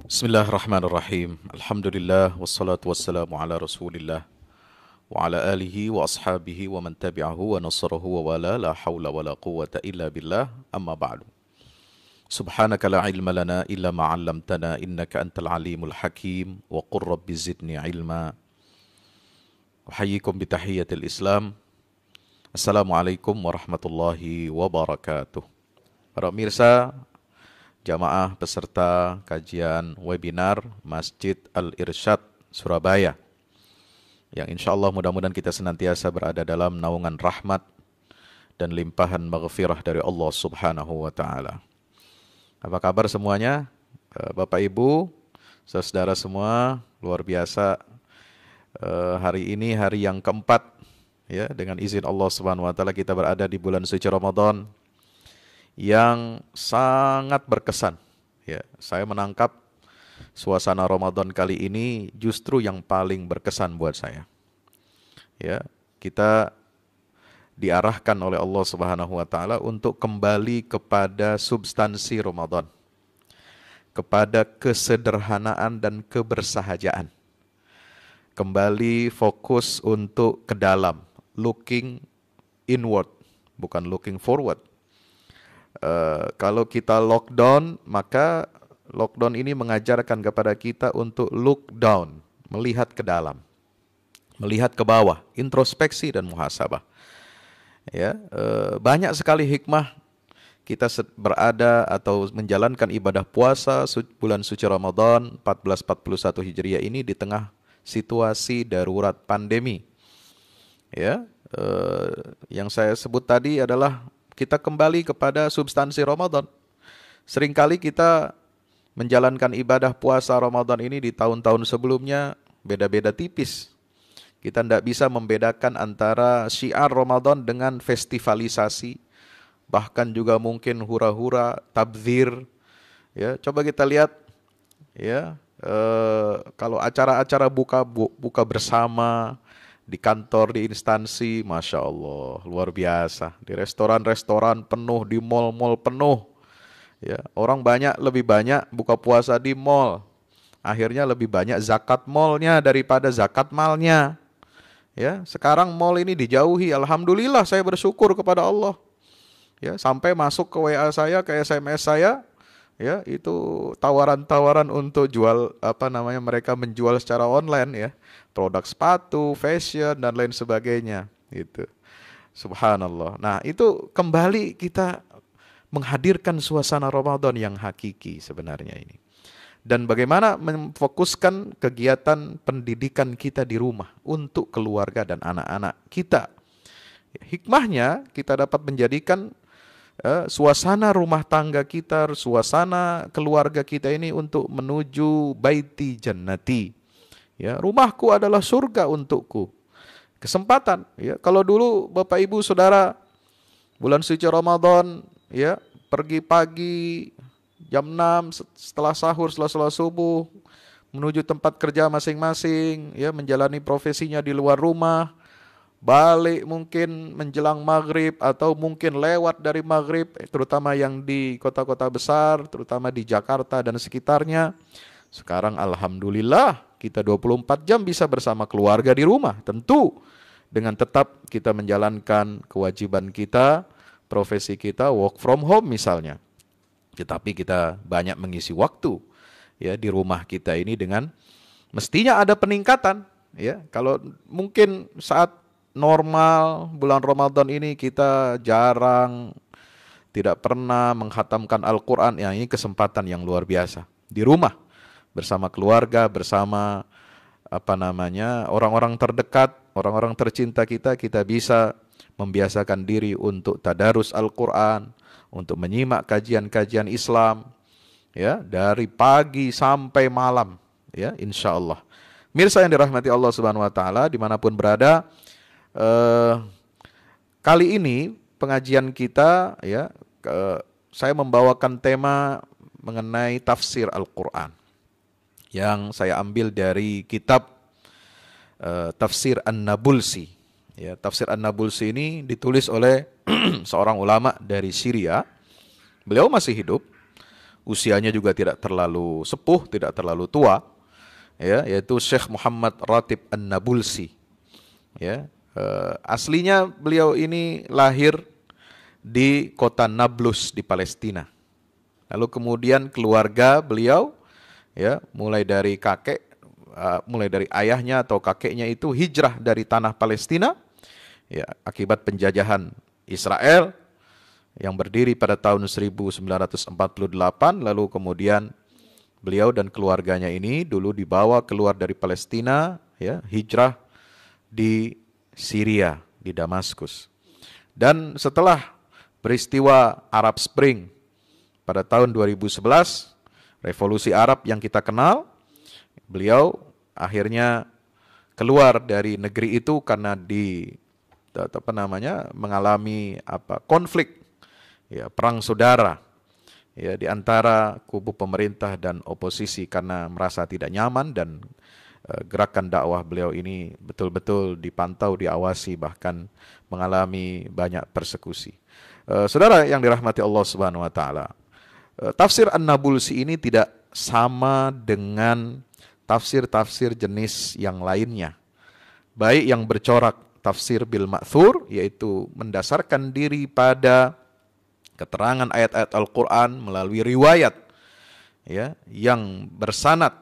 Bismillahirrahmanirrahim. Alhamdulillah wassalatu wassalamu ala Rasulillah wa ala alihi wa ashabihi wa man tabi'ahu wa nasarahu wa wala la hawla wa la quwwata illa billah amma ba'du. Subhanaka la ilma lana illa ma 'allamtana innaka antal alimul hakim wa qur rabbi zidni ilma. Uhayyikum bi tahiyyatil Islam. Assalamualaikum warahmatullahi wabarakatuh. Para pemirsa, jamaah peserta kajian webinar Masjid Al-Irsyad Surabaya, yang insya Allah mudah-mudahan kita senantiasa berada dalam naungan rahmat dan limpahan maghfirah dari Allah Subhanahu wa Ta'ala. Apa kabar semuanya? Bapak Ibu, saudara semua, luar biasa. Hari ini hari yang keempat, ya, dengan izin Allah Subhanahu wa Ta'ala kita berada di bulan suci Ramadan yang sangat berkesan. Ya, saya menangkap suasana Ramadan kali ini justru yang paling berkesan buat saya. Ya, kita diarahkan oleh Allah Subhanahu wa Ta'ala untuk kembali kepada substansi Ramadan, kepada kesederhanaan dan kebersahajaan. Kembali fokus untuk ke dalam, looking inward, bukan looking forward. Kalau kita lockdown, maka lockdown ini mengajarkan kepada kita untuk look down, melihat ke dalam, melihat ke bawah, introspeksi dan muhasabah. Ya, banyak sekali hikmah kita berada atau menjalankan ibadah puasa bulan suci Ramadan 1441 Hijriah ini di tengah situasi darurat pandemi. Ya, yang saya sebut tadi adalah kita kembali kepada substansi Ramadan. Seringkali kita menjalankan ibadah puasa Ramadan ini di tahun-tahun sebelumnya beda-beda tipis. Kita tidak bisa membedakan antara syiar Ramadan dengan festivalisasi, bahkan juga mungkin hura-hura, tabdzir. Ya, coba kita lihat, ya, kalau acara-acara buka bersama di kantor, di instansi, Masya Allah, luar biasa. Di restoran-restoran penuh, di mal-mal penuh. Ya, orang lebih banyak buka puasa di mal. Akhirnya lebih banyak zakat malnya daripada zakat malnya. Ya, sekarang mal ini dijauhi. Alhamdulillah, saya bersyukur kepada Allah. Ya, sampai masuk ke WA saya, ke SMS saya, ya, itu tawaran-tawaran untuk jual, mereka menjual secara online, ya, produk sepatu, fashion dan lain sebagainya, gitu. Subhanallah. Nah, itu kembali kita menghadirkan suasana Ramadan yang hakiki sebenarnya ini. Dan bagaimana memfokuskan kegiatan pendidikan kita di rumah untuk keluarga dan anak-anak kita. Hikmahnya kita dapat menjadikan suasana rumah tangga kita, suasana keluarga kita ini untuk menuju baiti jannati. Ya, rumahku adalah surga untukku. Kesempatan, ya. Kalau dulu Bapak Ibu Saudara bulan suci Ramadan, ya, pergi pagi jam 6 setelah sahur, setelah subuh menuju tempat kerja masing-masing, ya, menjalani profesinya di luar rumah. Balik mungkin menjelang maghrib atau mungkin lewat dari maghrib, terutama yang di kota-kota besar, terutama di Jakarta dan sekitarnya. Sekarang alhamdulillah kita 24 jam bisa bersama keluarga di rumah, tentu dengan tetap kita menjalankan kewajiban kita, profesi kita, work from home misalnya. Tetapi kita banyak mengisi waktu, ya, di rumah kita ini dengan mestinya ada peningkatan, ya. Kalau mungkin saat normal bulan Ramadan ini kita jarang, tidak pernah menghatamkan Al-Quran, ya, ini kesempatan yang luar biasa. Di rumah, bersama keluarga, bersama orang-orang terdekat, orang-orang tercinta kita bisa membiasakan diri untuk tadarus Al-Quran, untuk menyimak kajian-kajian Islam, ya, dari pagi sampai malam, ya, insya Allah. Mirsa yang dirahmati Allah Subhanahu Wa Taala dimanapun berada, kali ini pengajian kita, ya, saya membawakan tema mengenai tafsir Al-Quran yang saya ambil dari kitab Tafsir An-Nabulsi. Ya, Tafsir An-Nabulsi ini ditulis oleh seorang ulama dari Syria. Beliau masih hidup, usianya juga tidak terlalu sepuh, tidak terlalu tua, ya, yaitu Syekh Muhammad Ratib An-Nabulsi. Ya, aslinya beliau ini lahir di kota Nablus di Palestina. Lalu kemudian keluarga beliau, ya, mulai dari ayahnya atau kakeknya itu hijrah dari tanah Palestina, ya, akibat penjajahan Israel yang berdiri pada tahun 1948. Lalu kemudian beliau dan keluarganya ini dulu dibawa keluar dari Palestina, ya, hijrah di Syria, di Damaskus. Dan setelah peristiwa Arab Spring pada tahun 2011, revolusi Arab yang kita kenal, beliau akhirnya keluar dari negeri itu karena mengalami konflik, ya, perang saudara, ya, di antara kubu pemerintah dan oposisi karena merasa tidak nyaman, dan gerakan dakwah beliau ini betul-betul dipantau, diawasi, bahkan mengalami banyak persekusi. Saudara yang dirahmati Allah Subhanahu wa taala, tafsir An-Nabulsi ini tidak sama dengan tafsir-tafsir jenis yang lainnya. Baik yang bercorak tafsir bil ma'thur, yaitu mendasarkan diri pada keterangan ayat-ayat Al-Quran melalui riwayat, ya, yang bersanad,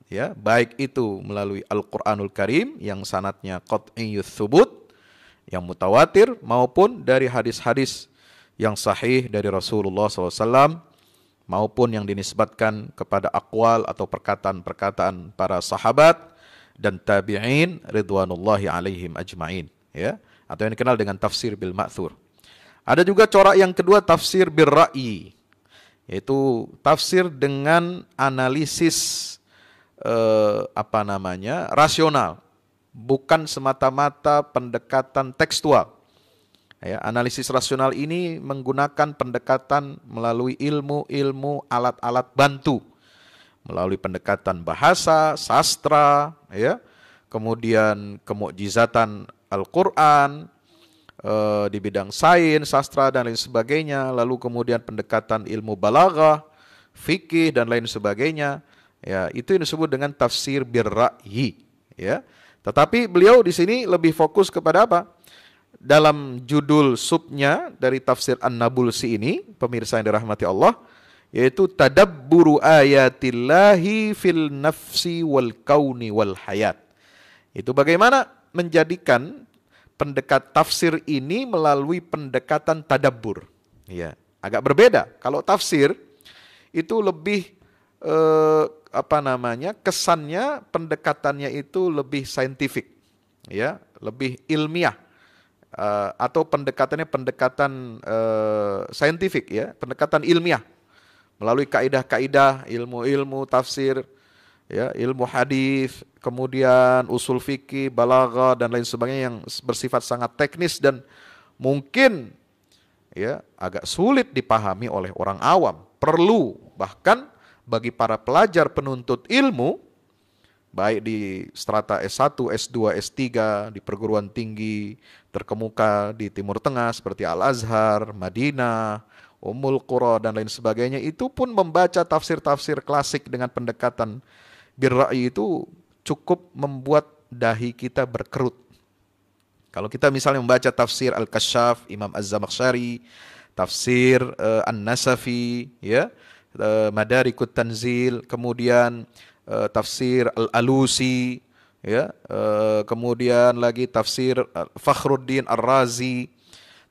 ya, baik itu melalui Al-Quranul Karim yang sanadnya qat'iyyut thubut, yang mutawatir, maupun dari hadis-hadis yang sahih dari Rasulullah SAW, maupun yang dinisbatkan kepada aqwal atau perkataan-perkataan para sahabat dan tabi'in ridwanullahi alaihim ajma'in, ya, atau yang dikenal dengan tafsir bil ma'thur. Ada juga corak yang kedua, tafsir bil ra'yi, yaitu tafsir dengan analisis rasional, bukan semata-mata pendekatan tekstual. Ya, analisis rasional ini menggunakan pendekatan melalui ilmu-ilmu alat-alat bantu, melalui pendekatan bahasa, sastra, ya, kemudian kemukjizatan Al-Quran, di bidang sains, sastra dan lain sebagainya, lalu kemudian pendekatan ilmu balaghah, fikih dan lain sebagainya. Ya, itu yang disebut dengan tafsir birra'yi, ya. Tetapi beliau di sini lebih fokus kepada apa? Dalam judul subnya dari tafsir An-Nabulsi ini, pemirsa yang dirahmati Allah, yaitu tadabburu ayatillahi fil nafsi wal kauni wal hayat. Itu bagaimana menjadikan pendekat tafsir ini melalui pendekatan tadabbur. Ya, agak berbeda. Kalau tafsir itu lebih kesannya, pendekatannya itu lebih saintifik, ya, lebih ilmiah. Atau pendekatan saintifik, ya, pendekatan ilmiah melalui kaidah-kaidah ilmu-ilmu tafsir, ya, ilmu hadis, kemudian usul fikih, balaghah dan lain sebagainya yang bersifat sangat teknis dan mungkin, ya, agak sulit dipahami oleh orang awam. Perlu bahkan bagi para pelajar penuntut ilmu, baik di strata S1, S2, S3, di perguruan tinggi terkemuka di Timur Tengah seperti Al-Azhar, Madinah, Ummul Qura dan lain sebagainya, itu pun membaca tafsir-tafsir klasik dengan pendekatan birra'yi itu cukup membuat dahi kita berkerut. Kalau kita misalnya membaca tafsir Al-Kasyaf Imam Az-Zamakhsyari, tafsir An-Nasafi, ya, Madarikut Tanzil, kemudian tafsir Al-Alusi, ya, kemudian lagi tafsir Fakhruddin Ar-Razi,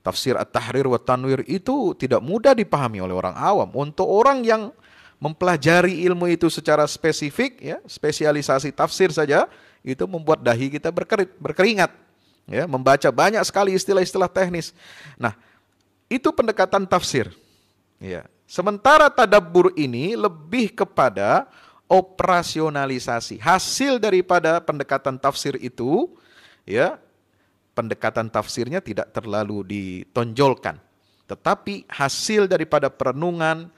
tafsir At-Tahrir wa Tanwir, itu tidak mudah dipahami oleh orang awam. Untuk orang yang mempelajari ilmu itu secara spesifik, ya, spesialisasi tafsir saja, itu membuat dahi kita berkeringat, ya, membaca banyak sekali istilah-istilah teknis. Nah, itu pendekatan tafsir, ya. Sementara tadabbur ini lebih kepada operasionalisasi. Hasil daripada pendekatan tafsir itu, ya, pendekatan tafsirnya tidak terlalu ditonjolkan, tetapi hasil daripada perenungan,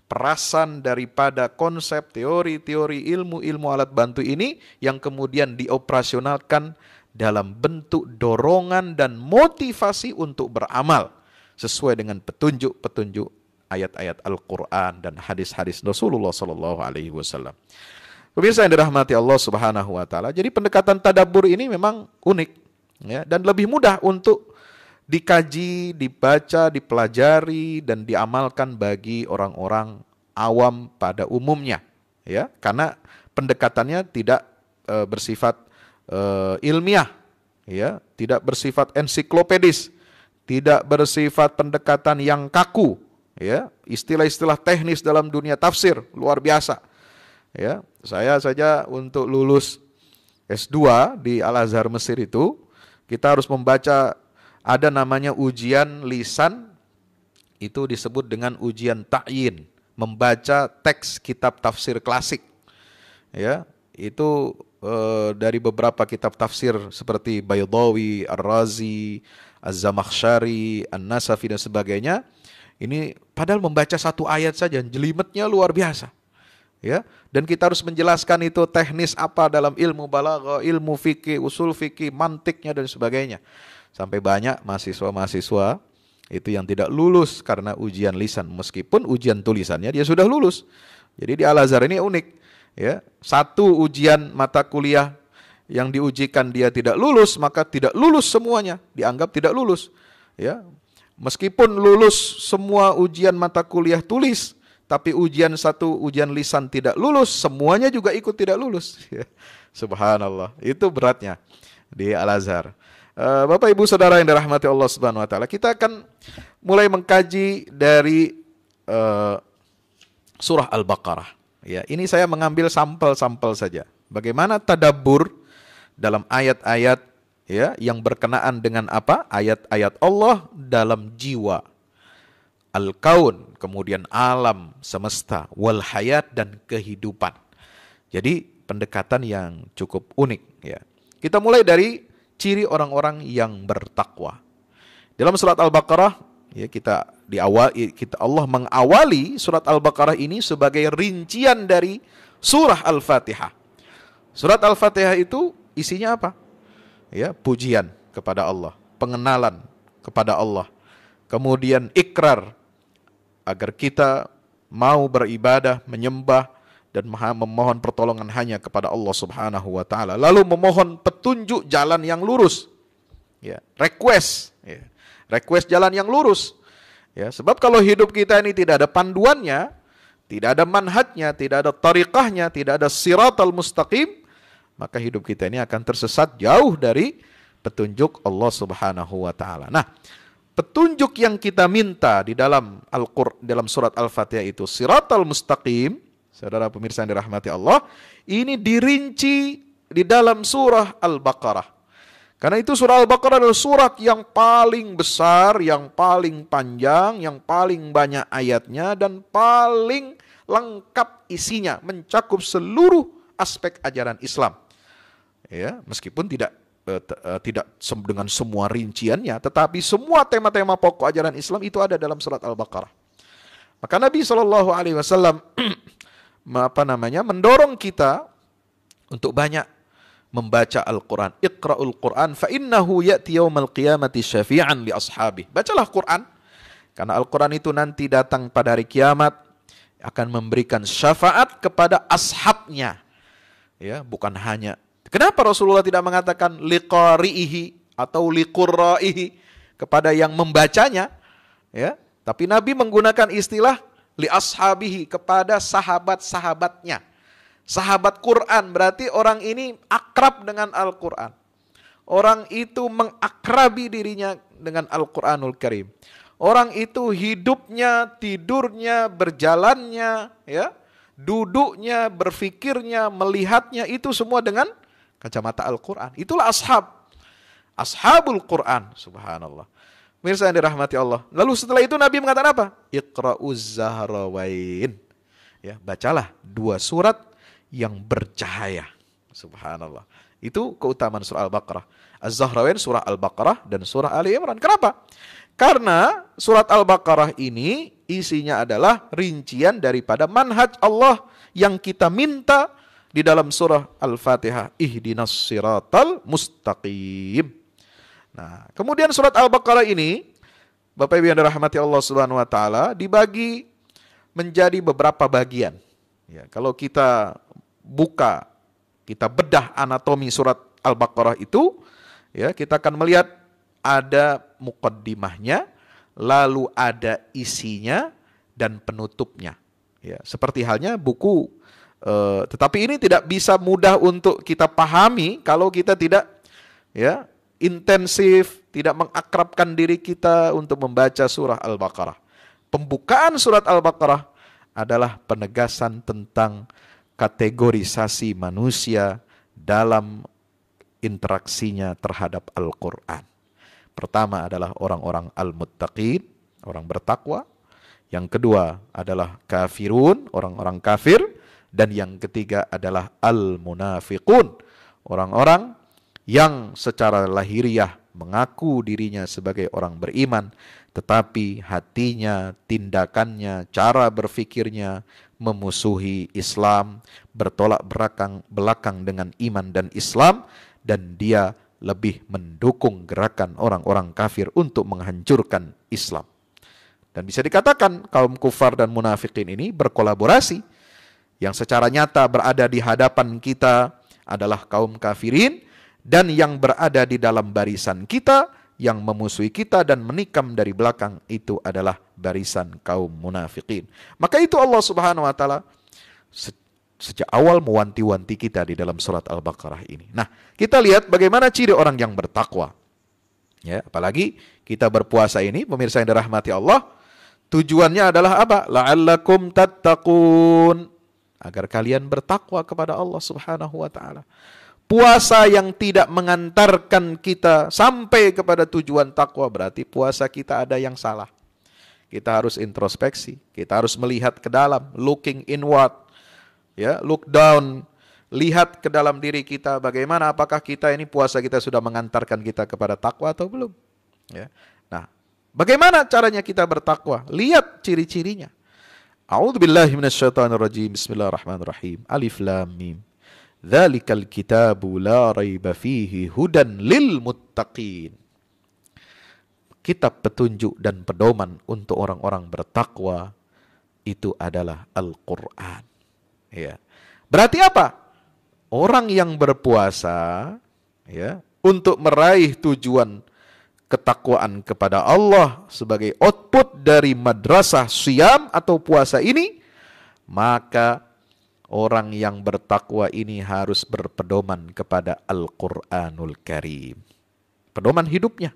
perasan daripada konsep, teori-teori, ilmu-ilmu alat bantu ini yang kemudian dioperasionalkan dalam bentuk dorongan dan motivasi untuk beramal sesuai dengan petunjuk-petunjuk ayat-ayat Al-Quran dan hadis-hadis Rasulullah Sallallahu Alaihi Wasallam. Pemirsa yang dirahmati Allah Subhanahu Wa Taala, jadi pendekatan tadabbur ini memang unik, ya, dan lebih mudah untuk dikaji, dibaca, dipelajari, dan diamalkan bagi orang-orang awam pada umumnya, ya, karena pendekatannya tidak bersifat ilmiah, ya, tidak bersifat ensiklopedis, tidak bersifat pendekatan yang kaku, ya, istilah-istilah teknis dalam dunia tafsir luar biasa, ya. Saya saja untuk lulus S2 di Al-Azhar Mesir itu, kita harus membaca, ada namanya ujian lisan, itu disebut dengan ujian ta'yin, membaca teks kitab tafsir klasik, ya, itu dari beberapa kitab tafsir seperti Baydawi, Ar-Razi, Az-Zamakhsyari, An-Nasafi dan sebagainya. Ini padahal membaca satu ayat saja jelimetnya luar biasa, ya. Dan kita harus menjelaskan itu teknis apa dalam ilmu balaghah, ilmu fikih, usul fikih, mantiknya dan sebagainya. Sampai banyak mahasiswa-mahasiswa itu yang tidak lulus karena ujian lisan, meskipun ujian tulisannya dia sudah lulus. Jadi di Al-Azhar ini unik, ya. Satu ujian mata kuliah yang diujikan dia tidak lulus, maka tidak lulus semuanya, dianggap tidak lulus, ya. Meskipun lulus semua ujian mata kuliah tulis, tapi ujian lisan tidak lulus, semuanya juga ikut tidak lulus. Subhanallah, itu beratnya di Al-Azhar. Bapak Ibu Saudara yang dirahmati Allah Subhanahu Wa Taala, kita akan mulai mengkaji dari surah Al-Baqarah. Ya, ini saya mengambil sampel-sampel saja. Bagaimana tadabbur dalam ayat-ayat, ya, yang berkenaan dengan apa? Ayat-ayat Allah dalam jiwa. Al-kaun, kemudian alam semesta, wal hayat dan kehidupan. Jadi pendekatan yang cukup unik, ya. Kita mulai dari ciri orang-orang yang bertakwa. Dalam surat Al-Baqarah, ya, Allah mengawali surat Al-Baqarah ini sebagai rincian dari surah Al-Fatihah. Surat Al-Fatihah itu isinya apa? Ya, pujian kepada Allah, pengenalan kepada Allah, kemudian ikrar agar kita mau beribadah, menyembah dan memohon pertolongan hanya kepada Allah Subhanahu wa taala. Lalu memohon petunjuk jalan yang lurus. Ya, request jalan yang lurus. Ya, sebab kalau hidup kita ini tidak ada panduannya, tidak ada manhajnya, tidak ada tariqahnya, tidak ada siratal mustaqim, maka hidup kita ini akan tersesat jauh dari petunjuk Allah Subhanahu wa taala. Nah, petunjuk yang kita minta di dalam dalam surat Al-Fatihah itu siratal mustaqim, saudara pemirsa yang dirahmati Allah, ini dirinci di dalam surah Al-Baqarah. Karena itu surah Al-Baqarah adalah surat yang paling besar, yang paling panjang, yang paling banyak ayatnya dan paling lengkap isinya, mencakup seluruh aspek ajaran Islam. Ya, meskipun tidak dengan semua rinciannya, tetapi semua tema-tema pokok ajaran Islam itu ada dalam surat Al-Baqarah. Maka Nabi SAW mendorong kita untuk banyak membaca Al-Quran. Iqra'ul Quran fa innahu ya'ti yaumal qiyamati syafi'an li ashabi. Bacalah Quran, karena Al-Quran itu nanti datang pada hari kiamat akan memberikan syafaat kepada ashabnya. Ya, bukan hanya. Kenapa Rasulullah tidak mengatakan liqari'ihi atau liqurra'ihi, kepada yang membacanya, ya, tapi Nabi menggunakan istilah li ashabihi, kepada sahabat-sahabatnya. Sahabat Quran berarti orang ini akrab dengan Al-Quran. Orang itu mengakrabi dirinya dengan Al-Quranul Karim. Orang itu hidupnya, tidurnya, berjalannya, ya, duduknya, berfikirnya, melihatnya, itu semua dengan kacamata Al-Quran. Itulah Ashabul Quran, subhanallah. Mirsa yang dirahmati Allah. Lalu setelah itu Nabi mengatakan apa? Iqra'uz Zahrawain. Ya, bacalah 2 surat yang bercahaya. Subhanallah. Itu keutamaan surah Al-Baqarah. Az-Zahrawain, surah Al-Baqarah dan surah Ali Imran. Kenapa? Karena surat Al-Baqarah ini isinya adalah rincian daripada manhaj Allah yang kita minta di dalam surah Al-Fatihah. Ihdinas siratal mustaqim. Nah, kemudian surat Al-Baqarah ini Bapak Ibu yang dirahmati Allah Subhanahu wa taala, dibagi menjadi beberapa bagian. Ya, kalau kita buka, kita bedah anatomi surat Al-Baqarah itu, ya, kita akan melihat ada muqaddimahnya, lalu ada isinya dan penutupnya. Ya, seperti halnya buku, tetapi ini tidak bisa mudah untuk kita pahami kalau kita tidak, ya, intensif, tidak mengakrabkan diri kita untuk membaca surah Al-Baqarah. Pembukaan surat Al-Baqarah adalah penegasan tentang kategorisasi manusia dalam interaksinya terhadap Al-Quran. Pertama adalah orang-orang al-muttaqin, orang bertakwa. Yang kedua adalah kafirun, orang-orang kafir. Dan yang ketiga adalah al-munafiqun, orang-orang yang secara lahiriah mengaku dirinya sebagai orang beriman, tetapi hatinya, tindakannya, cara berfikirnya memusuhi Islam, bertolak belakang dengan iman dan Islam, dan dia lebih mendukung gerakan orang-orang kafir untuk menghancurkan Islam. Dan bisa dikatakan kaum kufar dan munafikin ini berkolaborasi. Yang secara nyata berada di hadapan kita adalah kaum kafirin, dan yang berada di dalam barisan kita, yang memusuhi kita dan menikam dari belakang, itu adalah barisan kaum munafikin. Maka itu Allah Subhanahu wa taala sejak awal mewanti-wanti kita di dalam surat Al-Baqarah ini. Nah, kita lihat bagaimana ciri orang yang bertakwa. Ya, apalagi kita berpuasa ini, pemirsa yang dirahmati Allah, tujuannya adalah apa? La'allakum tattaqun, agar kalian bertakwa kepada Allah Subhanahu wa taala. Puasa yang tidak mengantarkan kita sampai kepada tujuan takwa, berarti puasa kita ada yang salah. Kita harus introspeksi, kita harus melihat ke dalam, looking inward, ya, look down, lihat ke dalam diri kita, bagaimana, apakah kita ini puasa kita sudah mengantarkan kita kepada takwa atau belum. Ya. Nah, bagaimana caranya kita bertakwa? Lihat ciri-cirinya. A'udzubillahi minasyaitonirrajim. Bismillahirrahmanirrahim. Alif lam mim. Dzalikal kitabu la raiba fihi hudan lil muttaqin. Kitab petunjuk dan pedoman untuk orang-orang bertakwa itu adalah Al-Qur'an. Ya. Berarti apa? Orang yang berpuasa, ya, untuk meraih tujuan ketakwaan kepada Allah sebagai output dari madrasah siyam atau puasa ini, maka orang yang bertakwa ini harus berpedoman kepada Al-Quranul Karim, pedoman hidupnya.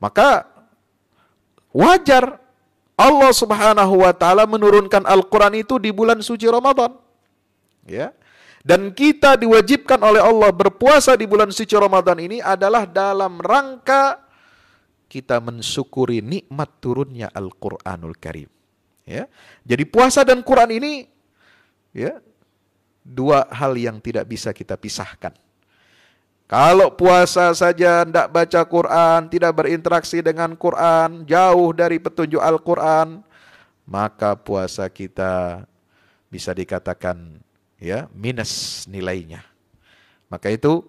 Maka wajar Allah Subhanahu wa taala menurunkan Al-Quran itu di bulan suci Ramadan. Ya. Dan kita diwajibkan oleh Allah berpuasa di bulan suci Ramadan ini adalah dalam rangka kita mensyukuri nikmat turunnya Al-Quranul Karim. Ya. Jadi puasa dan Quran ini, ya, dua hal yang tidak bisa kita pisahkan. Kalau puasa saja tidak baca Quran, tidak berinteraksi dengan Quran, jauh dari petunjuk Al-Quran, maka puasa kita bisa dikatakan, ya, minus nilainya. Maka itu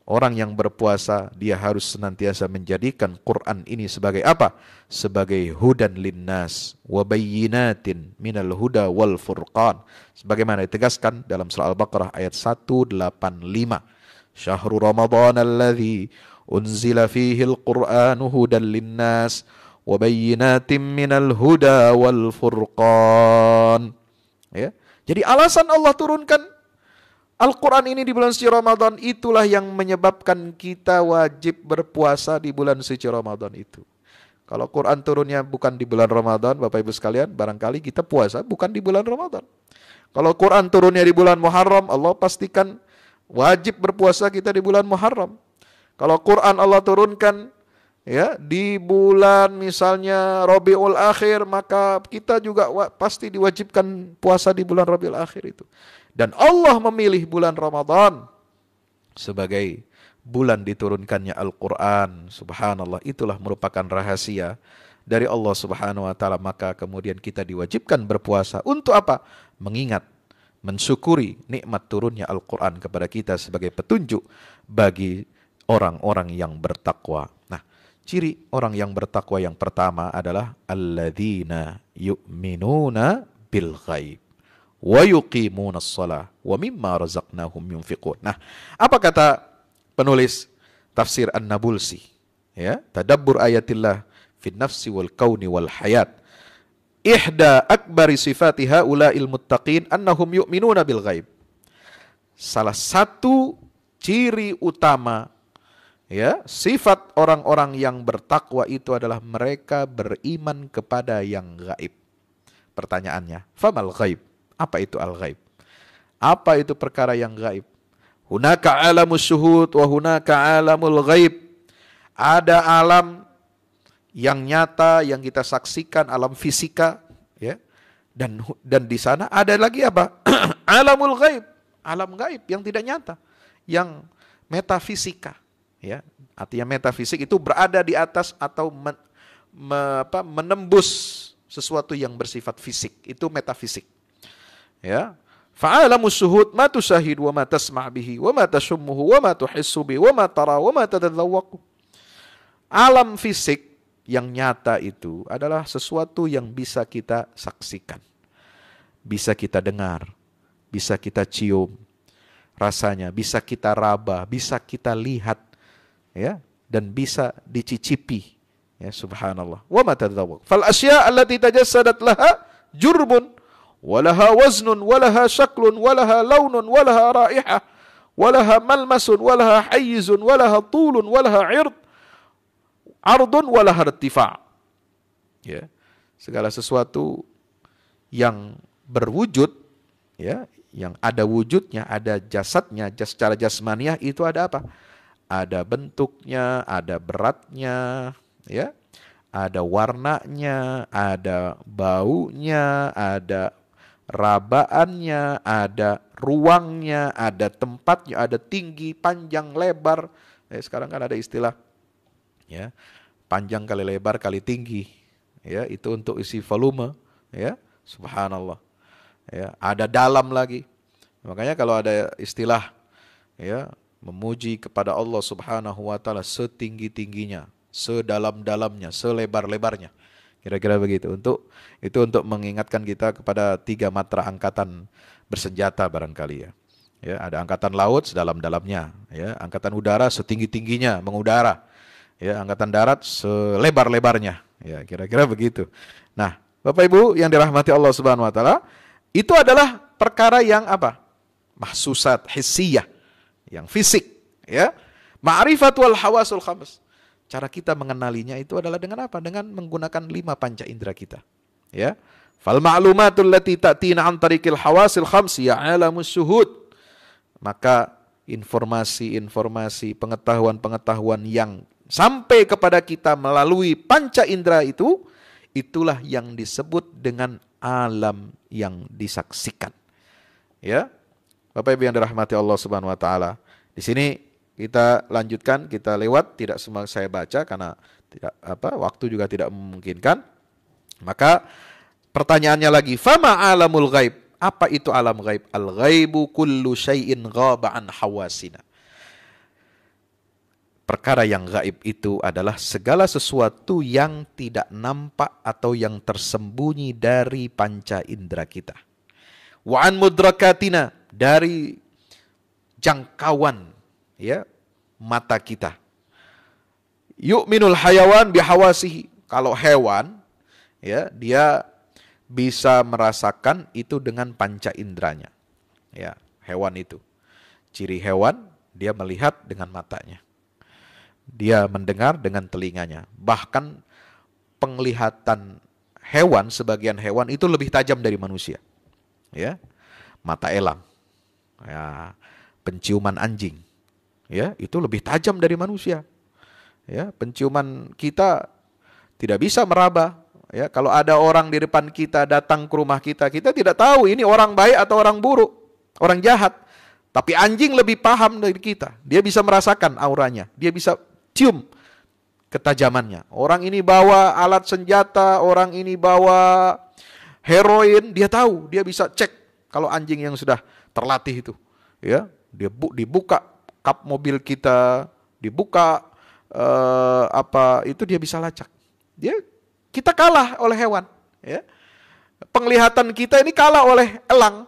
orang yang berpuasa, dia harus senantiasa menjadikan Quran ini sebagai apa? Sebagai hudan linnas wa bayyinatin minal huda wal furqan. Sebagaimana ditegaskan dalam surah Al-Baqarah ayat 185. Syahrul Ramadan alladzi unzila fihi al-Qur'anu hudan linnas wa bayyinatin minal huda wal furqan. Ya. Jadi alasan Allah turunkan Al-Quran ini di bulan suci Ramadan, itulah yang menyebabkan kita wajib berpuasa di bulan suci Ramadan itu. Kalau Quran turunnya bukan di bulan Ramadan, Bapak Ibu sekalian, barangkali kita puasa bukan di bulan Ramadan. Kalau Quran turunnya di bulan Muharram, Allah pastikan wajib berpuasa kita di bulan Muharram. Kalau Quran Allah turunkan, ya, di bulan misalnya Rabiul Akhir, maka kita juga pasti diwajibkan puasa di bulan Rabiul Akhir itu. Dan Allah memilih bulan Ramadan sebagai bulan diturunkannya Al-Quran. Subhanallah, itulah merupakan rahasia dari Allah Subhanahu wa taala. Maka kemudian kita diwajibkan berpuasa untuk apa? Mengingat, mensyukuri nikmat turunnya Al-Quran kepada kita sebagai petunjuk bagi orang-orang yang bertakwa. Nah, Ciri orang yang bertakwa yang pertama adalah alladzina yu'minuna bil ghaib wa yuqimunas shalah wa mimma razaqnahum yunfiqun. Nah, apa kata penulis tafsir An-Nabulsi? Ya, tadabbur ayatillah fin nafsi wal kauni wal hayat. Ihda akbari sifati haula'il muttaqin annahum yu'minuna bil ghaib. Salah satu ciri utama, ya, sifat orang-orang yang bertakwa itu adalah mereka beriman kepada yang gaib. Pertanyaannya, famal ghaib? Apa itu al-ghaib? Apa itu perkara yang gaib? Hunaka alamus syuhud wa hunaka alamul ghaib. Ada alam yang nyata yang kita saksikan, alam fisika, ya. Dan di sana ada lagi apa? Alamul ghaib, alam gaib yang tidak nyata, yang metafisika, ya. Artinya metafisik itu berada di atas atau menembus sesuatu yang bersifat fisik, itu metafisik. Ya. Fa'alamus syuhud ma tusyahid wa ma tasma' bihi wa ma tashummuhu wa ma tuhissu bihi wa ma tara wa ma tatadzawwaqu. Alam fisik yang nyata itu adalah sesuatu yang bisa kita saksikan, bisa kita dengar, bisa kita cium rasanya, bisa kita raba, bisa kita lihat, ya, dan bisa dicicipi, ya, subhanallah. Wa ma tatadzawwaq. Fal asya' allati tajassadat laha jurbun walaha waznun walaha syaklun walaha launun walaha raihah walaha malmasun walaha hayyizun walaha tulun walaha ardun walaha irtifa'. Ya, segala sesuatu yang berwujud, ya, yang ada wujudnya, ada jasadnya, secara jasmaniah itu ada apa? Ada bentuknya, ada beratnya, ya, ada warnanya, ada baunya, ada rabaannya, ada ruangnya, ada tempatnya, ada tinggi, panjang, lebar. Sekarang kan ada istilah, ya, panjang kali lebar kali tinggi, ya, itu untuk isi volume, ya, subhanallah. Ya, ada dalam lagi. Makanya kalau ada istilah, ya, memuji kepada Allah Subhanahu wa taala setinggi-tingginya, sedalam-dalamnya, selebar-lebarnya. Kira-kira begitu. Itu untuk mengingatkan kita kepada 3 matra angkatan bersenjata barangkali, ya. Ya, ada angkatan laut sedalam-dalamnya, ya, angkatan udara setinggi-tingginya mengudara. Ya, angkatan darat selebar-lebarnya. Ya, kira-kira begitu. Nah, Bapak Ibu yang dirahmati Allah Subhanahu wa taala, itu adalah perkara yang apa? Mahsusat, hissiyah, yang fisik, ya. Ma'rifat wal hawasul khams. Cara kita mengenalinya itu adalah dengan apa? Dengan menggunakan 5 panca indera kita. Ya. Fal ma'lumatul lati ta'tina an tariqil hawasil khamsi ya alamus syuhud. Maka informasi-informasi, pengetahuan-pengetahuan yang sampai kepada kita melalui panca indera itu, itulah yang disebut dengan alam yang disaksikan. Ya. Bapak Ibu yang dirahmati Allah Subhanahu wa taala. Di sini kita lanjutkan, kita lewat, tidak semua saya baca karena waktu juga tidak memungkinkan. Maka pertanyaannya lagi, fama alamul ghaib? Apa itu alam ghaib? Al ghaibu kullu syai'in ghaba an hawasina. Perkara yang gaib itu adalah segala sesuatu yang tidak nampak atau yang tersembunyi dari panca indera kita. Wa an mudrakatina, dari jangkauan, ya, mata kita. Yu'minul hayawan bihawasihi. Kalau hewan, ya, dia bisa merasakan itu dengan panca inderanya. Ya, hewan itu. Ciri hewan, dia melihat dengan matanya. Dia mendengar dengan telinganya. Bahkan penglihatan hewan, sebagian hewan itu lebih tajam dari manusia. Ya, mata elang, ya, penciuman anjing, ya, itu lebih tajam dari manusia. Ya, penciuman kita tidak bisa meraba. Ya, kalau ada orang di depan kita datang ke rumah kita, kita tidak tahu ini orang baik atau orang buruk, orang jahat. Tapi anjing lebih paham dari kita. Dia bisa merasakan auranya, dia bisa cium ketajamannya. Orang ini bawa alat senjata, orang ini bawa heroin, dia tahu, dia bisa cek. Kalau anjing yang sudah terlatih itu, ya, dia dibuka kap mobil kita, dibuka itu dia bisa lacak. Kita kalah oleh hewan, ya. Penglihatan kita ini kalah oleh elang,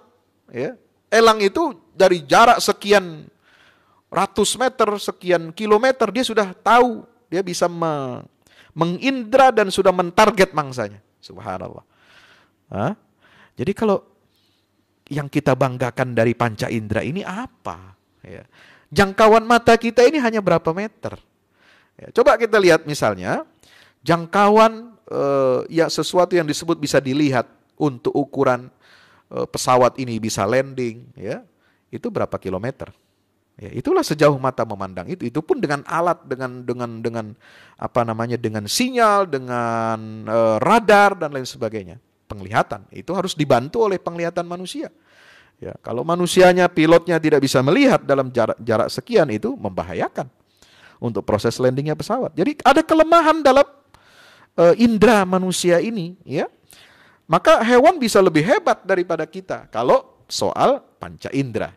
ya. Elang itu dari jarak sekian ratus meter, sekian kilometer dia sudah tahu, dia bisa mengindra dan sudah mentarget mangsanya. Subhanallah. Jadi kalau yang kita banggakan dari panca indera ini apa? Ya. Jangkauan mata kita ini hanya berapa meter? Ya, coba kita lihat misalnya jangkauan sesuatu yang disebut bisa dilihat untuk ukuran pesawat ini bisa landing, ya, itu berapa kilometer? Ya, itulah sejauh mata memandang itu. Itu pun dengan alat, dengan sinyal, dengan radar dan lain sebagainya. Penglihatan itu harus dibantu oleh penglihatan manusia. Ya, kalau manusianya, pilotnya tidak bisa melihat dalam jarak sekian, itu membahayakan untuk proses landingnya pesawat. Jadi ada kelemahan dalam indera manusia ini, ya. Maka hewan bisa lebih hebat daripada kita kalau soal panca indera.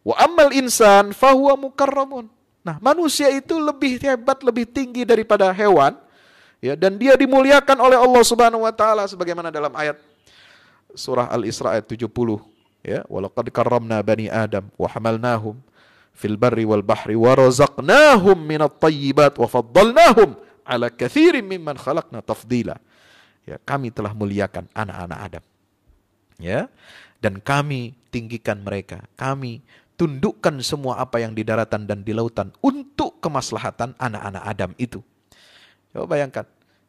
Wa ammal insan fahuwa mukarramun. Nah, manusia itu lebih hebat, lebih tinggi daripada hewan, ya, dan dia dimuliakan oleh Allah Subhanahu wa taala sebagaimana dalam ayat surah Al-Isra ayat 70, ya, walaqad karramna bani Adam wa hamalnahum fil barri wal bahri wa razaqnahum minat thayyibat wa faddalnahum ala katsirin mimman khalaqna tafdila. Ya, kami telah muliakan anak-anak Adam. Ya, dan kami tinggikan mereka. Kami tundukkan semua apa yang di daratan dan di lautan untuk kemaslahatan anak-anak Adam itu. Coba bayangkan,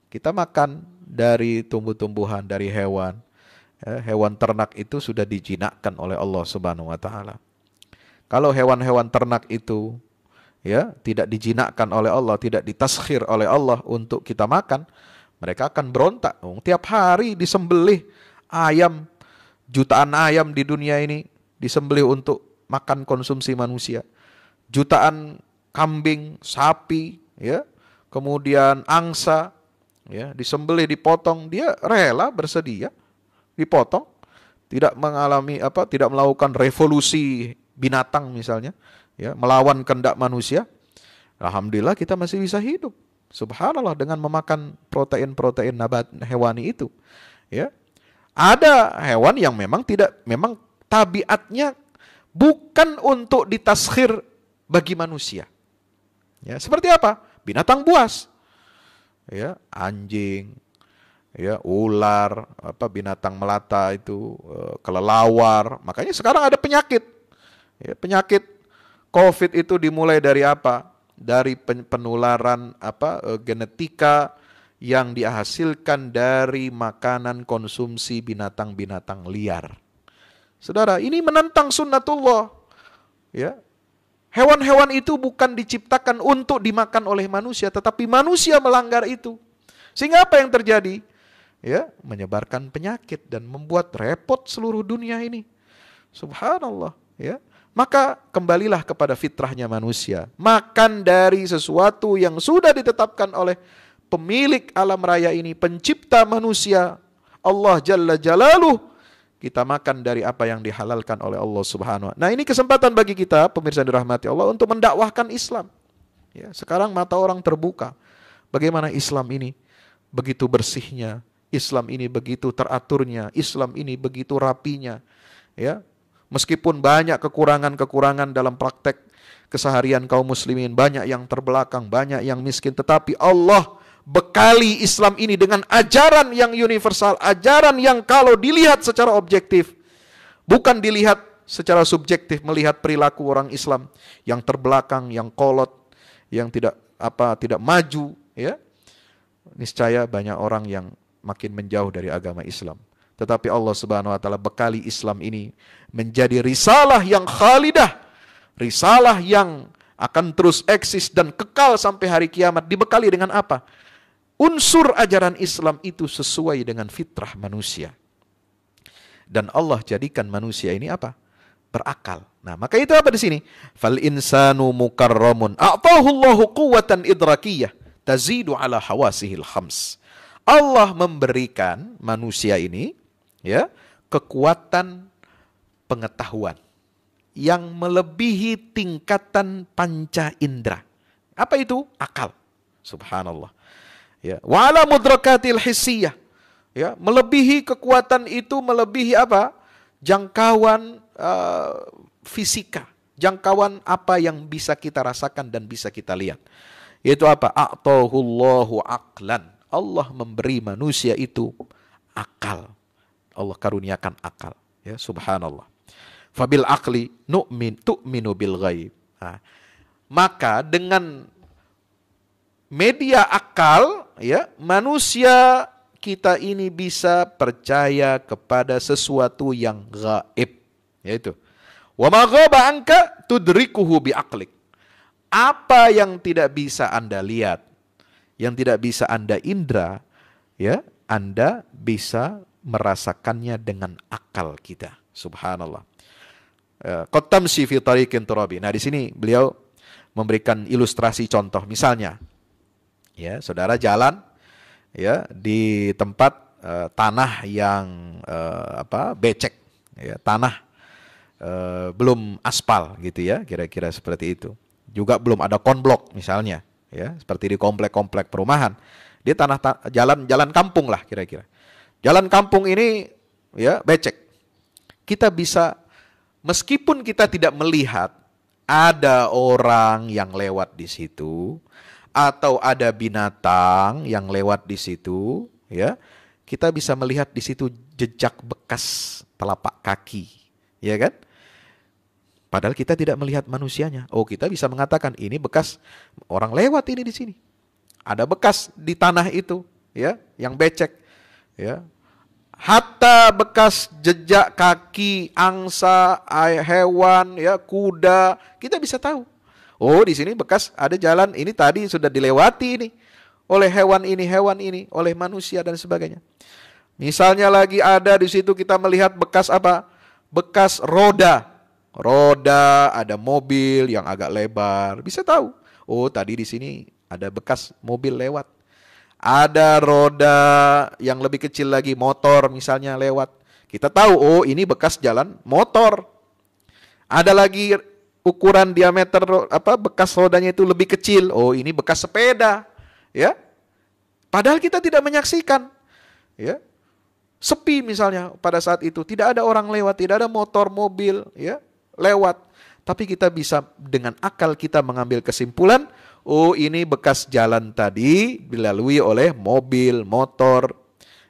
kita makan dari tumbuh-tumbuhan, dari hewan. Ya, hewan ternak itu sudah dijinakkan oleh Allah Subhanahu wa taala. Kalau hewan-hewan ternak itu, ya, tidak dijinakkan oleh Allah, tidak ditaskhir oleh Allah untuk kita makan, mereka akan berontak. Tiap hari disembelih ayam, jutaan ayam di dunia ini disembelih untuk makan konsumsi manusia. Jutaan kambing, sapi, ya, kemudian angsa, ya, disembelih, dipotong, dia rela, bersedia dipotong, tidak melakukan revolusi binatang misalnya, ya, melawan kehendak manusia. Alhamdulillah kita masih bisa hidup. Subhanallah, dengan memakan protein-protein nabat hewani itu, ya. Ada hewan yang memang tabiatnya bukan untuk ditaskhir bagi manusia. Ya, seperti apa? Binatang buas. Ya, anjing, ya, ular, binatang melata itu, kelelawar. Makanya sekarang ada penyakit. Ya, penyakit COVID itu dimulai dari apa? Dari penularan genetika yang dihasilkan dari makanan konsumsi binatang-binatang liar. Saudara, ini menentang sunnatullah. Ya. Hewan-hewan itu bukan diciptakan untuk dimakan oleh manusia, tetapi manusia melanggar itu. Sehingga apa yang terjadi? Ya, menyebarkan penyakit dan membuat repot seluruh dunia ini. Subhanallah, ya. Maka kembalilah kepada fitrahnya manusia. Makan dari sesuatu yang sudah ditetapkan oleh pemilik alam raya ini, pencipta manusia, Allah Jalla Jalaluh. Kita makan dari apa yang dihalalkan oleh Allah Subhanahu wa taala. Nah, ini kesempatan bagi kita, pemirsa yang dirahmati Allah, untuk mendakwahkan Islam. Ya, sekarang mata orang terbuka. Bagaimana Islam ini begitu bersihnya, Islam ini begitu teraturnya, Islam ini begitu rapinya. Ya, meskipun banyak kekurangan-kekurangan dalam praktek keseharian kaum muslimin, banyak yang terbelakang, banyak yang miskin, tetapi Allah bekali Islam ini dengan ajaran yang universal, ajaran yang kalau dilihat secara objektif, bukan dilihat secara subjektif, melihat perilaku orang Islam yang terbelakang, yang kolot, yang tidak maju, ya. Niscaya banyak orang yang makin menjauh dari agama Islam. Tetapi Allah Subhanahu wa taala bekali Islam ini menjadi risalah yang khalidah, risalah yang akan terus eksis dan kekal sampai hari kiamat. Dibekali dengan apa? Unsur ajaran Islam itu sesuai dengan fitrah manusia. Dan Allah jadikan manusia ini apa? Berakal. Nah, maka itu apa di sini? Fal insanu mukarramun. A'tahu Allahu quwwatan idrakiyah tazidu ala hawasihil khams. Allah memberikan manusia ini, ya, kekuatan pengetahuan yang melebihi tingkatan panca indera. Apa itu? Akal. Subhanallah. Ya, wa ala mudrakatil hissiyah. Ya, melebihi kekuatan itu, melebihi apa? Jangkauan fisika, jangkauan apa yang bisa kita rasakan dan bisa kita lihat. Yaitu apa? A'tahullahu aqlan. Allah memberi manusia itu akal. Allah karuniakan akal. Ya, subhanallah. Fabil aqli tu'minu bil ghaib. Nah, maka dengan media akal, ya, manusia kita ini bisa percaya kepada sesuatu yang gaib, yaitu wa ma ghaba anka tudrikuhu bi aqlik. Apa yang tidak bisa Anda lihat, yang tidak bisa Anda indra, ya, Anda bisa merasakannya dengan akal kita. Subhanallah. Qad tamshi fi tariqin turabi. Nah, di sini beliau memberikan ilustrasi contoh. Misalnya, ya, saudara jalan, ya, di tempat tanah yang becek, ya, tanah belum aspal gitu ya, kira-kira seperti itu. Juga belum ada konblok misalnya, ya, seperti di komplek-komplek perumahan. Dia jalan kampung lah kira-kira. Jalan kampung ini, ya, becek. Kita bisa, meskipun kita tidak melihat ada orang yang lewat di situ, atau ada binatang yang lewat di situ, ya, kita bisa melihat di situ jejak bekas telapak kaki, ya kan? Padahal kita tidak melihat manusianya. Oh, kita bisa mengatakan ini bekas orang lewat ini di sini. Ada bekas di tanah itu, ya, yang becek, ya. Hatta bekas jejak kaki angsa, hewan, ya, kuda, kita bisa tahu. Oh, di sini bekas ada jalan ini tadi sudah dilewati ini oleh hewan ini, oleh manusia dan sebagainya. Misalnya lagi ada di situ kita melihat bekas apa? Bekas roda. Roda, ada mobil yang agak lebar, bisa tahu. Oh, tadi di sini ada bekas mobil lewat. Ada roda yang lebih kecil lagi, motor misalnya lewat. Kita tahu, oh, ini bekas jalan motor. Ada lagi ukuran diameter bekas rodanya itu lebih kecil. Oh, ini bekas sepeda, ya. Padahal kita tidak menyaksikan, ya. Sepi misalnya pada saat itu, tidak ada orang lewat, tidak ada motor, mobil, ya, lewat. Tapi kita bisa dengan akal kita mengambil kesimpulan, oh, ini bekas jalan tadi dilalui oleh mobil, motor,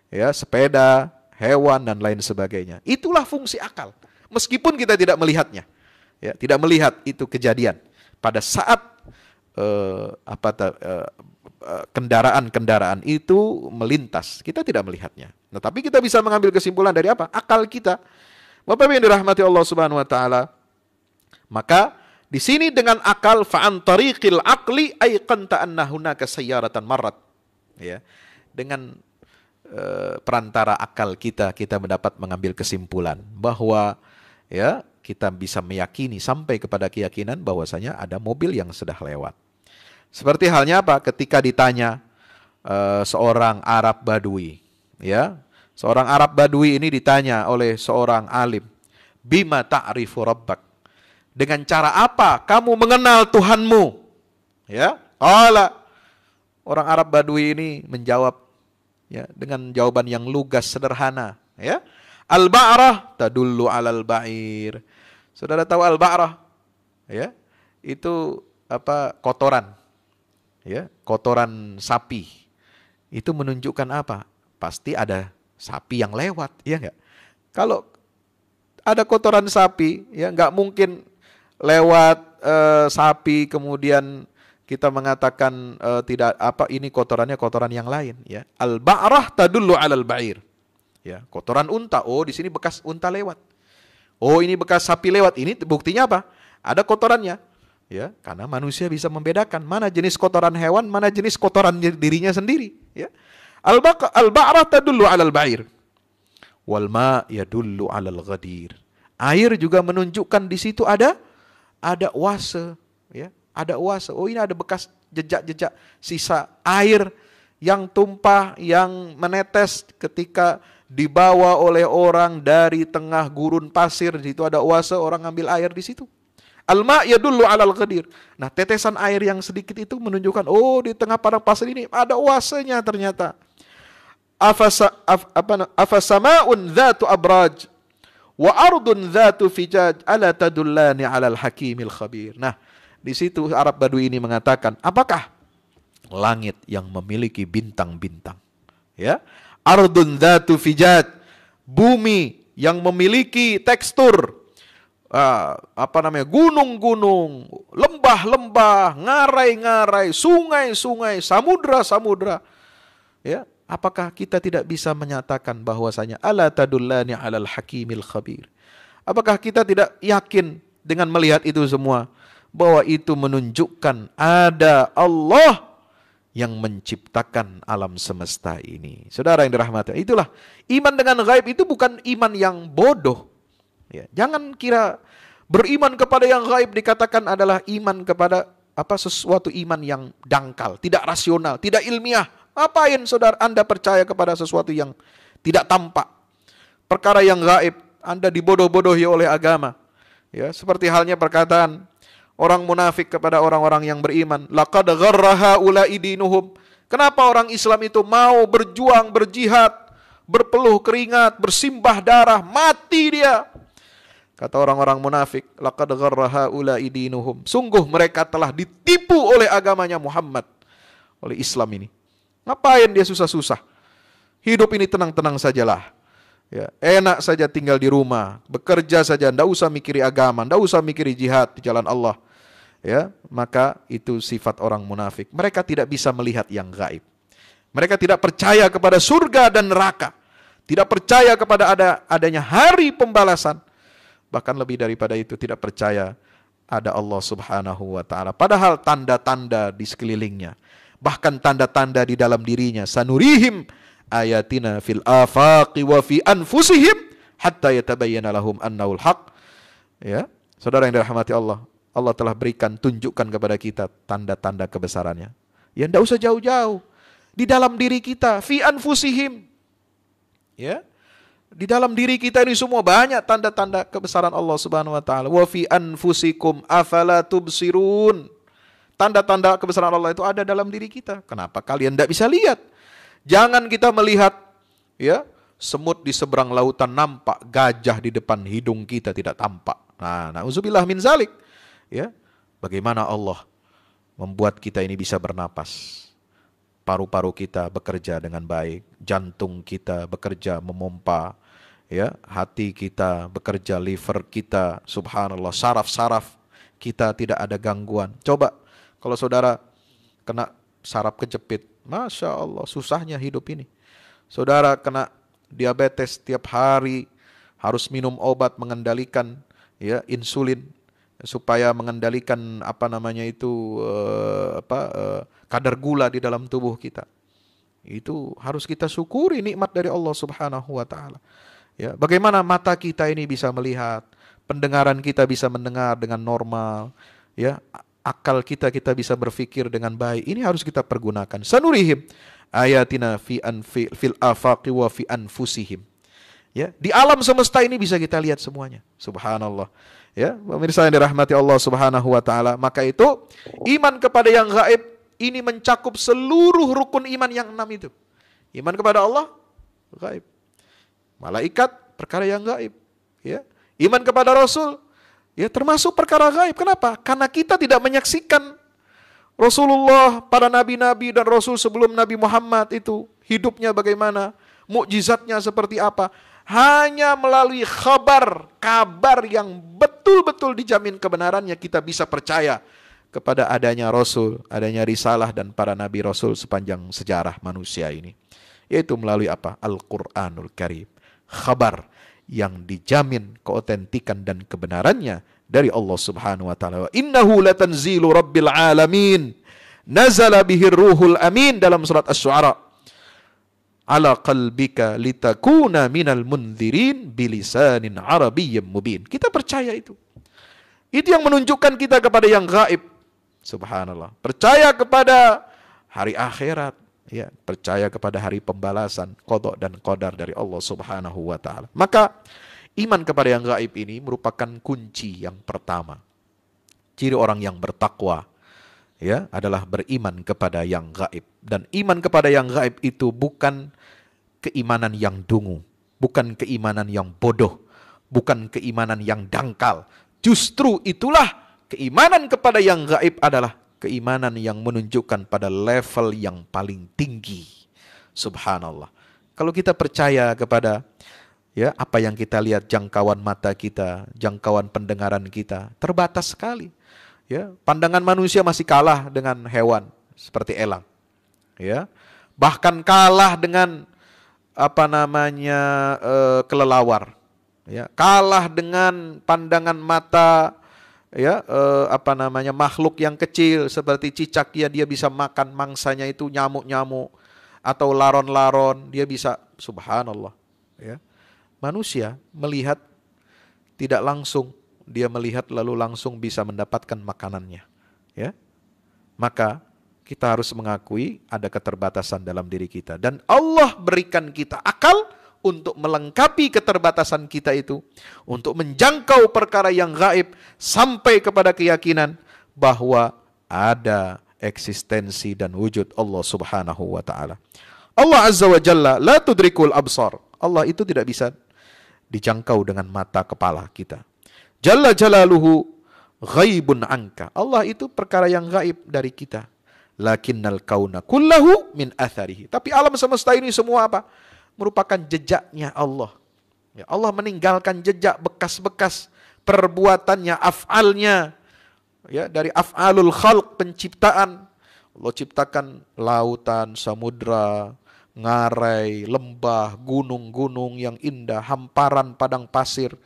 ya, sepeda, hewan dan lain sebagainya. Itulah fungsi akal. Meskipun kita tidak melihatnya. Ya, tidak melihat itu kejadian pada saat kendaraan-kendaraan itu melintas, kita tidak melihatnya. Nah, tapi kita bisa mengambil kesimpulan dari apa? Akal kita. Bapak yang dirahmati Allah Subhanahu wa taala. Maka di sini dengan akal fa'an tariqil aqli aiqanta anna hunaka sayyaratan marrat. Ya. Dengan perantara akal kita mendapat mengambil kesimpulan bahwa, ya, kita bisa meyakini sampai kepada keyakinan bahwasanya ada mobil yang sudah lewat. Seperti halnya apa? Ketika ditanya seorang Arab Badui, ya, seorang Arab Badui ini ditanya oleh seorang alim, bima ta'rifu rabbak? Dengan cara apa kamu mengenal Tuhanmu? Ya, orang Arab Badui ini menjawab, ya, dengan jawaban yang lugas sederhana, ya. Al-ba'rah tadullu 'alal ba'ir. Saudara tahu al-ba'rah? Ya, itu kotoran. Ya, kotoran sapi. Itu menunjukkan apa? Pasti ada sapi yang lewat, ya enggak? Kalau ada kotoran sapi, ya, enggak mungkin lewat sapi kemudian kita mengatakan tidak ini kotorannya kotoran yang lain, ya. Al-ba'rah tadullu 'alal ba'ir. Ya, kotoran unta. Oh, di sini bekas unta lewat. Oh, ini bekas sapi lewat. Ini buktinya apa? Ada kotorannya. Ya, karena manusia bisa membedakan mana jenis kotoran hewan, mana jenis kotoran dirinya sendiri, ya. Al-ba'rah tadullu 'alal ba'ir. Wal ma' yadullu 'alal ghadir. Air juga menunjukkan di situ ada oase, ya. Ada oase. Oh, ini ada bekas jejak-jejak sisa air yang tumpah, yang menetes ketika dibawa oleh orang dari tengah gurun pasir. Di situ ada oase, orang ngambil air di situ. Al-ma' yadullu 'alal ghadir. Nah, tetesan air yang sedikit itu menunjukkan, oh di tengah padang pasir ini ada oasenya ternyata. Afasama'un dhatu abraj wa ardun dhatu fijaj ala tadullani 'alal hakimil khabir. Nah, di situ Arab Badui ini mengatakan, apakah langit yang memiliki bintang-bintang, ya, ardun dhatu fijaj, bumi yang memiliki tekstur, gunung-gunung, lembah-lembah, ngarai-ngarai, sungai-sungai, samudra-samudra, ya, apakah kita tidak bisa menyatakan bahwasanya ala tadullani 'alal hakimil khabir? Apakah kita tidak yakin dengan melihat itu semua bahwa itu menunjukkan ada Allah yang menciptakan alam semesta ini? Saudara yang dirahmati, itulah iman dengan gaib. Itu bukan iman yang bodoh, ya. Jangan kira beriman kepada yang gaib dikatakan adalah iman kepada sesuatu iman yang dangkal, tidak rasional, tidak ilmiah. Ngapain saudara Anda percaya kepada sesuatu yang tidak tampak, perkara yang gaib? Anda dibodoh-bodohi oleh agama, ya. Seperti halnya perkataan orang munafik kepada orang-orang yang beriman, laqad gharra haula'i dinuhum. Kenapa orang Islam itu mau berjuang, berjihad, berpeluh keringat, bersimbah darah, mati dia? Kata orang-orang munafik, laqad gharra haula'i dinuhum. Sungguh mereka telah ditipu oleh agamanya Muhammad, oleh Islam ini. Ngapain dia susah-susah? Hidup ini tenang-tenang sajalah. Ya, enak saja tinggal di rumah, bekerja saja, ndak usah mikiri agama, ndak usah mikiri jihad di jalan Allah. Ya, maka itu sifat orang munafik. Mereka tidak bisa melihat yang gaib. Mereka tidak percaya kepada surga dan neraka. Tidak percaya kepada adanya hari pembalasan. Bahkan lebih daripada itu, tidak percaya ada Allah Subhanahu wa taala. Padahal tanda-tanda di sekelilingnya, bahkan tanda-tanda di dalam dirinya, sanurihim ayatina fil afaqi wa fi anfusihim hatta yatabayyana lahum annahul haq. Ya, saudara yang dirahmati Allah, Allah telah berikan, tunjukkan kepada kita tanda-tanda kebesarannya. Ya, tidak usah jauh-jauh. Di dalam diri kita, fi anfusihim. Ya, di dalam diri kita ini semua banyak tanda-tanda kebesaran Allah Subhanahu wa taala. Wa fi anfusikum afala tubsirun. Tanda-tanda kebesaran Allah itu ada dalam diri kita. Kenapa kalian tidak bisa lihat? Jangan kita melihat, ya, semut di seberang lautan nampak, gajah di depan hidung kita tidak tampak. Nah, na'udzubillah min zalik. Ya, bagaimana Allah membuat kita ini bisa bernapas, paru-paru kita bekerja dengan baik, jantung kita bekerja memompa, ya, hati kita bekerja, liver kita, subhanallah, saraf-saraf kita tidak ada gangguan. Coba kalau saudara kena saraf kejepit, masya Allah, susahnya hidup ini. Saudara kena diabetes tiap hari, harus minum obat mengendalikan, ya, insulin, supaya mengendalikan kadar gula di dalam tubuh kita. Itu harus kita syukuri nikmat dari Allah Subhanahu wa taala. Ya, bagaimana mata kita ini bisa melihat, pendengaran kita bisa mendengar dengan normal, ya, akal kita bisa berpikir dengan baik. Ini harus kita pergunakan. Sanurihim ayatina fil afaqi wa fi anfusihim. Ya, di alam semesta ini bisa kita lihat semuanya. Subhanallah. Ya, pemirsa yang dirahmati Allah Subhanahu wa taala, maka itu iman kepada yang gaib ini mencakup seluruh rukun iman yang 6 itu. Iman kepada Allah gaib. Malaikat perkara yang gaib, ya. Iman kepada Rasul, ya, termasuk perkara gaib. Kenapa? Karena kita tidak menyaksikan Rasulullah, para nabi-nabi dan rasul sebelum Nabi Muhammad itu hidupnya bagaimana, mukjizatnya seperti apa. Hanya melalui kabar yang betul-betul dijamin kebenarannya kita bisa percaya kepada adanya Rasul, adanya risalah dan para nabi Rasul sepanjang sejarah manusia ini. Yaitu melalui apa? Al-Quranul Karim. Kabar yang dijamin keotentikan dan kebenarannya dari Allah Subhanahu wa taala. Innahu latanzilu rabbil alamin. Nazala bihir ruhul amin dalam surat Asy-Syu'ara. Ala qalbika litakuna minal mundzirin bilisanin arabiyyin mubin. Kita percaya itu. Itu yang menunjukkan kita kepada yang gaib. Subhanallah. Percaya kepada hari akhirat, ya, percaya kepada hari pembalasan, qada dan qadar dari Allah Subhanahu wa taala. Maka iman kepada yang gaib ini merupakan kunci yang pertama. Ciri orang yang bertakwa ya adalah beriman kepada yang gaib. Dan iman kepada yang gaib itu bukan keimanan yang dungu, bukan keimanan yang bodoh, bukan keimanan yang dangkal. Justru itulah keimanan kepada yang gaib adalah keimanan yang menunjukkan pada level yang paling tinggi. Subhanallah. Kalau kita percaya kepada ya apa yang kita lihat, jangkauan mata kita, jangkauan pendengaran kita terbatas sekali. Ya, pandangan manusia masih kalah dengan hewan seperti elang. Ya. Bahkan kalah dengan kelelawar. Ya, kalah dengan pandangan mata ya makhluk yang kecil seperti cicak, ya dia bisa makan mangsanya itu nyamuk-nyamuk atau laron-laron, dia bisa, subhanallah ya. Manusia melihat tidak langsung, dia melihat lalu langsung bisa mendapatkan makanannya ya. Maka kita harus mengakui ada keterbatasan dalam diri kita, dan Allah berikan kita akal untuk melengkapi keterbatasan kita itu, untuk menjangkau perkara yang gaib sampai kepada keyakinan bahwa ada eksistensi dan wujud Allah Subhanahu wa taala. Allah Azza wa Jalla la tudrikul absar. Allah itu tidak bisa dijangkau dengan mata kepala kita. Jalla jalaluhu ghaibun anka. Allah itu perkara yang gaib dari kita. Lakinnal kauna kullahu min atharihi. Tapi alam semesta ini semua apa? Merupakan jejaknya Allah. Ya, Allah meninggalkan jejak, bekas-bekas perbuatannya, af'alnya. Ya, dari af'alul khalq, penciptaan. Allah ciptakan lautan, samudra, ngarai, lembah, gunung-gunung yang indah, hamparan padang pasir,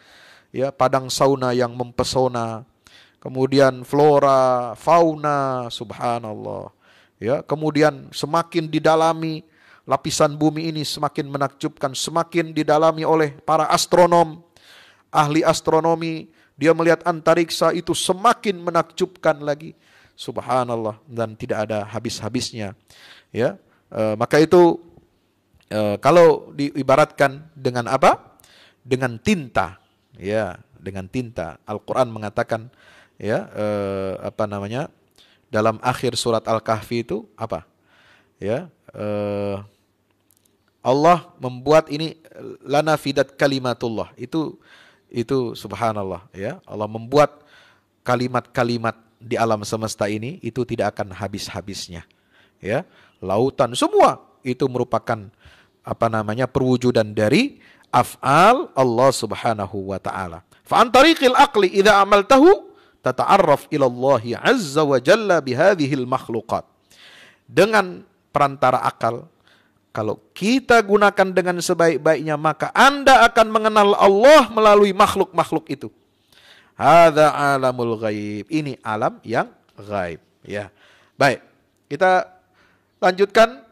ya, padang sauna yang mempesona. Kemudian flora, fauna, subhanallah. Ya, kemudian semakin didalami lapisan bumi ini semakin menakjubkan, semakin didalami oleh para astronom, ahli astronomi. Dia melihat antariksa itu semakin menakjubkan lagi. Subhanallah, dan tidak ada habis-habisnya. Ya, maka itu kalau diibaratkan dengan apa? Dengan tinta. Ya, dengan tinta. Al-Quran mengatakan, ya, dalam akhir surat Al-Kahfi itu apa? Ya, Allah membuat ini lana fidat kalimatullah. Itu subhanallah ya. Allah membuat kalimat-kalimat di alam semesta ini itu tidak akan habis-habisnya. Ya, lautan semua itu merupakan perwujudan dari af'al Allah Subhanahu wa taala. Fa an tariqil aqli idza amaltahu tata'arraf ila Allah azza wa jalla bihadhil makhluqat. Dengan perantara akal, kalau kita gunakan dengan sebaik-baiknya, maka Anda akan mengenal Allah melalui makhluk-makhluk itu. Hadza alamul ghaib. Ini alam yang gaib, ya. Baik, kita lanjutkan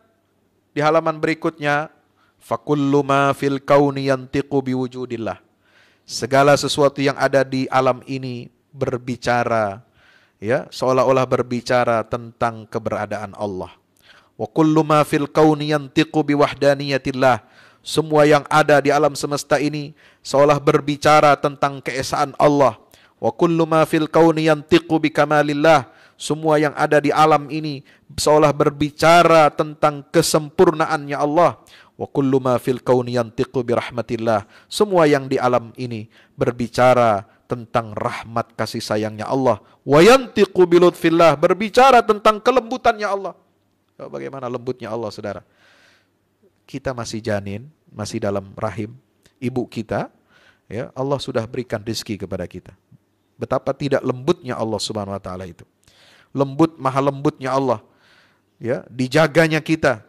di halaman berikutnya. Fakullu ma fil kauni yantiqu biwujudillah. Segala sesuatu yang ada di alam ini berbicara, ya, seolah-olah berbicara tentang keberadaan Allah. Wa kullu ma fil kauni yantiqu biwahdaniyatillah. Semua yang ada di alam semesta ini seolah berbicara tentang keesaan Allah. Wa kullu ma fil kauni yantiqu bikamalillah. Semua yang ada di alam ini seolah berbicara tentang kesempurnaannya Allah. Wa kullu ma fil kauni yantiqu birahmatillah. Semua yang di alam ini berbicara tentang rahmat kasih sayangnya Allah. Wa yantiqu bilutfillah. Berbicara tentang kelembutannya Allah. Bagaimana lembutnya Allah, saudara. Kita masih janin, masih dalam rahim ibu kita, ya, Allah sudah berikan rezeki kepada kita. Betapa tidak lembutnya Allah Subhanahu wa taala itu. Lembut, maha lembutnya Allah. Ya, dijaganya kita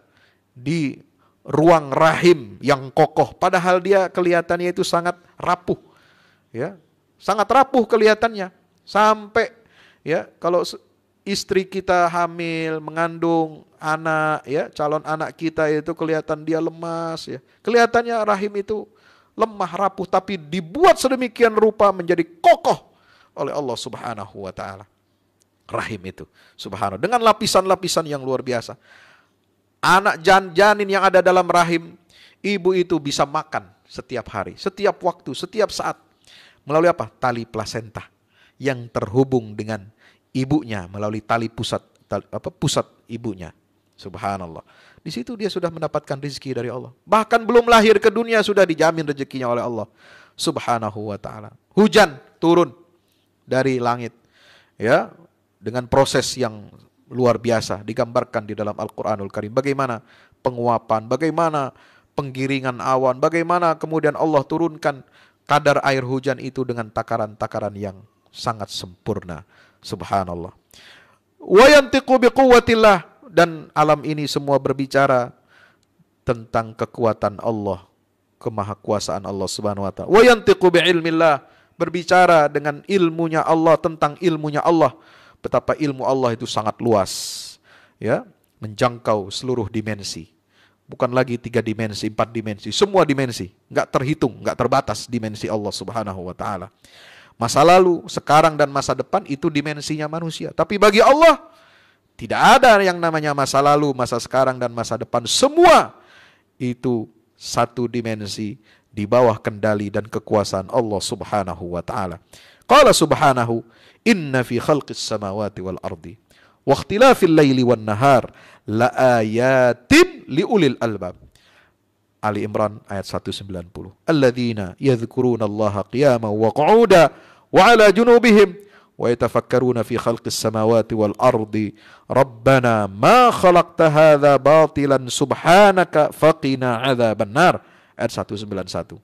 di ruang rahim yang kokoh, padahal dia kelihatannya itu sangat rapuh. Ya, sangat rapuh kelihatannya. Sampai ya, kalau istri kita hamil, mengandung anak, ya, calon anak kita itu kelihatan dia lemas, ya. Kelihatannya rahim itu lemah, rapuh, tapi dibuat sedemikian rupa menjadi kokoh oleh Allah Subhanahu wa taala. Rahim itu, subhanallah, dengan lapisan-lapisan yang luar biasa. Anak janin yang ada dalam rahim ibu itu bisa makan setiap hari, setiap waktu, setiap saat. Melalui apa? Tali plasenta yang terhubung dengan ibunya melalui tali pusat pusat ibunya. Subhanallah. Di situ dia sudah mendapatkan rezeki dari Allah. Bahkan belum lahir ke dunia sudah dijamin rezekinya oleh Allah Subhanahu wa taala. Hujan turun dari langit, ya, dengan proses yang luar biasa digambarkan di dalam Al-Qur'anul Karim. Bagaimana penguapan, bagaimana penggiringan awan, bagaimana kemudian Allah turunkan kadar air hujan itu dengan takaran-takaran yang sangat sempurna. Subhanallah. Wa yantiqu biquwwatillah, dan alam ini semua berbicara tentang kekuatan Allah, kemahakuasaan Allah Subhanahu wa taala. Wa yantiqu bi'ilmillah, berbicara dengan ilmunya Allah, tentang ilmunya Allah. Betapa ilmu Allah itu sangat luas, ya, menjangkau seluruh dimensi. Bukan lagi 3 dimensi, 4 dimensi, semua dimensi, enggak terhitung, enggak terbatas dimensi Allah Subhanahu wa taala. Masa lalu, sekarang dan masa depan itu dimensinya manusia. Tapi bagi Allah tidak ada yang namanya masa lalu, masa sekarang dan masa depan. Semua itu satu dimensi di bawah kendali dan kekuasaan Allah Subhanahu wa taala. Qala subhanahu, inna fi khalqis samawati wal ardi wa ikhtilafil laili wan nahar la ayatin liulil albab. Ali Imran ayat 190. Alladzina yadhkuruna Allaha qiyaman wa qu'udan wa 'ala junubihim wa yatafakkaruna fi khalqis samawati wal ardi rabbana ma khalaqta hadza batilan subhanaka faqina 'adzaban nar. Ayat 191.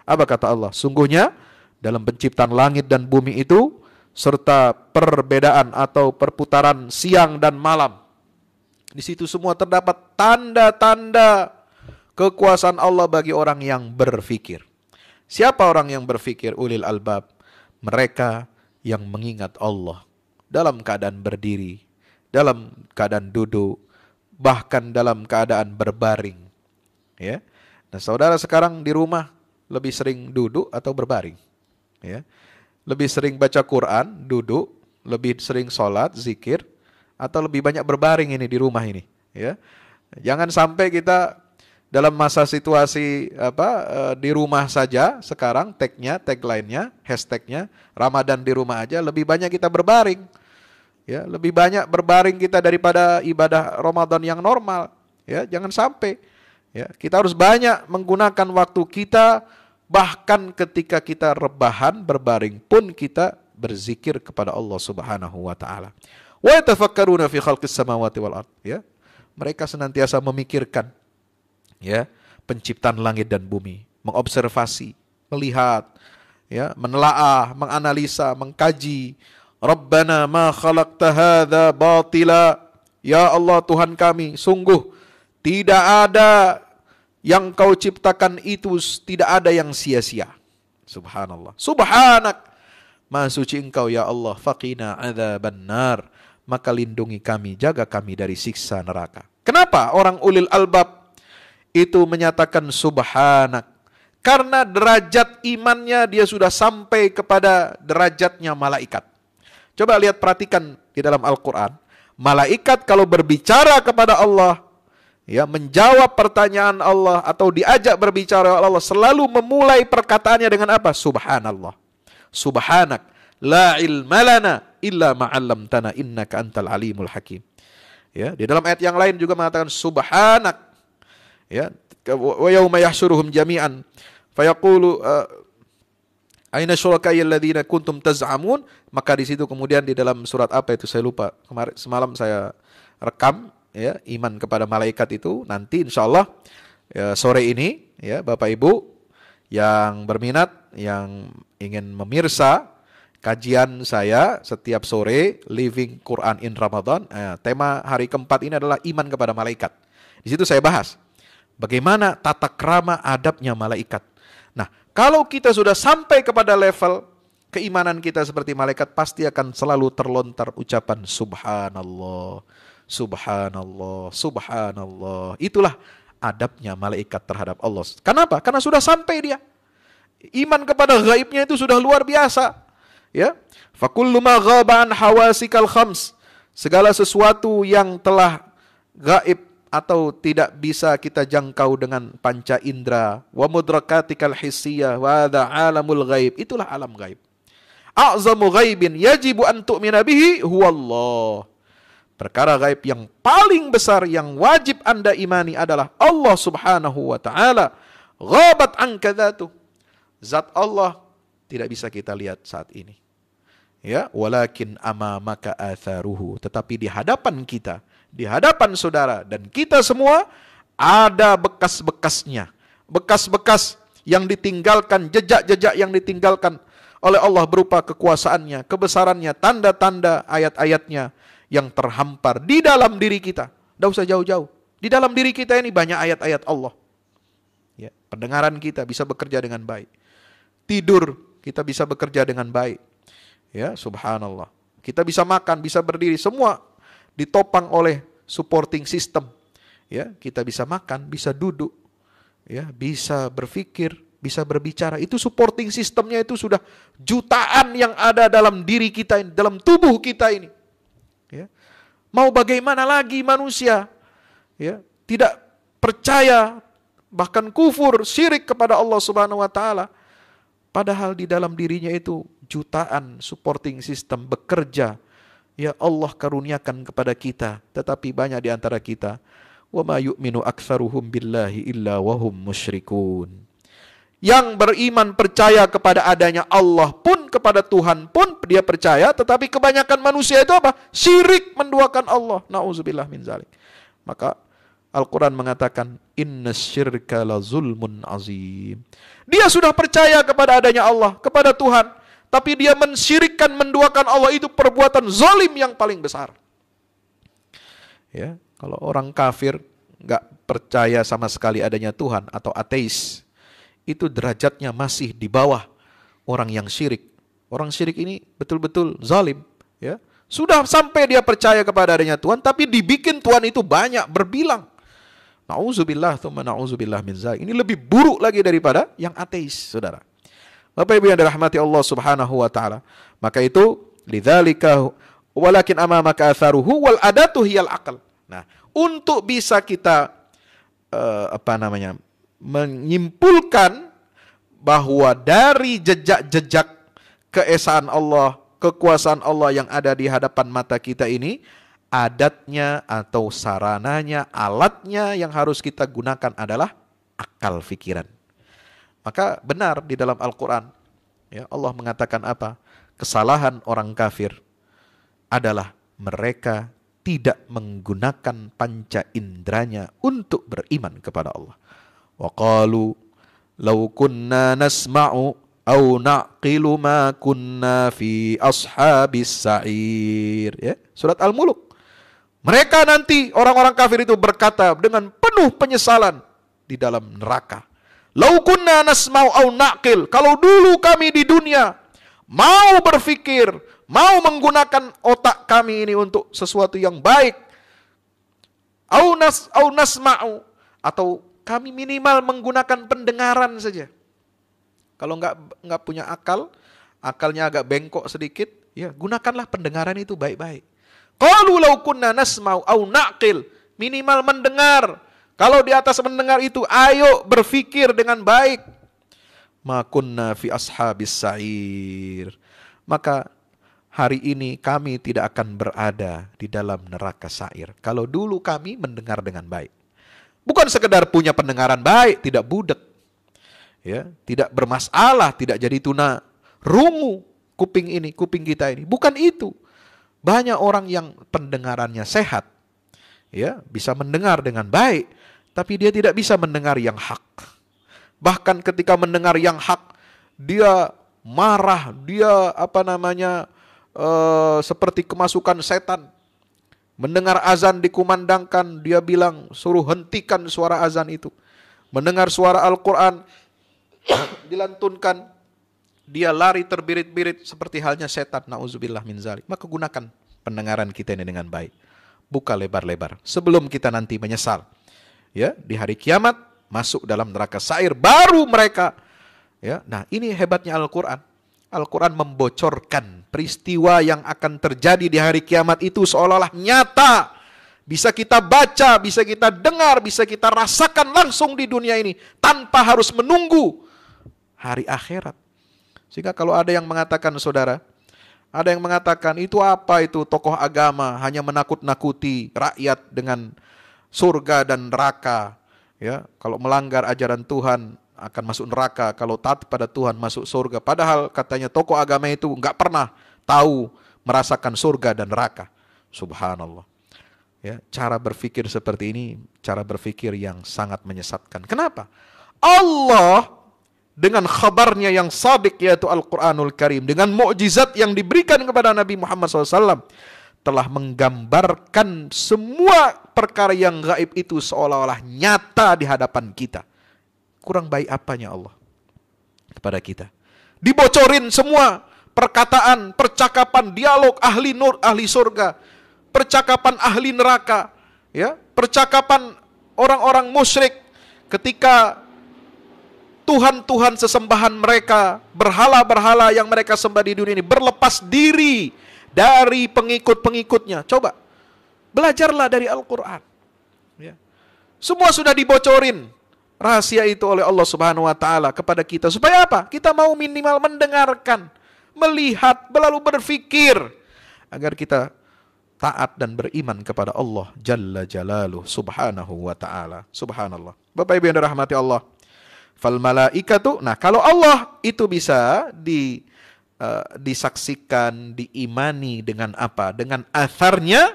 Apa kata Allah? Sungguhnya dalam penciptaan langit dan bumi itu serta perbedaan atau perputaran siang dan malam, di situ semua terdapat tanda-tanda kekuasaan Allah bagi orang yang berfikir. Siapa orang yang berfikir? Ulil albab, mereka yang mengingat Allah dalam keadaan berdiri, dalam keadaan duduk, bahkan dalam keadaan berbaring. Ya. Nah, saudara sekarang di rumah lebih sering duduk atau berbaring? Ya. Lebih sering baca Quran, duduk, lebih sering sholat, zikir, atau lebih banyak berbaring ini di rumah ini? Ya. Jangan sampai kita dalam masa situasi di rumah saja sekarang, tagline-nya, hashtagnya Ramadan di rumah aja, lebih banyak kita berbaring. Ya, lebih banyak berbaring kita daripada ibadah Ramadan yang normal. Ya, jangan sampai. Ya, kita harus banyak menggunakan waktu kita, bahkan ketika kita rebahan berbaring pun kita berzikir kepada Allah Subhanahu wa taala. Wa yatafakkaruna fi khalqis samawati wal ard. Ya. Mereka senantiasa memikirkan, ya, penciptaan langit dan bumi, mengobservasi, melihat, ya, menelaah, menganalisa, mengkaji. Rabbana ma khalaqta hadza batila. Ya Allah Tuhan kami, sungguh tidak ada yang kau ciptakan itu, tidak ada yang sia-sia. Subhanallah. Subhanak, maha suci engkau ya Allah. Faqina adzaban nar, maka lindungi kami, jaga kami dari siksa neraka. Kenapa orang ulil albab itu menyatakan subhanak? Karena derajat imannya dia sudah sampai kepada derajatnya malaikat. Coba lihat, perhatikan di dalam Al-Quran. Malaikat kalau berbicara kepada Allah, ya, menjawab pertanyaan Allah atau diajak berbicara oleh Allah, selalu memulai perkataannya dengan apa? Subhanallah. Subhanak, la ilma lana illa ma'allamtana innaka antal alimul hakim. Ya, di dalam ayat yang lain juga mengatakan subhanak. Ya, wa yauma yahsyuruhum jami'an fayaqulu aina syuraka'i alladziina kuntum taz'amun. Maka di situ kemudian di dalam surat apa itu saya lupa. Kemarin semalam saya rekam, ya, iman kepada malaikat itu. Nanti insyaallah ya, sore ini, ya, Bapak Ibu yang berminat, yang ingin memirsa kajian saya setiap sore Living Quran in Ramadan, tema hari keempat ini adalah iman kepada malaikat. Di situ saya bahas bagaimana tata krama adabnya malaikat. Nah, kalau kita sudah sampai kepada level keimanan kita seperti malaikat, pasti akan selalu terlontar ucapan subhanallah, subhanallah, subhanallah. Itulah adabnya malaikat terhadap Allah. Kenapa? Karena sudah sampai dia. Iman kepada gaibnya itu sudah luar biasa. Ya, fakullu ma ghaba an hawasikal khams, segala sesuatu yang telah gaib atau tidak bisa kita jangkau dengan panca indera, wa mudrakatikal hissiyah wa hadza alamul ghaib, itulah alam gaib. a'zamu ghaibin yajibu an tu'mina bihi huwallah. Perkara gaib yang paling besar yang wajib Anda imani adalah Allah Subhanahu wa taala. Ghabat anka dzatuh. Zat Allah tidak bisa kita lihat saat ini. Ya, walakin amamaka atharuhu, tetapi di hadapan kita, di hadapan saudara dan kita semua ada bekas-bekasnya. Bekas-bekas yang ditinggalkan, jejak-jejak yang ditinggalkan oleh Allah berupa kekuasaannya, kebesarannya, tanda-tanda ayat-ayatnya yang terhampar di dalam diri kita. Tidak usah jauh-jauh. Di dalam diri kita ini banyak ayat-ayat Allah. Ya, pendengaran kita bisa bekerja dengan baik. Tidur kita bisa bekerja dengan baik. Ya, subhanallah. Kita bisa makan, bisa berdiri, semua ditopang oleh supporting system. Ya, kita bisa makan, bisa duduk, ya, bisa berpikir, bisa berbicara. Itu supporting sistemnya itu sudah jutaan yang ada dalam diri kita ini, dalam tubuh kita ini. Ya. Mau bagaimana lagi manusia, ya, tidak percaya, bahkan kufur, syirik kepada Allah Subhanahu wa taala, padahal di dalam dirinya itu jutaan supporting system bekerja. Ya, Allah karuniakan kepada kita, tetapi banyak di antara kita, wa ma yu'minu aktsaruhum billahi illa wa hum musyrikun. Yang beriman percaya kepada adanya Allah pun, kepada Tuhan pun dia percaya, tetapi kebanyakan manusia itu apa? Syirik, menduakan Allah. Nauzubillah min zalik. Maka Al-Quran mengatakan, inna syirka la zulmun azim. Dia sudah percaya kepada adanya Allah, kepada Tuhan, tapi dia mensyirikkan, menduakan Allah, itu perbuatan zalim yang paling besar. Ya, kalau orang kafir nggak percaya sama sekali adanya Tuhan atau ateis, itu derajatnya masih di bawah orang yang syirik. Orang syirik ini betul-betul zalim. Ya, sudah sampai dia percaya kepada adanya Tuhan, tapi dibikin Tuhan itu banyak, berbilang. Nauzubillah, tsumma nauzubillah min zalik. Ini lebih buruk lagi daripada yang ateis, saudara. Bapak Ibu yang dirahmati Allah Subhanahu wa taala. Maka itu lidzalika walakin amamaka atharuhu wal adatu hiyal aql. Nah, untuk bisa kita menyimpulkan bahwa dari jejak-jejak keesaan Allah, kekuasaan Allah yang ada di hadapan mata kita ini, adatnya atau sarananya, alatnya yang harus kita gunakan adalah akal fikiran. Maka benar di dalam Al-Quran, ya, Allah mengatakan apa? Kesalahan orang kafir adalah mereka tidak menggunakan panca indranya untuk beriman kepada Allah. Wa qalu law kunna nasma'u aw naqilu ma kunna fi ashabis sa'ir. Ya, surat Al-Mulk. Mereka nanti orang-orang kafir itu berkata dengan penuh penyesalan di dalam neraka. Lau kunna nasma'u au naqil. Kalau dulu kami di dunia mau berpikir, mau menggunakan otak kami ini untuk sesuatu yang baik. Au nasma'u, atau kami minimal menggunakan pendengaran saja. Kalau enggak punya akal, akalnya agak bengkok sedikit, ya gunakanlah pendengaran itu baik-baik. Qalu lau kunna nasma'u au naqil, minimal mendengar. Kalau di atas mendengar itu, ayo berpikir dengan baik. Ma kunna fi ashabis sa'ir. Maka hari ini kami tidak akan berada di dalam neraka sa'ir. Kalau dulu kami mendengar dengan baik. Bukan sekedar punya pendengaran baik, tidak budek. Ya, tidak bermasalah, tidak jadi tuna rungu kuping ini, kuping kita ini. Bukan itu. Banyak orang yang pendengarannya sehat. Ya, bisa mendengar dengan baik, tapi dia tidak bisa mendengar yang hak. Bahkan ketika mendengar yang hak, dia marah, dia seperti kemasukan setan. Mendengar azan dikumandangkan, dia bilang suruh hentikan suara azan itu. Mendengar suara Al-Quran dilantunkan, dia lari terbirit-birit seperti halnya setan. Nauzubillah min zalik. Maka gunakan pendengaran kita ini dengan baik. Buka lebar-lebar sebelum kita nanti menyesal. Ya, di hari kiamat masuk dalam neraka sa'ir baru mereka. Ya, nah ini hebatnya Al-Quran. Al-Quran membocorkan peristiwa yang akan terjadi di hari kiamat itu seolah-olah nyata. Bisa kita baca, bisa kita dengar, bisa kita rasakan langsung di dunia ini tanpa harus menunggu hari akhirat. Sehingga kalau ada yang mengatakan, saudara, Ada yang mengatakan itu apa itu tokoh agama hanya menakut-nakuti rakyat dengan surga dan neraka. Ya, kalau melanggar ajaran Tuhan akan masuk neraka, kalau taat pada Tuhan masuk surga. Padahal katanya tokoh agama itu enggak pernah tahu merasakan surga dan neraka. Subhanallah. Ya, cara berpikir seperti ini cara berpikir yang sangat menyesatkan. Kenapa? Allah dengan khabarnya yang sabik yaitu Al-Quranul Karim, dengan mukjizat yang diberikan kepada Nabi Muhammad SAW, telah menggambarkan semua perkara yang gaib itu seolah-olah nyata di hadapan kita. Kurang baik apanya Allah kepada kita? Dibocorin semua perkataan, percakapan, dialog ahli nur, ahli surga, percakapan ahli neraka, ya, percakapan orang-orang musyrik ketika Tuhan-Tuhan sesembahan mereka, berhala-berhala yang mereka sembah di dunia ini berlepas diri dari pengikut-pengikutnya. Coba, belajarlah dari Al-Quran. Ya. Semua sudah dibocorin rahasia itu oleh Allah Subhanahu Wa Taala kepada kita. Supaya apa? Kita mau minimal mendengarkan, melihat, lalu berpikir agar kita taat dan beriman kepada Allah Jalla Jalaluh Subhanahu Wa Taala. Subhanallah. Bapak Ibu yang dirahmati Allah. Fal malaikatu, nah kalau Allah itu bisa disaksikan, diimani dengan apa? Dengan atharnya,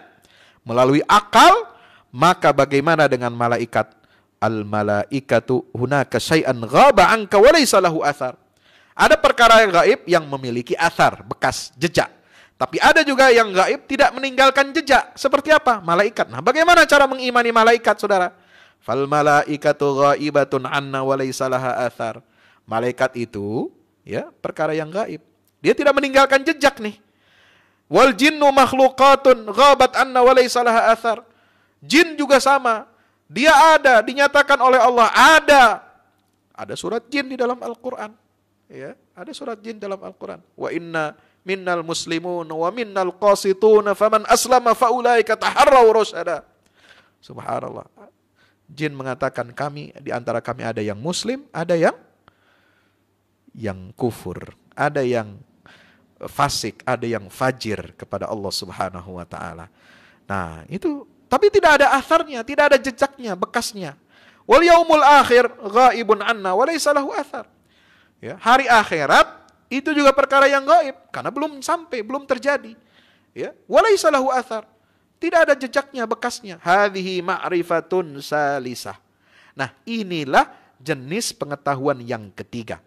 melalui akal, maka bagaimana dengan malaikat? Al malaikatu hunaka syai'an ghaba anka wa laysa lahu athar. Ada perkara yang gaib yang memiliki athar, bekas, jejak. Tapi ada juga yang gaib tidak meninggalkan jejak. Seperti apa? Malaikat. Nah, bagaimana cara mengimani malaikat, saudara? Fal malaikatu ghaibatun anna wa laysa laha athar. Malaikat itu ya perkara yang gaib. Dia tidak meninggalkan jejak nih. Wal jinnu makhluqatun ghabat anna wa laysa laha athar. Jin juga sama. Dia ada, dinyatakan oleh Allah ada. Ada surat jin di dalam Al-Qur'an. Ya, ada surat jin dalam Al-Qur'an. Wa inna minnal muslimun wa minnal qasitun faman aslama faulaika taharraw rasyada. Subhanallah. Jin mengatakan di antara kami ada yang muslim, ada yang kufur, ada yang fasik, ada yang fajir kepada Allah Subhanahu Wa Taala. Nah itu, tapi tidak ada atharnya, tidak ada jejaknya, bekasnya. Wal yaumul akhir ghaibun anna wa laysa lahu athar. Ya, hari akhirat itu juga perkara yang gaib karena belum sampai, belum terjadi. Ya, wa laysa lahu athar. Tidak ada jejaknya, bekasnya. Hadhihi ma'rifatun salisah. Nah, inilah jenis pengetahuan yang ketiga.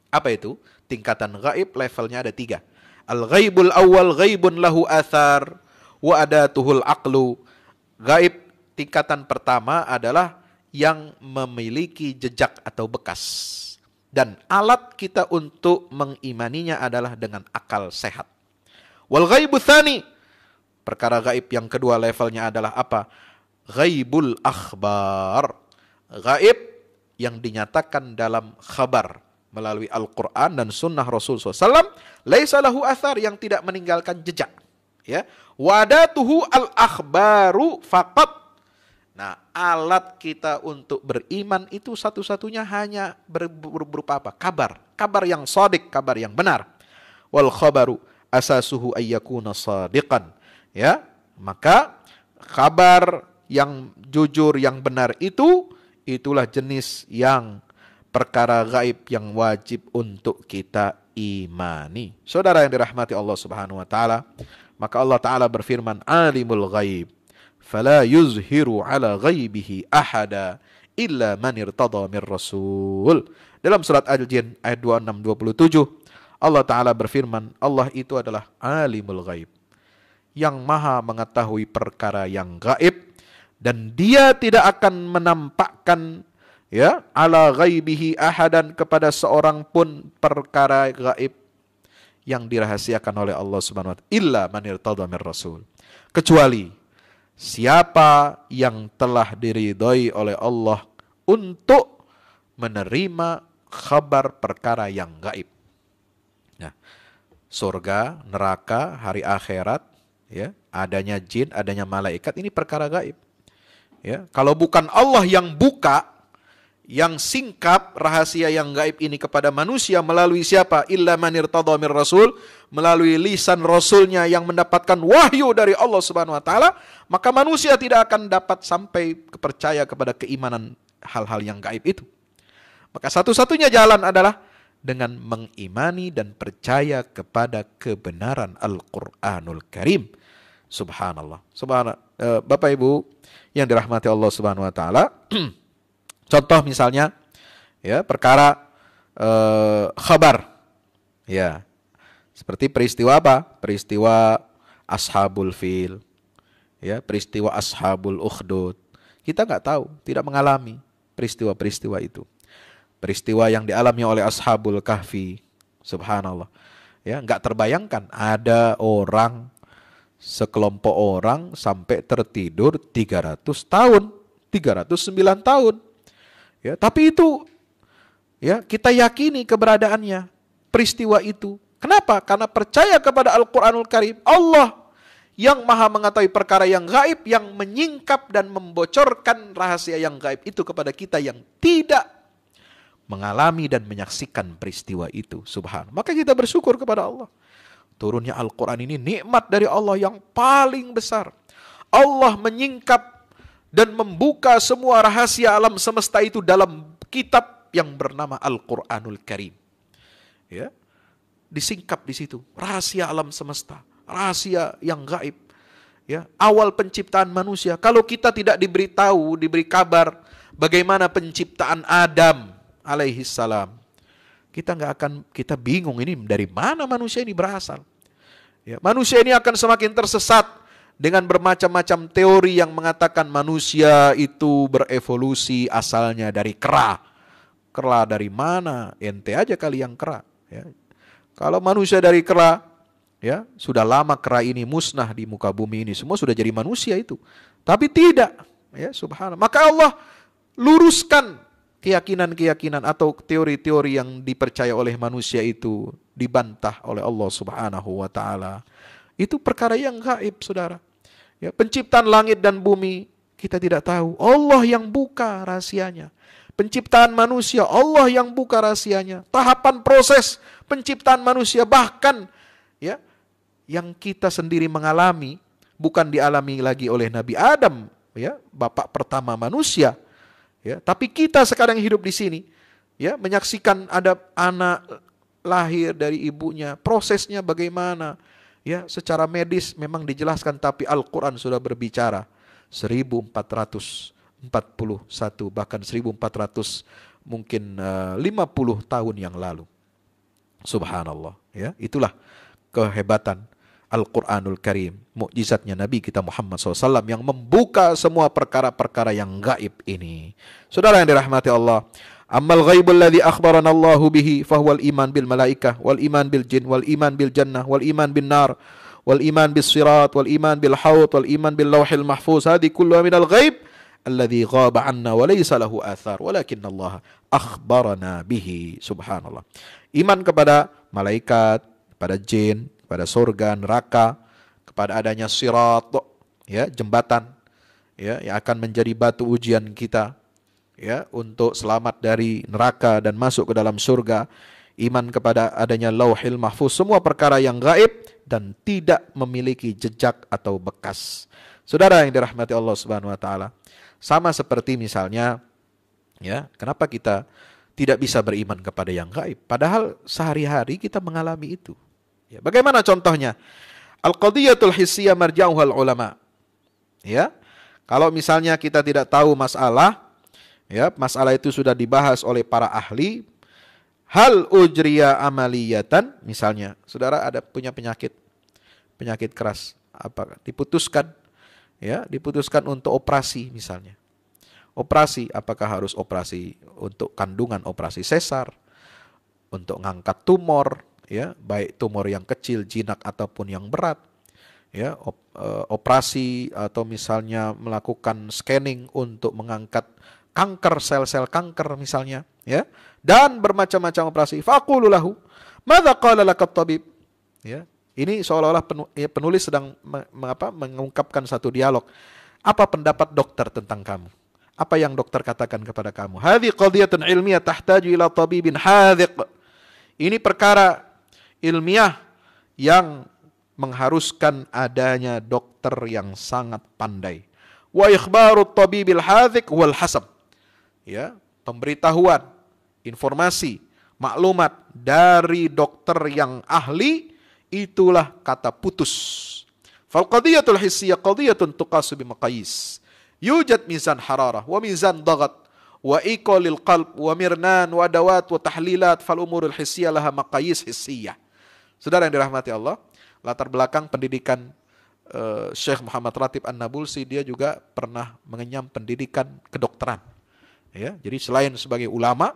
Apa itu? Tingkatan gaib levelnya ada 3. Al-ghaibul awal ghaibun lahu athar wa adatuhul aqlu. Gaib tingkatan pertama adalah yang memiliki jejak atau bekas. Dan alat kita untuk mengimaninya adalah dengan akal sehat. Wal ghaibu tsani, perkara gaib yang kedua levelnya adalah apa? Ghaibul akhbar. Gaib yang dinyatakan dalam khabar melalui Al-Quran dan sunnah Rasul SAW. Laisa lahu athar, yang tidak meninggalkan jejak. Ya. Wadatuhu al-akhbaru faqat. Nah, alat kita untuk beriman itu satu-satunya hanya berupa apa? Kabar. Kabar yang shadiq, kabar yang benar. Wal khabaru asasuhu ayyakuna shadiqan. Ya, maka kabar yang jujur, yang benar itulah jenis yang perkara gaib yang wajib untuk kita imani. Saudara yang dirahmati Allah Subhanahu Wa Taala, maka Allah Taala berfirman, alimul ghaib, fala yuzhiru ala ghaibihi ahada illa man irtada mir rasul. Dalam surat Al-Jin ayat 26-27, Allah Taala berfirman, Allah itu adalah alimul ghaib, yang maha mengetahui perkara yang gaib, dan dia tidak akan menampakkan ya ala ghaibihi ahadan kepada seorang pun perkara gaib yang dirahasiakan oleh Allah Subhanahu wa taala illa man irtada mir rasul, kecuali siapa yang telah diridhoi oleh Allah untuk menerima kabar perkara yang gaib. Nah, surga, neraka, hari akhirat, ya, adanya jin, adanya malaikat, ini perkara gaib. Ya, kalau bukan Allah yang buka, yang singkap rahasia yang gaib ini kepada manusia melalui siapa? Illa man irtadha mir rasul, melalui lisan rasulnya yang mendapatkan wahyu dari Allah Subhanahu wa taala, maka manusia tidak akan dapat sampai percaya kepada keimanan hal-hal yang gaib itu. Maka satu-satunya jalan adalah dengan mengimani dan percaya kepada kebenaran Al-Qur'anul Karim. Subhanallah. Bapak Ibu yang dirahmati Allah Subhanahu wa taala, contoh misalnya ya perkara khabar. Ya. Seperti peristiwa apa? Peristiwa Ashabul Fil. Ya, peristiwa Ashabul Ukhdud. Kita enggak tahu, tidak mengalami peristiwa-peristiwa itu. Peristiwa yang dialami oleh Ashabul Kahfi. Subhanallah. Ya, enggak terbayangkan ada orang, sekelompok orang sampai tertidur 300 tahun, 309 tahun. Ya, tapi itu ya kita yakini keberadaannya, peristiwa itu. Kenapa? Karena percaya kepada Al-Qur'anul Karim. Allah yang maha mengetahui perkara yang gaib, yang menyingkap dan membocorkan rahasia yang gaib itu kepada kita yang tidak mengalami dan menyaksikan peristiwa itu. Subhanallah. Maka kita bersyukur kepada Allah. Turunnya Al-Quran ini nikmat dari Allah yang paling besar. Allah menyingkap dan membuka semua rahasia alam semesta itu dalam kitab yang bernama Al-Quranul Karim. Ya, disingkap di situ rahasia alam semesta, rahasia yang gaib. Ya, awal penciptaan manusia. Kalau kita tidak diberitahu, diberi kabar bagaimana penciptaan Adam alaihi salam, kita bingung ini dari mana manusia ini berasal. Ya, manusia ini akan semakin tersesat dengan bermacam-macam teori yang mengatakan manusia itu berevolusi asalnya dari kera. Kera dari mana? Ente aja kali yang kera. Ya. Kalau manusia dari kera, ya sudah lama kera ini musnah di muka bumi ini, semua sudah jadi manusia itu. Tapi tidak, ya subhanallah. Maka Allah luruskan keyakinan-keyakinan atau teori-teori yang dipercaya oleh manusia itu, dibantah oleh Allah Subhanahu wa taala. Itu perkara yang gaib, Saudara. Ya, penciptaan langit dan bumi kita tidak tahu. Allah yang buka rahasianya. Penciptaan manusia, Allah yang buka rahasianya. Tahapan proses penciptaan manusia bahkan ya yang kita sendiri mengalami bukan dialami lagi oleh Nabi Adam, ya, bapak pertama manusia. Ya, tapi kita sekarang hidup di sini, ya, menyaksikan ada anak lahir dari ibunya, prosesnya bagaimana, ya, secara medis memang dijelaskan, tapi Al-Quran sudah berbicara 1441 bahkan 1400 mungkin 50 tahun yang lalu. Subhanallah, ya, itulah kehebatan Al-Quranul Karim, mukjizatnya Nabi kita Muhammad SAW yang membuka semua perkara-perkara yang gaib ini. Saudara yang dirahmati Allah, ammal ghaibul ladzi akhbarana Allahu bihi fahuwal iman bil malaikah wal iman bil jin wal iman bil jannah wal iman bin nar wal iman bis sirat wal iman bil haud wal iman bil lauhil mahfuz. Hadhi kulluha minal ghaib alladzi ghaba 'anna wa laysa lahu athar walakinna Allah akhbarana bihi. Subhanallah. Iman kepada malaikat, pada jin, pada surga, neraka, kepada adanya sirat, ya, jembatan, ya, yang akan menjadi batu ujian kita, ya, untuk selamat dari neraka dan masuk ke dalam surga. Iman kepada adanya lauhil mahfuz, semua perkara yang gaib dan tidak memiliki jejak atau bekas. Saudara yang dirahmati Allah Subhanahu wa taala, sama seperti misalnya, ya, kenapa kita tidak bisa beriman kepada yang gaib padahal sehari-hari kita mengalami itu. Ya, bagaimana contohnya? Al-qadiyatul hissiyah marja'uhal ulama. Ya. Kalau misalnya kita tidak tahu masalah, ya, masalah itu sudah dibahas oleh para ahli. Hal ujriya amaliyatan, misalnya, saudara ada punya penyakit keras, apa diputuskan, ya, diputuskan untuk operasi misalnya. Operasi, apakah harus operasi untuk kandungan, operasi sesar, untuk ngangkat tumor, ya, baik tumor yang kecil, jinak ataupun yang berat, ya, operasi atau misalnya melakukan scanning untuk mengangkat kanker, sel-sel kanker misalnya, ya, dan bermacam-macam operasi. Faqulu lahu, madza qala lakat tabib? Ya, ini seolah-olah penulis sedang mengungkapkan satu dialog. Apa pendapat dokter tentang kamu? Apa yang dokter katakan kepada kamu? Hadhi qadhiyatun ilmiyah tahtaju ila tabibin hadhiq. Ini perkara ilmiah yang mengharuskan adanya dokter yang sangat pandai. Wa ikhbarut tabibil hadhiq wal hasab. Ya, pemberitahuan, informasi, maklumat dari dokter yang ahli itulah kata putus. Fal qadiyatul hissiyah qadiyatun tuqasu bimaqayis. Yujad mizan hararah wa mizan dagat wa iqalil qalb wa mirnan wa dawat wa tahlilat fal umurul hissiyah laha maqayis hissiyah. Saudara yang dirahmati Allah, latar belakang pendidikan Syekh Muhammad Ratib An-Nabulsi, dia juga pernah mengenyam pendidikan kedokteran. Ya, jadi selain sebagai ulama,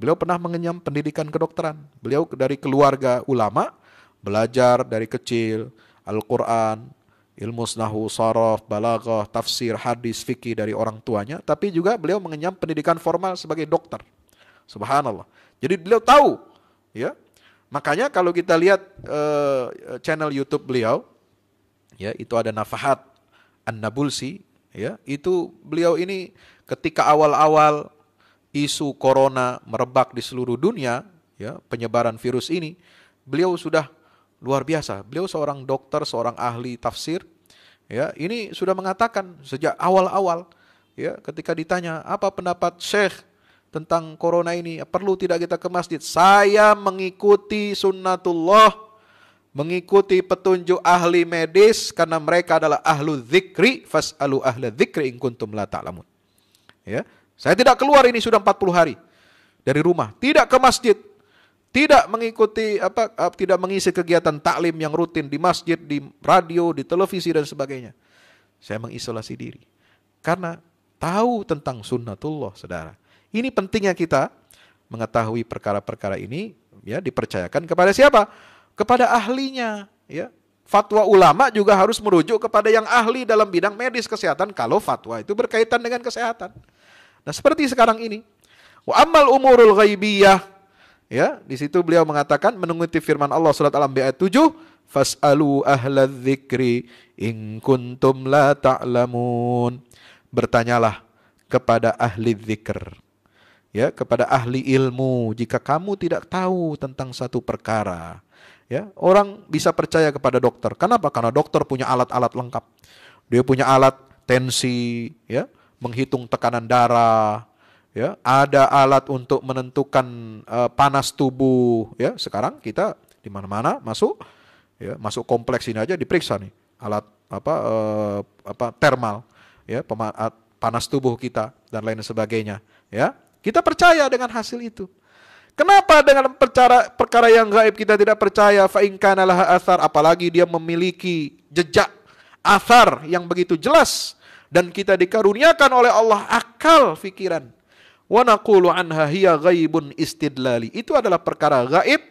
beliau pernah mengenyam pendidikan kedokteran. Beliau dari keluarga ulama, belajar dari kecil Al-Quran, ilmu nahwu, sharaf, balaghah, tafsir, hadis, fikih dari orang tuanya, tapi juga beliau mengenyam pendidikan formal sebagai dokter. Subhanallah. Jadi beliau tahu, ya. Makanya kalau kita lihat channel YouTube beliau, ya, itu ada Nafahat An-Nabulsi, ya, itu beliau ini ketika awal-awal isu corona merebak di seluruh dunia, ya, penyebaran virus ini, beliau sudah luar biasa. Beliau seorang dokter, seorang ahli tafsir, ya, ini sudah mengatakan sejak awal-awal, ya, ketika ditanya apa pendapat Syekh tentang corona ini, perlu tidak kita ke masjid? Saya mengikuti sunnatullah, mengikuti petunjuk ahli medis, karena mereka adalah ahlu dzikri, fas'alu ahla dzikri in kuntum la ta'lamun. Ya, saya tidak keluar ini sudah 40 hari dari rumah, tidak ke masjid, tidak mengikuti tidak mengisi kegiatan taklim yang rutin di masjid, di radio, di televisi dan sebagainya. Saya mengisolasi diri karena tahu tentang sunnatullah, saudara. Ini pentingnya kita mengetahui perkara-perkara ini, ya, dipercayakan kepada siapa? Kepada ahlinya, ya. Fatwa ulama juga harus merujuk kepada yang ahli dalam bidang medis kesehatan kalau fatwa itu berkaitan dengan kesehatan. Nah, seperti sekarang ini. Wa ammal umurul ghaibiyah, ya, di situ beliau mengatakan mengutip firman Allah surat Al-Anbiya ayat 7, fas'alu ahla dzikri in kuntum la ta'lamun. Bertanyalah kepada ahli dzikr, ya, kepada ahli ilmu jika kamu tidak tahu tentang satu perkara. Ya, orang bisa percaya kepada dokter. Kenapa? Karena dokter punya alat-alat lengkap. Dia punya alat tensi, ya, menghitung tekanan darah, ya, ada alat untuk menentukan panas tubuh, ya. Sekarang kita di mana-mana masuk, ya, masuk kompleks ini aja diperiksa nih alat termal, ya, panas tubuh kita dan lain sebagainya, ya. Kita percaya dengan hasil itu. Kenapa dengan perkara yang gaib kita tidak percaya? Fa in kana laha athar, apalagi dia memiliki jejak athar yang begitu jelas dan kita dikaruniakan oleh Allah akal fikiran. Wa naqulu anha hiya ghaibun istidlali. Itu adalah perkara gaib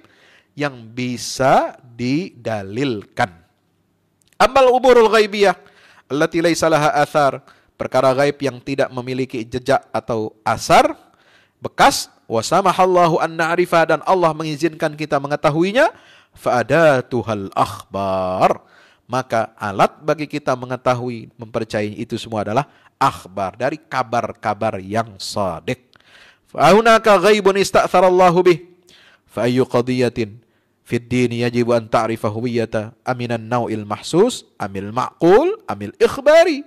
yang bisa didalilkan. Amal umurul ghaibiyah allati laisa laha athar, perkara gaib yang tidak memiliki jejak atau asar, bekas, wa samahallahu an na'rifa, dan Allah mengizinkan kita mengetahuinya, fa adatuhal akhbar, maka alat bagi kita mengetahui, mempercayai itu semua adalah akhbar, dari kabar-kabar yang shadiq. Fa hunaka ghaibun ista'tharallahu bih, fa ayyu qadiyatin fid din yajibu an ta'rifa huwiyata aminan naw'il mahsus amil ma'qul amil ikhbari.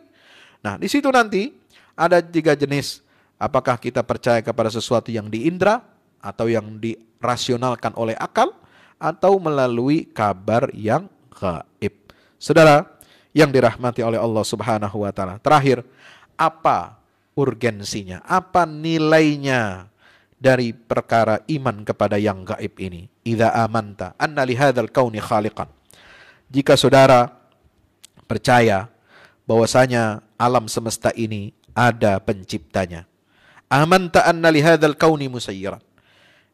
Nah, di situ nanti ada 3 jenis. Apakah kita percaya kepada sesuatu yang diindra, atau yang dirasionalkan oleh akal, atau melalui kabar yang gaib. Saudara yang dirahmati oleh Allah Subhanahu wa taala. Terakhir, apa urgensinya? Apa nilainya dari perkara iman kepada yang gaib ini? Idza amanta anna li hadzal kauni khaliqan. Jika saudara percaya bahwasanya alam semesta ini ada penciptanya. Amanta anna li hadzal kauni musayyiran.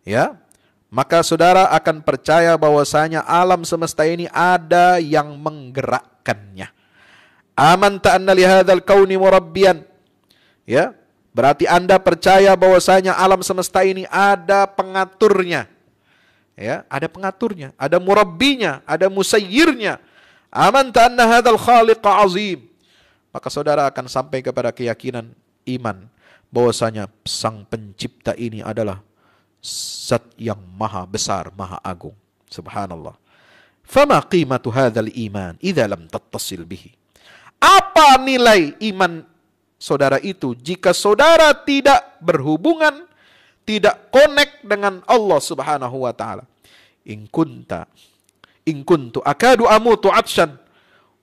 Ya, maka saudara akan percaya bahwasanya alam semesta ini ada yang menggerakkannya. Amanta anna li hadzal kauni murabbiyan. Ya, berarti Anda percaya bahwasanya alam semesta ini ada pengaturnya. Ya, ada pengaturnya, ada murabbinya, ada musayyirnya. Amanta anna hadzal khaliqa azim. Maka saudara akan sampai kepada keyakinan iman bahwasanya Sang Pencipta ini adalah Zat yang maha besar, maha agung. Subhanallah. Fama qimatu hadzal iman idza lam tattasil bihi. Apa nilai iman saudara itu jika saudara tidak berhubungan, tidak connect dengan Allah Subhanahu wa taala? In kuntu akadu amutu atshan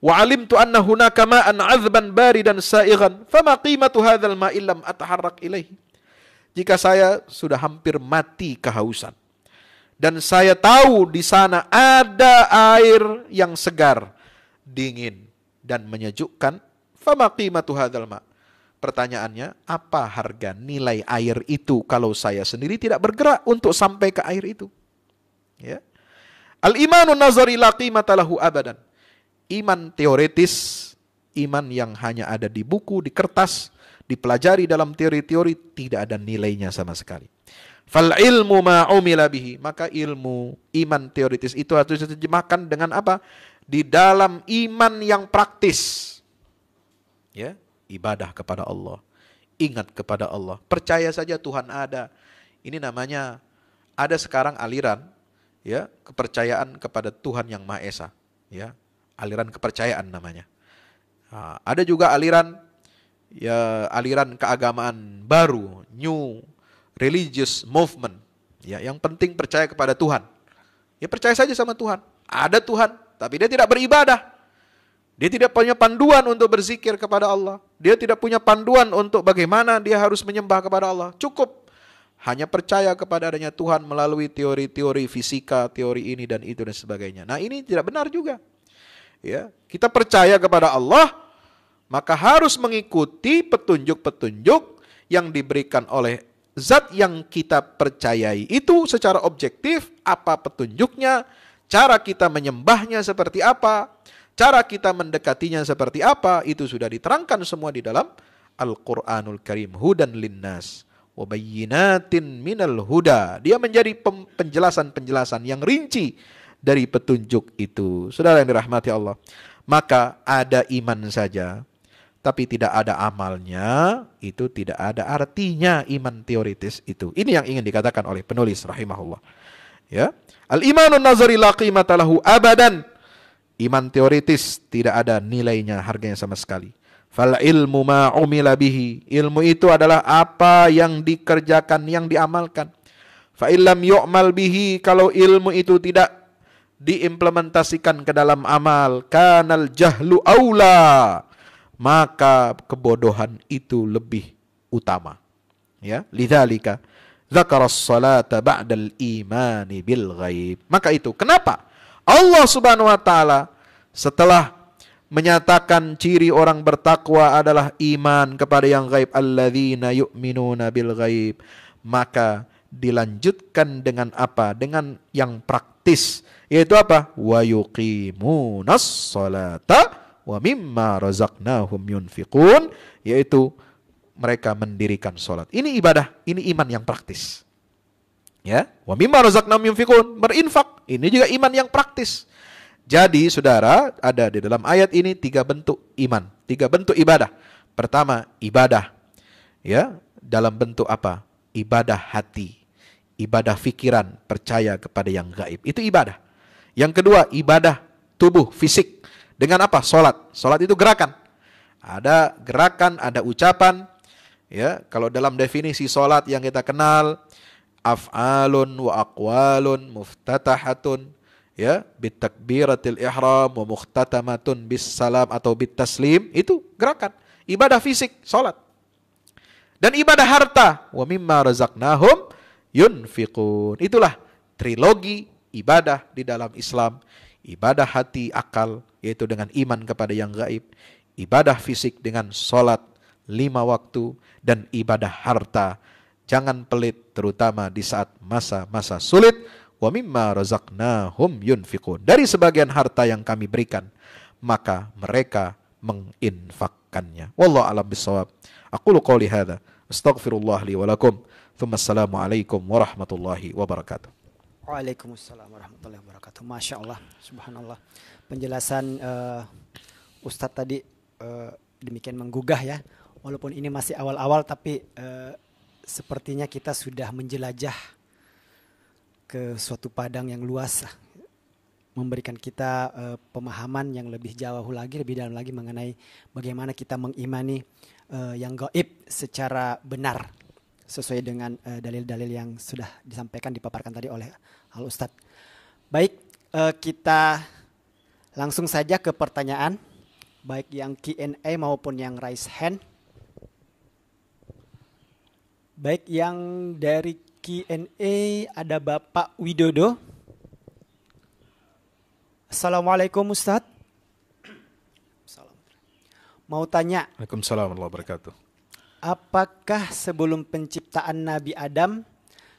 wa alimtu anna hunaka ma'an 'azban baridan sa'ighan fama qimatu hadzal ma'i lam ataharrak ilaihi. Jika saya sudah hampir mati kehausan dan saya tahu di sana ada air yang segar, dingin dan menyejukkan, fama qimatu hadzal ma'. Pertanyaannya, apa harga nilai air itu kalau saya sendiri tidak bergerak untuk sampai ke air itu? Ya. Al-imanun nazari la qimata lahu abadan. Iman teoritis, iman yang hanya ada di buku, di kertas, dipelajari dalam teori-teori, tidak ada nilainya sama sekali. Fal ilmu ma umila bihi, maka ilmu iman teoritis itu harus diterjemahkan dengan apa? Di dalam iman yang praktis. Ya, ibadah kepada Allah, ingat kepada Allah, percaya saja Tuhan ada. Ini namanya ada sekarang aliran, ya, kepercayaan kepada Tuhan yang Maha Esa, ya, aliran kepercayaan namanya. Nah, ada juga aliran, ya, aliran keagamaan baru, new religious movement, ya, yang penting percaya kepada Tuhan. Ya, percaya saja sama Tuhan. Ada Tuhan, tapi dia tidak beribadah. Dia tidak punya panduan untuk berzikir kepada Allah. Dia tidak punya panduan untuk bagaimana dia harus menyembah kepada Allah. Cukup hanya percaya kepada adanya Tuhan melalui teori-teori fisika, teori ini dan itu dan sebagainya. Nah, ini tidak benar juga. Ya, kita percaya kepada Allah, maka harus mengikuti petunjuk-petunjuk yang diberikan oleh Zat yang kita percayai itu secara objektif. Apa petunjuknya, cara kita menyembahnya seperti apa, cara kita mendekatinya seperti apa, itu sudah diterangkan semua di dalam Al-Quranul Karim. Hudan linnas wa bayyinatin minal huda. Dia menjadi penjelasan-penjelasan yang rinci dari petunjuk itu. Saudara yang dirahmati Allah, maka ada iman saja tapi tidak ada amalnya, itu tidak ada artinya iman teoritis itu. Ini yang ingin dikatakan oleh penulis rahimahullah. Ya, al-imanun nazari la qimata lahu abadan. Iman teoritis tidak ada nilainya, harganya sama sekali. Fal ilmu ma umila bihi. Ilmu itu adalah apa yang dikerjakan, yang diamalkan. Fa illam yu'mal bihi, kalau ilmu itu tidak diimplementasikan ke dalam amal, kanal jahlu aula, maka kebodohan itu lebih utama. Ya, lidzalika dzakara as-salata ba'dal imani bil ghaib. Maka itu kenapa Allah Subhanahu wa taala setelah menyatakan ciri orang bertakwa adalah iman kepada yang gaib, alladzina yu'minuna bil ghaib, maka dilanjutkan dengan apa? Dengan yang praktis, yaitu apa? Wa yuqimunas salata wa mimma razaqnahum yunfiqun, yaitu mereka mendirikan salat. Ini ibadah, ini iman yang praktis. Ya, wa mimma razaqnahum yunfiqun, berinfak, ini juga iman yang praktis. Jadi saudara, ada di dalam ayat ini 3 bentuk iman, 3 bentuk ibadah. Pertama, ibadah, ya, dalam bentuk apa? Ibadah hati, ibadah fikiran, percaya kepada yang gaib, itu ibadah. Yang kedua, ibadah tubuh, fisik. Dengan apa? Salat. Salat itu gerakan. Ada gerakan, ada ucapan. Ya, kalau dalam definisi salat yang kita kenal, af'alun wa aqwalun muftatahatun, ya, bitakbiratil ihram wa mukhtatamatun bis salam atau bit taslim, itu gerakan. Ibadah fisik, salat. Dan ibadah harta, wa mimma razaqnahum yunfiqun. Itulah trilogi ibadah di dalam Islam. Ibadah hati, akal, yaitu dengan iman kepada yang gaib. Ibadah fisik dengan salat 5 waktu. Dan ibadah harta, jangan pelit terutama di saat masa-masa sulit. Wa mimma razaqnahum yunfiqun. Dari sebagian harta yang kami berikan, maka mereka menginfakkannya. Wallahu a'lam bishawab. Aqulu qouli hadza, astaghfirullah li wa lakum. Tsumma assalamu alaikum warahmatullahi wabarakatuh. Waalaikumsalam warahmatullahi wabarakatuh. Masya Allah, subhanallah. Penjelasan Ustadz tadi demikian menggugah ya Walaupun ini masih awal-awal, tapi sepertinya kita sudah menjelajah ke suatu padang yang luas, memberikan kita pemahaman yang lebih jauh lagi, lebih dalam lagi mengenai bagaimana kita mengimani yang gaib secara benar sesuai dengan dalil-dalil yang sudah disampaikan, dipaparkan tadi oleh Al Ustadz. Baik, kita langsung saja ke pertanyaan, baik yang Q&A maupun yang raise hand. Baik, yang dari Q&A ada Bapak Widodo. Assalamualaikum Ustadz. Mau tanya, Waalaikumsalam warahmatullahi wabarakatuh. apakah sebelum penciptaan Nabi Adam,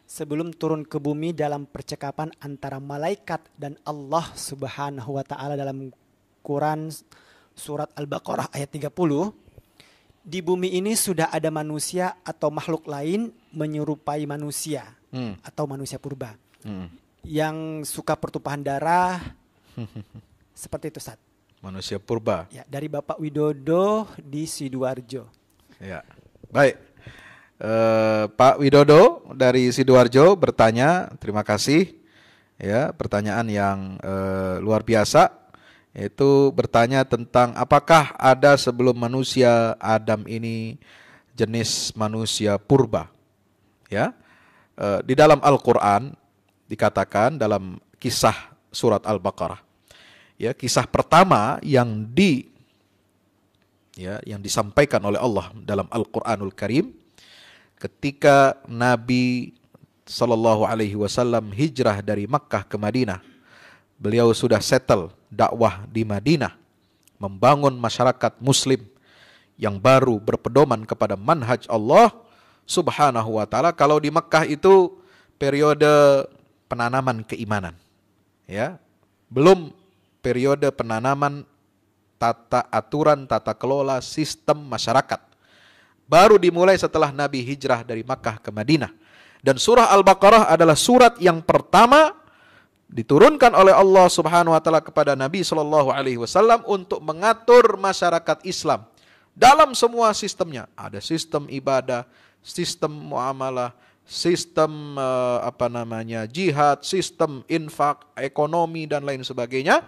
sebelum turun ke bumi dalam percakapan antara malaikat dan Allah Subhanahu wa taala dalam Quran surat Al-Baqarah ayat 30, di bumi ini sudah ada manusia atau makhluk lain menyerupai manusia atau manusia purba yang suka pertumpahan darah seperti itu, Ustaz? Manusia purba. Ya, dari Bapak Widodo di Sidoarjo. Ya. Baik. Pak Widodo dari Sidoarjo bertanya, terima kasih. Ya, pertanyaan yang luar biasa, yaitu bertanya tentang apakah ada sebelum manusia Adam ini jenis manusia purba. Ya. Di dalam Al-Qur'an dikatakan dalam kisah surat Al-Baqarah, ya, kisah pertama yang disampaikan oleh Allah dalam Al-Qur'anul Karim ketika Nabi sallallahu alaihi wasallam hijrah dari Makkah ke Madinah. Beliau sudah settle dakwah di Madinah, membangun masyarakat muslim yang baru berpedoman kepada manhaj Allah Subhanahu wa taala. Kalau di Makkah itu periode penanaman keimanan, ya. Belum periode penanaman aturan tata kelola sistem masyarakat. Baru dimulai setelah Nabi hijrah dari Makkah ke Madinah. Dan surah Al-Baqarah adalah surat yang pertama diturunkan oleh Allah Subhanahu wa taala kepada Nabi sallallahu alaihi wasallam untuk mengatur masyarakat Islam dalam semua sistemnya. Ada sistem ibadah, sistem muamalah, sistem jihad, sistem infak, ekonomi dan lain sebagainya.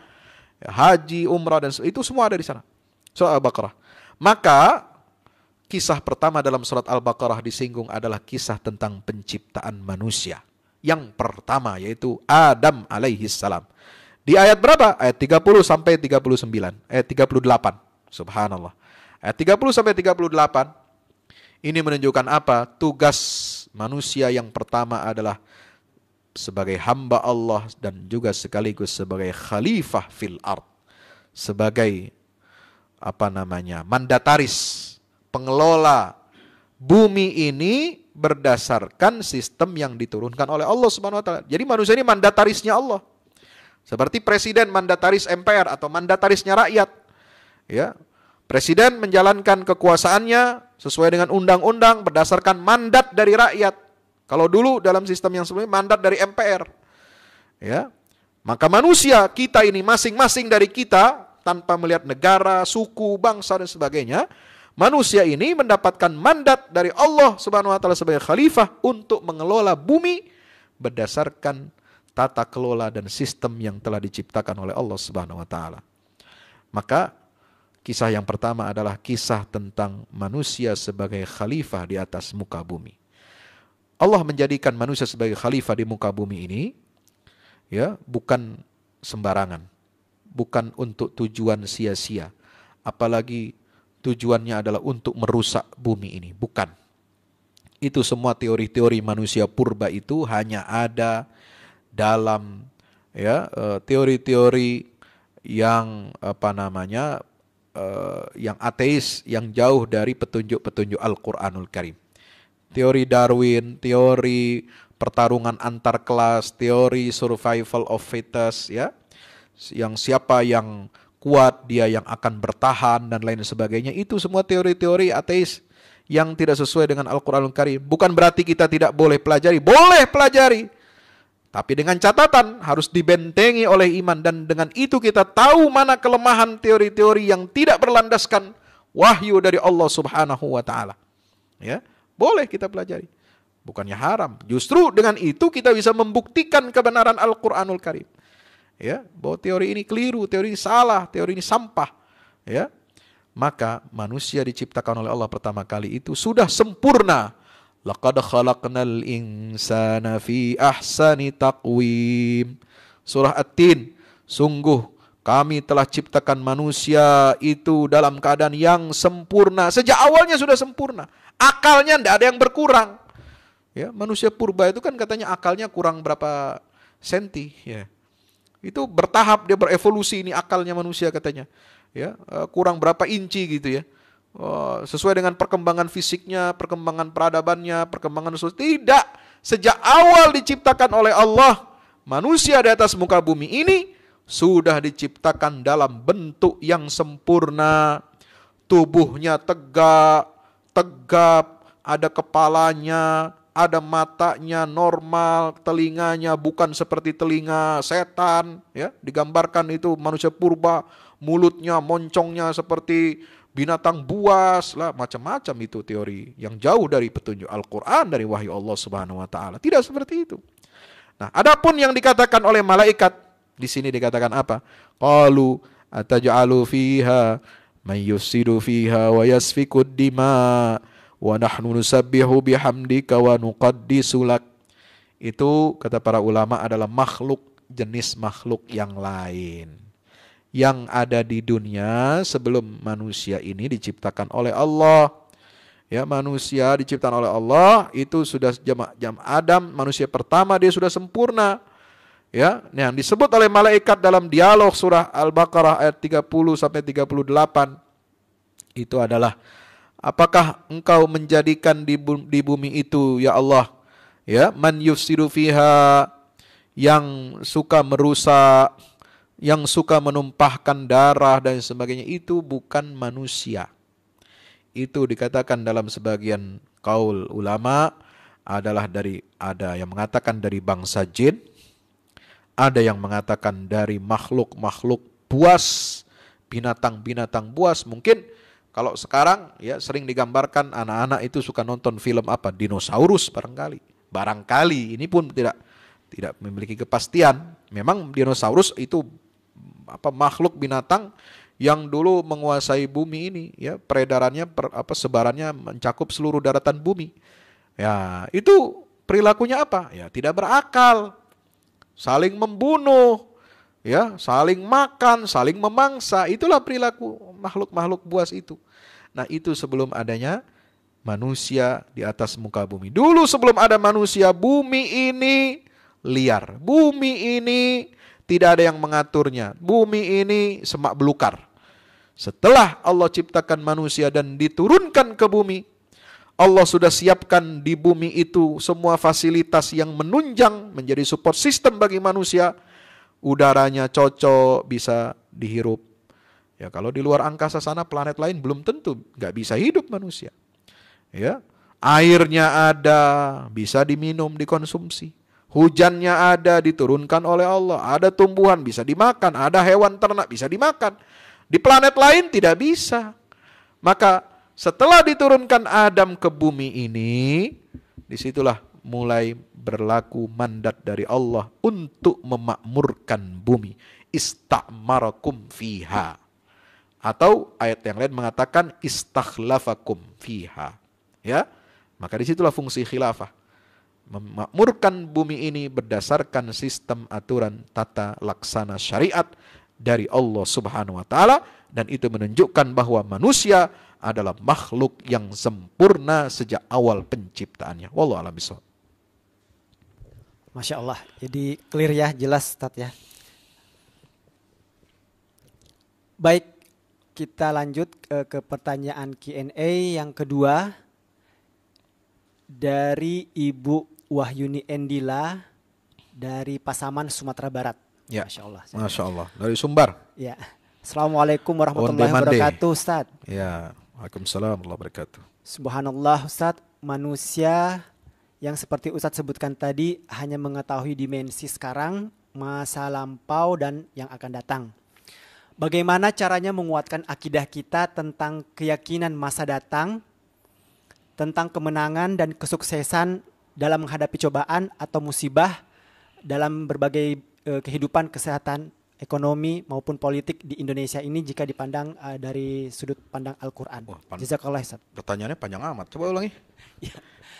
Haji, umrah dan itu semua ada di sana. Surah Al-Baqarah. Maka kisah pertama dalam surat Al-Baqarah disinggung adalah kisah tentang penciptaan manusia. Yang pertama yaitu Adam alaihi salam. Di ayat berapa? Ayat 30 sampai 39. Ayat 38. Subhanallah. Ayat 30 sampai 38 ini menunjukkan apa? Tugas manusia yang pertama adalah sebagai hamba Allah dan juga sekaligus sebagai khalifah fil ard, sebagai mandataris, pengelola bumi ini berdasarkan sistem yang diturunkan oleh Allah Subhanahu wa taala. Jadi manusia ini mandatarisnya Allah. Seperti presiden mandataris MPR atau mandatarisnya rakyat. Ya. Presiden menjalankan kekuasaannya sesuai dengan undang-undang berdasarkan mandat dari rakyat. Kalau dulu dalam sistem yang sebelumnya mandat dari MPR. Ya. Maka manusia kita ini masing-masing dari kita tanpa melihat negara, suku, bangsa dan sebagainya, manusia ini mendapatkan mandat dari Allah Subhanahu wa taala sebagai khalifah untuk mengelola bumi berdasarkan tata kelola dan sistem yang telah diciptakan oleh Allah Subhanahu wa taala. Maka kisah yang pertama adalah kisah tentang manusia sebagai khalifah di atas muka bumi. Allah menjadikan manusia sebagai khalifah di muka bumi ini, ya, bukan sembarangan, bukan untuk tujuan sia-sia, apalagi tujuannya adalah untuk merusak bumi ini, bukan. Itu semua teori-teori manusia purba itu hanya ada dalam teori-teori yang yang ateis, yang jauh dari petunjuk-petunjuk Al-Qur'anul Karim. Teori Darwin, teori pertarungan antar kelas, teori survival of fittest, ya, yang siapa yang kuat dia yang akan bertahan dan lain sebagainya. Itu semua teori-teori ateis yang tidak sesuai dengan Al-Qur'anul Karim. Bukan berarti kita tidak boleh pelajari, boleh pelajari. Tapi dengan catatan harus dibentengi oleh iman, dan dengan itu kita tahu mana kelemahan teori-teori yang tidak berlandaskan wahyu dari Allah Subhanahu wa taala. Ya, boleh kita pelajari. Bukannya haram. Justru dengan itu kita bisa membuktikan kebenaran Al-Qur'anul Karim. Ya, bahwa teori ini keliru, teori ini salah, teori ini sampah. Ya. Maka manusia diciptakan oleh Allah pertama kali itu sudah sempurna. Laqad khalaqnal insana fi ahsani taqwim. Surah At-Tin. Sungguh kami telah ciptakan manusia itu dalam keadaan yang sempurna. Sejak awalnya sudah sempurna. Akalnya tidak ada yang berkurang. Ya, manusia purba itu kan katanya akalnya kurang berapa senti. Ya. Itu bertahap dia berevolusi ini akalnya manusia katanya. Ya, kurang berapa inci gitu ya. Sesuai dengan perkembangan fisiknya, perkembangan peradabannya, perkembangan sosial. Tidak. Sejak awal diciptakan oleh Allah, manusia di atas muka bumi ini sudah diciptakan dalam bentuk yang sempurna. Tubuhnya tegak, ada kepalanya, ada matanya normal, telinganya bukan seperti telinga setan, ya, digambarkan itu manusia purba, mulutnya, moncongnya seperti binatang buas, lah macam-macam itu teori yang jauh dari petunjuk Al-Qur'an, dari wahyu Allah Subhanahu wa taala. Tidak seperti itu. Nah, adapun yang dikatakan oleh malaikat di sini dikatakan apa? Qalu ataj'alu fiha may yufsidu fiha wa yasfikud dima wa nahnu nusabbihu bihamdika wa nuqaddisu lak. Itu kata para ulama adalah makhluk, jenis makhluk yang lain yang ada di dunia sebelum manusia ini diciptakan oleh Allah. Ya, manusia diciptakan oleh Allah itu sudah jam Adam, manusia pertama dia sudah sempurna. Ya, yang disebut oleh malaikat dalam dialog surah Al-Baqarah ayat 30 sampai 38 itu adalah, apakah engkau menjadikan di bumi itu ya Allah, ya, man yufsidu fiha, yang suka merusak, yang suka menumpahkan darah dan sebagainya, itu bukan manusia. Itu dikatakan dalam sebagian kaul ulama adalah ada yang mengatakan dari bangsa jin, ada yang mengatakan dari makhluk-makhluk buas, binatang-binatang buas. Mungkin kalau sekarang ya sering digambarkan anak-anak itu suka nonton film apa, dinosaurus barangkali. Barangkali ini pun tidak memiliki kepastian. Memang dinosaurus itu makhluk binatang yang dulu menguasai bumi ini, ya, peredarannya sebarannya mencakup seluruh daratan bumi. Ya, itu perilakunya apa? Ya, tidak berakal. Saling membunuh, ya, saling makan, saling memangsa. Itulah perilaku makhluk-makhluk buas itu. Nah, itu sebelum adanya manusia di atas muka bumi. Dulu sebelum ada manusia, bumi ini liar. Bumi ini tidak ada yang mengaturnya. Bumi ini semak belukar. Setelah Allah ciptakan manusia dan diturunkan ke bumi, Allah sudah siapkan di bumi itu semua fasilitas yang menunjang menjadi support system bagi manusia. Udaranya cocok, bisa dihirup. Ya, kalau di luar angkasa sana, planet lain belum tentu nggak bisa hidup manusia. Ya, airnya ada, bisa diminum, dikonsumsi. Hujannya ada, diturunkan oleh Allah. Ada tumbuhan, bisa dimakan. Ada hewan ternak, bisa dimakan. Di planet lain tidak bisa. Maka setelah diturunkan Adam ke bumi ini, disitulah mulai berlaku mandat dari Allah untuk memakmurkan bumi. Istamarakum fiha. Atau ayat yang lain mengatakan istakhlafakum fiha. Ya, maka disitulah fungsi khilafah. Memakmurkan bumi ini berdasarkan sistem aturan tata laksana syariat dari Allah Subhanahu wa taala, dan itu menunjukkan bahwa manusia adalah makhluk yang sempurna sejak awal penciptaannya. Wallahu a'lam bishawab. Masya Allah, jadi clear ya, jelas Ustaz ya. Baik, kita lanjut ke pertanyaan Q&A yang kedua dari Ibu Wahyuni Endila dari Pasaman, Sumatera Barat. Ya. Masya Allah. Masya Allah. Dari Sumbar. Ya. Assalamualaikum warahmatullahi wabarakatuh, Ustaz. Ya. Waalaikumsalam warahmatullahi wabarakatuh. Subhanallah, Ustaz. Manusia yang seperti Ustaz sebutkan tadi hanya mengetahui dimensi sekarang, masa lampau, dan yang akan datang. bagaimana caranya menguatkan akidah kita tentang keyakinan masa datang, tentang kemenangan dan kesuksesan dalam menghadapi cobaan atau musibah dalam berbagai kehidupan, kesehatan, ekonomi maupun politik di Indonesia ini jika dipandang dari sudut pandang Al-Quran. Jazakallah, Ustaz. Pertanyaannya panjang amat. Coba ulangi. Ya.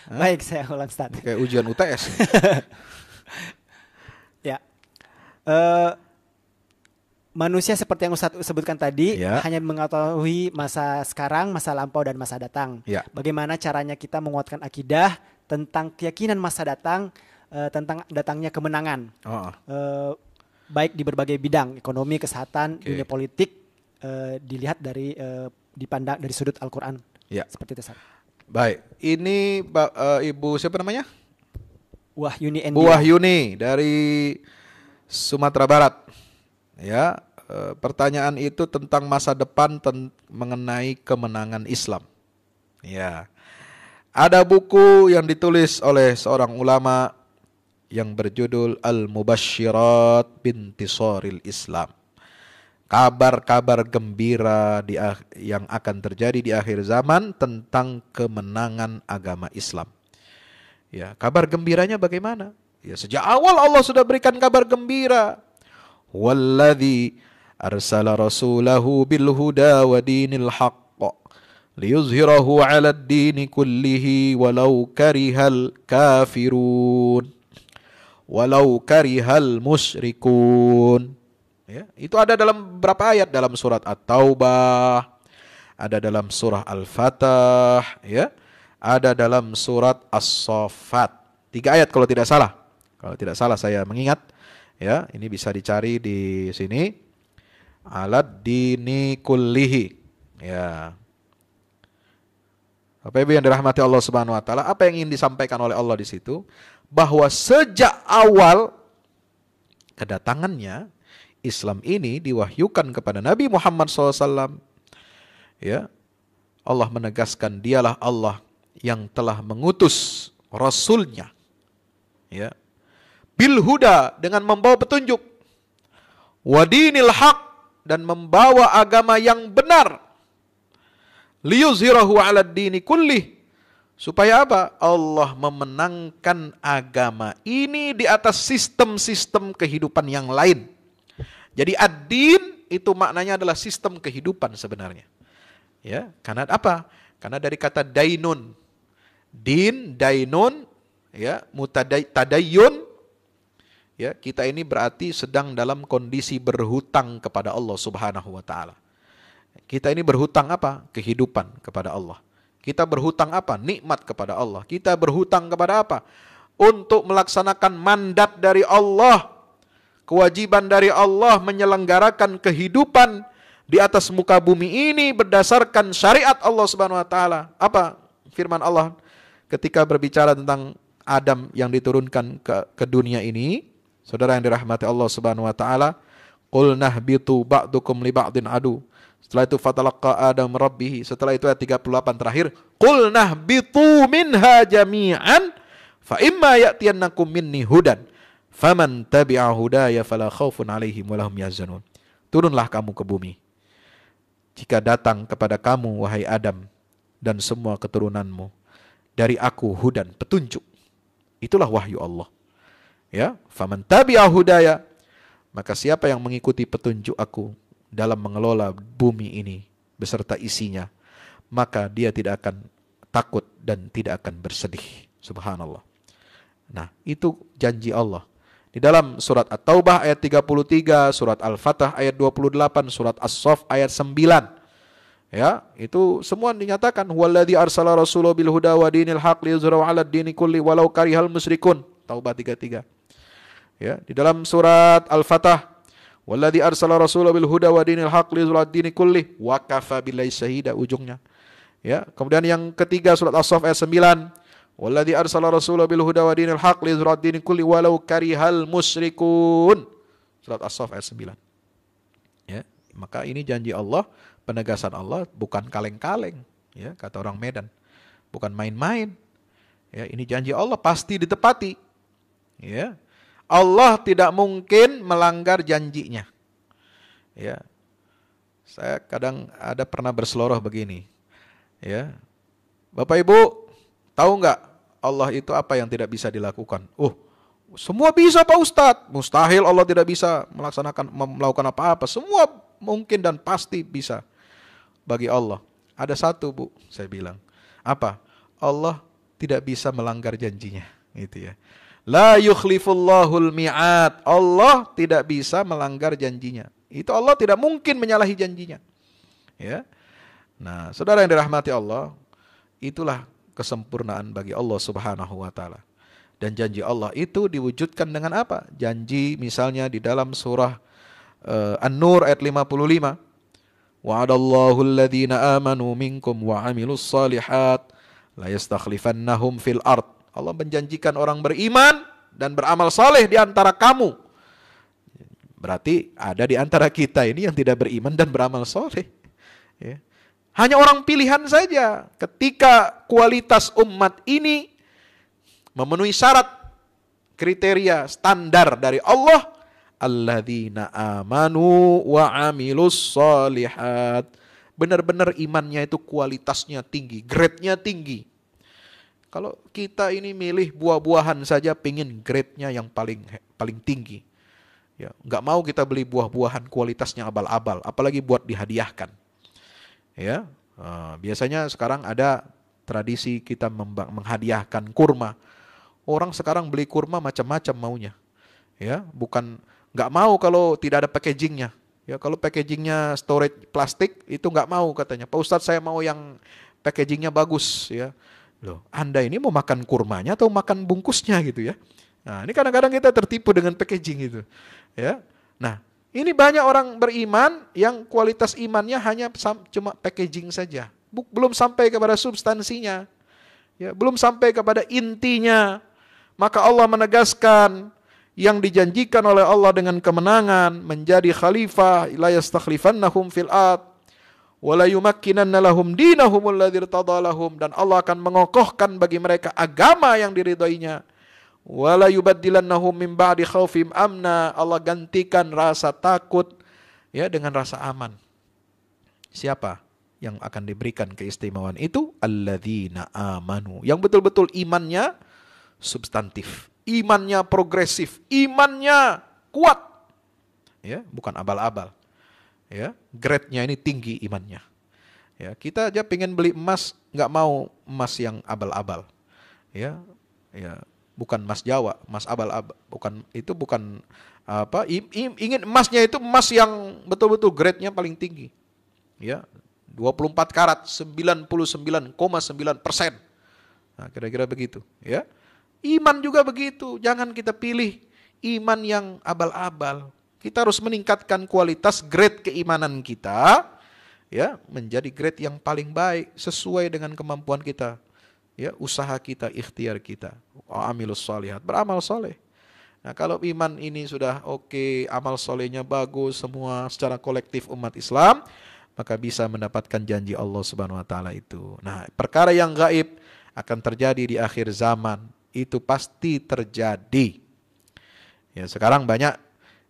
Baik, saya ulang, Ustaz. Kayak ujian UTS. Ya. Manusia seperti yang Ustaz sebutkan tadi hanya mengetahui masa sekarang, masa lampau dan masa datang. Bagaimana caranya kita menguatkan akidah tentang keyakinan masa datang, tentang datangnya kemenangan. Baik di berbagai bidang, ekonomi, kesehatan, dunia politik, dilihat dipandang dari sudut Al-Quran. Seperti itu, Ustaz. Baik, ini Ibu siapa namanya? Wahyuni Bu Wahyuni dari Sumatera Barat. Ya, pertanyaan itu tentang masa depan mengenai kemenangan Islam. Ya, ada buku yang ditulis oleh seorang ulama yang berjudul Al-Mubasysyirat Bintisaril Islam. Kabar-kabar gembira yang akan terjadi di akhir zaman tentang kemenangan agama Islam. Ya, kabar gembiranya bagaimana? Ya, sejak awal Allah sudah berikan kabar gembira. Walladzi arsala rasulahu bil huda wa dinil haqq liyuzhirahu 'ala ad-dini kullihi walau karihal kafirun. Walau karihal musyrikun. Ya, itu ada dalam berapa ayat dalam surat At-Taubah, ada dalam surah Al-Fatah, ya, ada dalam surat As-Saffat. 3 ayat kalau tidak salah. Kalau tidak salah saya mengingat, ya, ini bisa dicari di sini. Alad dini kullihi. Ya. Bapak Ibu yang dirahmati Allah Subhanahu wa taala, apa yang ingin disampaikan oleh Allah di situ? Bahwa sejak awal kedatangannya Islam ini diwahyukan kepada Nabi Muhammad SAW. Ya, Allah menegaskan dialah Allah yang telah mengutus Rasulnya. Ya, bil huda, dengan membawa petunjuk, wadinil haq, dan membawa agama yang benar, liyuzhirahu 'ala ad-dini kullih, supaya apa? Allah memenangkan agama ini di atas sistem-sistem kehidupan yang lain. Jadi ad-din itu maknanya adalah sistem kehidupan sebenarnya. Ya, karena apa? Karena dari kata dainun. Din, dainun, ya, tadayyun. Ya, kita ini berarti sedang dalam kondisi berhutang kepada Allah Subhanahu wa taala. Kita ini berhutang apa? Kehidupan kepada Allah. Kita berhutang apa? Nikmat kepada Allah. Kita berhutang kepada apa? Untuk melaksanakan mandat dari Allah, kewajiban dari Allah menyelenggarakan kehidupan di atas muka bumi ini berdasarkan syariat Allah Subhanahu wa taala. Apa firman Allah ketika berbicara tentang Adam yang diturunkan ke dunia ini? Saudara yang dirahmati Allah Subhanahu wa taala, qul nahbitu ba'dukum li ba'din adu. Setelah itu fatalaqa Adam rabbih. Setelah itu ayat 38 terakhir, qul nahbitu minha jami'an fa imma ya'tiyannakum minni hudan faman tabi'a hudaya fala khaufun 'alaihim wa lahum yahzanun. Turunlah kamu ke bumi. Jika datang kepada kamu wahai Adam dan semua keturunanmu dari aku hudan, petunjuk. Itulah wahyu Allah. Ya, faman tabi'a hudaya, maka siapa yang mengikuti petunjuk aku dalam mengelola bumi ini beserta isinya, maka dia tidak akan takut dan tidak akan bersedih. Subhanallah. Nah, itu janji Allah. Di dalam surat At-Taubah ayat 33, surat Al-Fatah ayat 28, surat As-Saff ayat 9. Ya, itu semua dinyatakan huwallazi arsala rasulahu bil huda wa dinil haq liyuzhirahu 'ala ad-dini kulli walau karihal musyrikun. Taubah 33. Ya, di dalam surat Al-Fatah wallazi arsala rasulahu bil huda wa dinil haq liyuzhirahu 'ala ad-dini kulli wa kafa billahi syahida, ujungnya. Ya, kemudian yang ketiga surat As-Saff ayat 9. Wallazi arsala rasulahu bil huda wa dinil haq liyuzhirahu 'ala ad-dini kulli walau karihal musyrikun. Surat As-Saff ayat 9. Ya, maka ini janji Allah, penegasan Allah, bukan kaleng-kaleng, ya, kata orang Medan. Bukan main-main. Ya, ini janji Allah pasti ditepati. Ya. Allah tidak mungkin melanggar janjinya. Ya. Saya kadang pernah berseloroh begini. Ya. Bapak Ibu, tahu nggak Allah itu apa yang tidak bisa dilakukan? Semua bisa Pak Ustadz. Mustahil Allah tidak bisa melakukan apa-apa. Semua mungkin dan pasti bisa bagi Allah. Ada satu Bu, saya bilang. Apa? Allah tidak bisa melanggar janjinya. Gitu ya. La yukhlifullahul mi'ad. Allah tidak bisa melanggar janjinya. Itu Allah tidak mungkin menyalahi janjinya. Ya. Nah, saudara yang dirahmati Allah, itulah kesempurnaan bagi Allah Subhanahu wa taala. Dan janji Allah itu diwujudkan dengan apa? Janji misalnya di dalam surah An-Nur ayat 55. Wa'adallahu alladhina amanu minkum wa 'amilus shalihat la yastakhlifannahum fil ard. Allah menjanjikan orang beriman dan beramal saleh di antara kamu. Berarti ada di antara kita ini yang tidak beriman dan beramal soleh. Ya. Hanya orang pilihan saja. Ketika kualitas umat ini memenuhi syarat, kriteria, standar dari Allah, alladzina amanu wa amilus solihat. Benar-benar imannya itu kualitasnya tinggi, grade-nya tinggi. Kalau kita ini milih buah-buahan saja, pingin grade-nya yang paling tinggi. Ya, nggak mau kita beli buah-buahan kualitasnya abal-abal, apalagi buat dihadiahkan. Ya, biasanya sekarang ada tradisi kita menghadiahkan kurma. Orang sekarang beli kurma macam-macam maunya. Ya, bukan nggak mau kalau tidak ada packagingnya. Ya, kalau packagingnya storage plastik itu nggak mau katanya. Pak Ustadz saya mau yang packagingnya bagus. Ya, loh, Anda ini mau makan kurmanya atau makan bungkusnya gitu ya? Nah, ini kadang-kadang kita tertipu dengan packaging itu. Ya. Nah, ini banyak orang beriman yang kualitas imannya hanya cuma packaging saja. Belum sampai kepada substansinya. Ya, belum sampai kepada intinya. Maka Allah menegaskan yang dijanjikan oleh Allah dengan kemenangan menjadi khalifah la yastakhlifannahum fil ard wa la yumakkinanna lahum dinahum alladzi irtada lahum, dan Allah akan mengokohkan bagi mereka agama yang diridhoinya. Wala yubaddilannahum min ba'di khaufim amna. Allah gantikan rasa takut ya dengan rasa aman. Siapa yang akan diberikan keistimewaan itu? Alladzina amanu. Yang betul-betul imannya substantif, imannya progresif, imannya kuat. Ya, bukan abal-abal. Ya, grade-nya ini tinggi imannya. Ya, kita aja pengen beli emas, nggak mau emas yang abal-abal. Ya, bukan emas Jawa, emas abal-abal, bukan apa? Ingin emasnya itu emas yang betul-betul grade-nya paling tinggi. Ya, 24 karat, 99,9%. Nah, kira-kira begitu, ya. Iman juga begitu, jangan kita pilih iman yang abal-abal. Kita harus meningkatkan kualitas grade keimanan kita, ya, menjadi grade yang paling baik sesuai dengan kemampuan kita. Ya, usaha kita, ikhtiar kita. Amilus shalihat, beramal soleh. Nah, kalau iman ini sudah oke, amal solehnya bagus, semua secara kolektif umat Islam, maka bisa mendapatkan janji Allah Subhanahu wa taala itu. Nah, perkara yang gaib akan terjadi di akhir zaman, itu pasti terjadi. Ya, sekarang banyak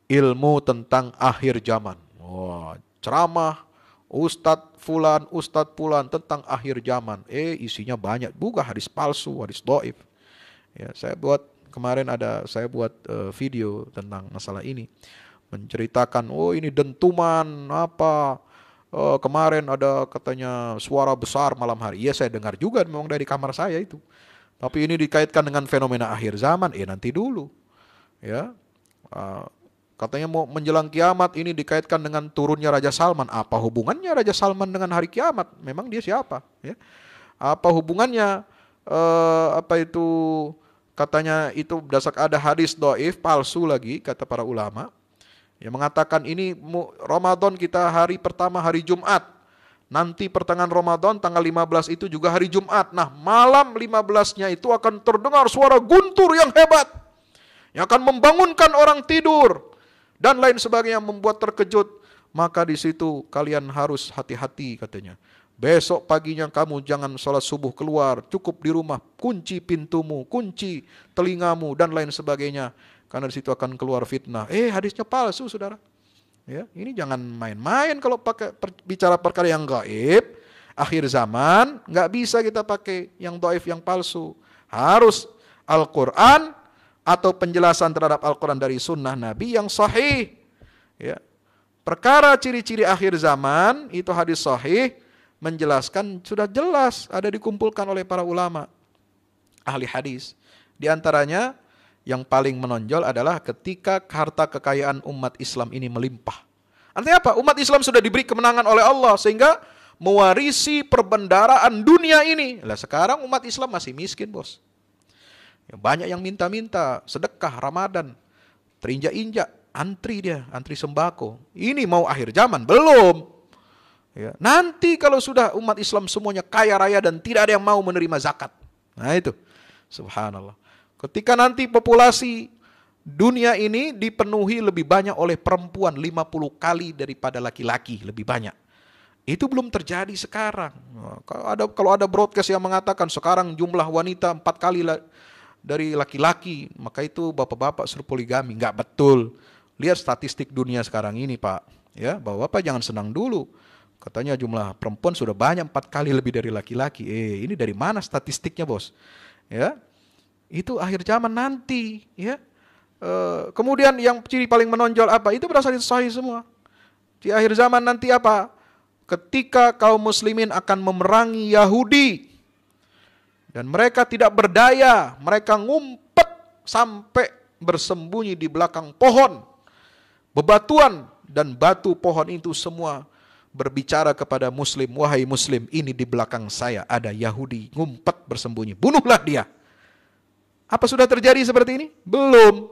ilmu tentang akhir zaman. Wah, ceramah Ustadz Fulan tentang akhir zaman. Isinya banyak juga hadis palsu, hadis dhaif. Ya, saya buat video tentang masalah ini, menceritakan ini dentuman apa. Kemarin ada katanya suara besar malam hari. Iya, saya dengar juga memang dari kamar saya itu. Tapi ini dikaitkan dengan fenomena akhir zaman. Nanti dulu. Ya. Katanya mau menjelang kiamat ini dikaitkan dengan turunnya Raja Salman. Apa hubungannya Raja Salman dengan hari kiamat? Memang dia siapa? Ya. Apa hubungannya? Katanya itu berdasarkan ada hadis dhaif palsu lagi kata para ulama. Yang mengatakan ini Ramadan kita hari pertama hari Jumat. Nanti pertengahan Ramadan tanggal 15 itu juga hari Jumat. Nah, malam 15-nya itu akan terdengar suara guntur yang hebat. Yang akan membangunkan orang tidur. Dan lain sebagainya membuat terkejut. Maka di situ kalian harus hati-hati katanya. Besok paginya kamu jangan sholat subuh keluar. Cukup di rumah. Kunci pintumu, kunci telingamu dan lain sebagainya. Karena di situ akan keluar fitnah. Hadisnya palsu, saudara. Ya, ini jangan main-main kalau bicara perkara yang gaib, akhir zaman, nggak bisa kita pakai yang dhaif, yang palsu. Harus Al-Quran atau penjelasan terhadap Al-Quran dari sunnah Nabi yang sahih. Ya. Perkara ciri-ciri akhir zaman, itu hadis sahih, menjelaskan sudah jelas, ada dikumpulkan oleh para ulama, ahli hadis. Di antaranya, yang paling menonjol adalah ketika harta kekayaan umat Islam ini melimpah. Artinya apa? Umat Islam sudah diberi kemenangan oleh Allah sehingga mewarisi perbendaharaan dunia ini. Lah sekarang umat Islam masih miskin, bos. Ya, banyak yang minta-minta sedekah Ramadan, terinjak-injak, antri sembako. Ini mau akhir zaman? Belum. Ya, nanti kalau sudah umat Islam semuanya kaya raya dan tidak ada yang mau menerima zakat. Nah itu, subhanallah. Ketika nanti populasi dunia ini dipenuhi lebih banyak oleh perempuan 50 kali daripada laki-laki, lebih banyak. Itu belum terjadi sekarang. Kalau ada broadcast yang mengatakan sekarang jumlah wanita 4 kali dari laki-laki, maka itu bapak-bapak suruh poligami. Enggak betul. Lihat statistik dunia sekarang ini, Pak. Ya, bapak-bapak jangan senang dulu. Katanya jumlah perempuan sudah banyak 4 kali lebih dari laki-laki. Ini dari mana statistiknya, bos? Ya. Itu akhir zaman nanti, ya. Kemudian yang ciri paling menonjol apa? Itu berasal dari sahih semua. Di akhir zaman nanti apa? Ketika kaum muslimin akan memerangi Yahudi dan mereka tidak berdaya, mereka ngumpet sampai bersembunyi di belakang pohon, bebatuan, dan batu pohon itu semua berbicara kepada muslim, wahai muslim, ini di belakang saya ada Yahudi ngumpet bersembunyi, bunuhlah dia. Apa sudah terjadi seperti ini? Belum.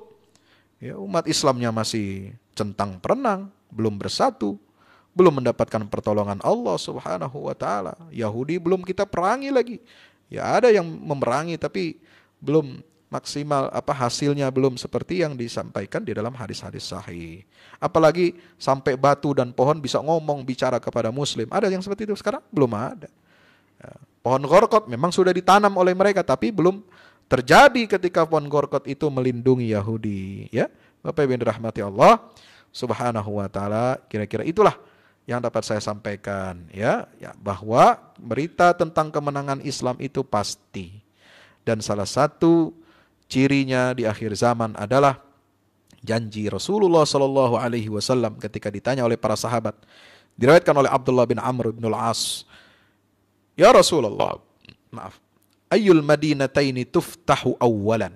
Ya, umat Islamnya masih centang perenang, belum bersatu, belum mendapatkan pertolongan Allah Subhanahu wa taala. Yahudi belum kita perangi lagi. Ya ada yang memerangi tapi belum maksimal, hasilnya belum seperti yang disampaikan di dalam hadis-hadis sahih. Apalagi sampai batu dan pohon bisa ngomong, bicara kepada muslim. Ada yang seperti itu sekarang? Belum ada. Ya, pohon gorkot memang sudah ditanam oleh mereka tapi belum terjadi ketika pohon gorkot itu melindungi Yahudi. Ya, Bapak Ibu yang dirahmati Allah Subhanahu wa taala, kira-kira itulah yang dapat saya sampaikan, ya, bahwa berita tentang kemenangan Islam itu pasti. Dan salah satu cirinya di akhir zaman adalah janji Rasulullah sallallahu alaihi wasallam ketika ditanya oleh para sahabat. Diriwayatkan oleh Abdullah bin Amr bin Al-As. Ya Rasulullah, ayyul madinataini tuftahu awwalan?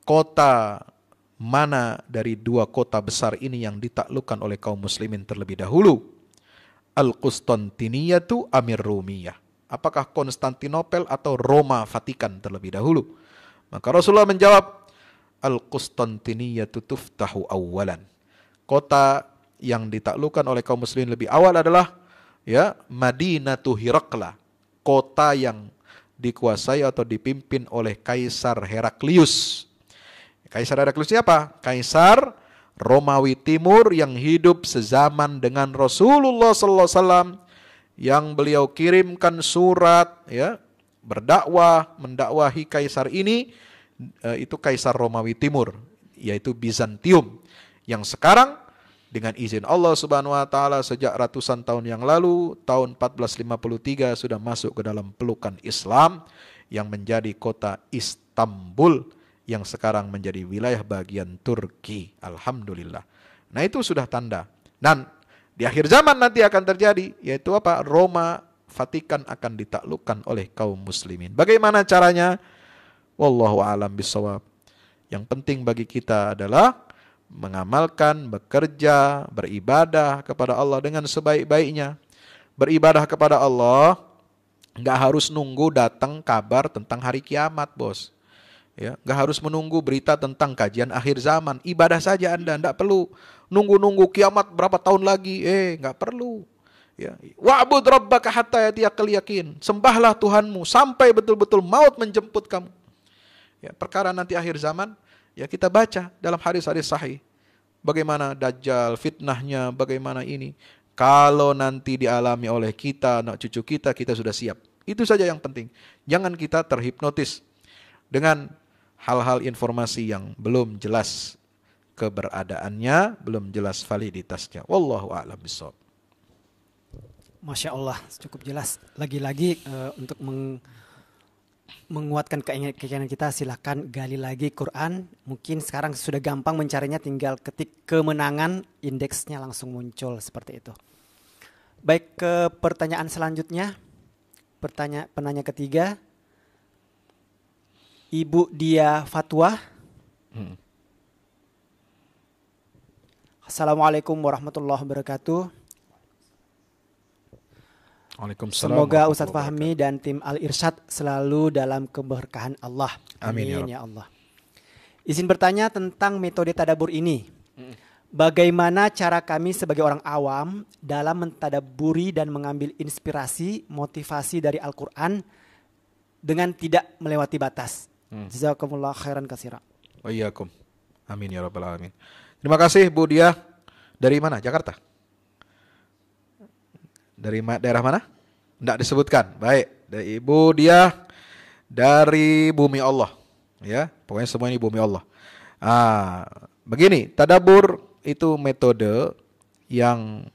Kota mana dari 2 kota besar ini yang ditaklukkan oleh kaum muslimin terlebih dahulu? Al-Qustantiniyatu Amir Rumiyah. Apakah Konstantinopel atau Roma Vatikan terlebih dahulu? Maka Rasulullah menjawab, Al-Qustantiniyatu tuftahu awwalan. Kota yang ditaklukkan oleh kaum muslimin lebih awal adalah Madinatu Hirakla, kota yang dikuasai atau dipimpin oleh Kaisar Heraklius. Kaisar Heraklius siapa? Kaisar Romawi Timur yang hidup sezaman dengan Rasulullah sallallahu alaihi wasallam, yang beliau kirimkan surat, mendakwahi kaisar ini, itu Kaisar Romawi Timur, yaitu Bizantium, yang sekarang dengan izin Allah Subhanahu wa taala sejak ratusan tahun yang lalu, tahun 1453 sudah masuk ke dalam pelukan Islam yang menjadi kota Istanbul yang sekarang menjadi wilayah bagian Turki. Alhamdulillah. Nah itu sudah tanda. Dan di akhir zaman nanti akan terjadi, yaitu Roma Vatikan akan ditaklukkan oleh kaum muslimin. Bagaimana caranya? Wallahu a'lam bishawab. Yang penting bagi kita adalah mengamalkan, bekerja, beribadah kepada Allah dengan sebaik-baiknya. Beribadah kepada Allah nggak harus nunggu datang kabar tentang hari kiamat, bos. Ya, nggak harus menunggu berita tentang kajian akhir zaman. Ibadah saja Anda, nggak perlu nunggu kiamat berapa tahun lagi. Nggak perlu. Ya, wa'bud rabbaka hatta yatiyakal yakin. Sembahlah Tuhanmu sampai betul-betul maut menjemput kamu. Ya, perkara nanti akhir zaman, ya kita baca dalam hadis-hadis sahih. Bagaimana Dajjal, fitnahnya, bagaimana ini. Kalau nanti dialami oleh kita, anak cucu kita, kita sudah siap. Itu saja yang penting. Jangan kita terhipnotis dengan hal-hal informasi yang belum jelas keberadaannya, belum jelas validitasnya. Wallahu a'lam bishawab. Masya Allah, cukup jelas. Lagi-lagi untuk menguatkan keinginan kita, silakan gali lagi Quran. Mungkin sekarang sudah gampang mencarinya, tinggal ketik kemenangan, indeksnya langsung muncul seperti itu. Baik, ke pertanyaan selanjutnya. Penanya ketiga, Ibu Dia Fatwa. Assalamualaikum warahmatullahi wabarakatuh. Waalaikumsalam. Semoga Ustadz Fahmi dan tim Al-Irsyad selalu dalam keberkahan Allah. Amin ya Allah. Izin bertanya tentang metode tadabbur ini. Bagaimana cara kami sebagai orang awam dalam mentadabburi dan mengambil inspirasi, motivasi dari Al-Quran dengan tidak melewati batas? Jazakumullah khairan katsira. Wa iyyakum. Amin ya rabbal alamin. Terima kasih Bu Dia. Dari mana? Jakarta? Dari daerah mana? Tidak disebutkan. Baik, dari Ibu Dia dari bumi Allah. Ya, pokoknya semua ini bumi Allah. Begini, tadabbur itu metode yang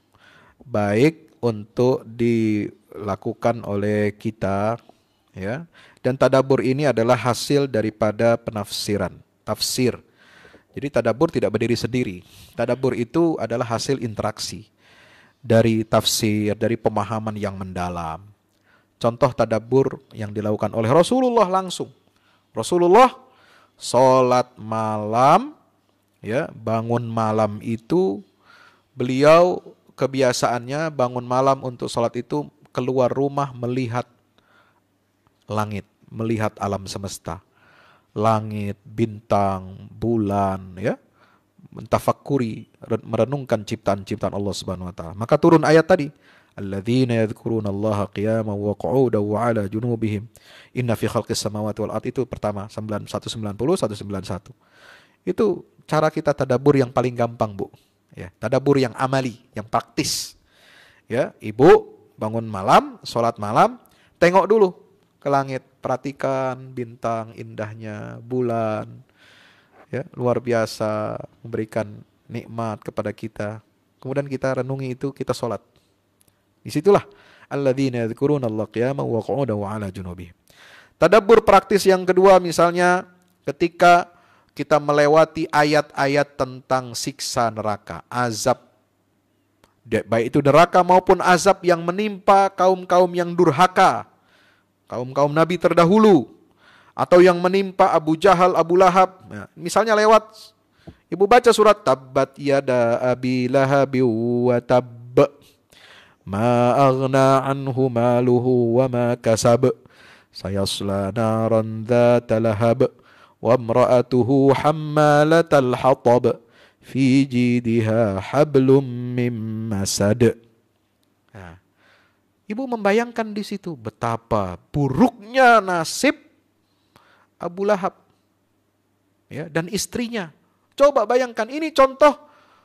baik untuk dilakukan oleh kita, ya. Dan tadabbur ini adalah hasil daripada penafsiran, tafsir. Jadi tadabbur tidak berdiri sendiri. Tadabbur itu adalah hasil interaksi dari tafsir, dari pemahaman yang mendalam. Contoh tadabbur yang dilakukan oleh Rasulullah langsung. Rasulullah sholat malam, ya, bangun malam itu beliau kebiasaannya bangun malam untuk sholat itu keluar rumah melihat langit, melihat alam semesta, langit, bintang, bulan, ya, mentafakuri, merenungkan ciptaan-ciptaan Allah Subhanahu wa taala. Maka turun ayat tadi, alladzina yadhkurunallaha qiyaman wa qu'udan wa 'ala junubihim inna fi khalqis samawati wal ardi. Itu pertama 190 191. Itu cara kita tadabbur yang paling gampang, Bu. Ya, tadabbur yang amali, yang praktis. Ya, Ibu bangun malam, sholat malam, tengok dulu ke langit, perhatikan bintang indahnya, bulan, ya, luar biasa, memberikan nikmat kepada kita. Kemudian kita renungi itu, kita sholat. Disitulah alladzina yadhkurunallaha qiyaman wa qu'udan wa 'ala junubihim. Tadabbur praktis yang kedua misalnya ketika kita melewati ayat-ayat tentang siksa neraka, azab, baik itu neraka maupun azab yang menimpa kaum-kaum yang durhaka, kaum-kaum Nabi terdahulu, atau yang menimpa Abu Jahal, Abu Lahab. Nah, misalnya lewat, Ibu baca surat Tabbat yada abi lahabi wa tabb, ma aghna anhu maluhu wa ma kasab, sayasla naran dhata lahab, wa imra'atuhu hammalatal hatab, fi jidha hablum mim masad. Nah, Ibu membayangkan di situ betapa buruknya nasib Abu Lahab, ya, dan istrinya. Coba bayangkan, ini contoh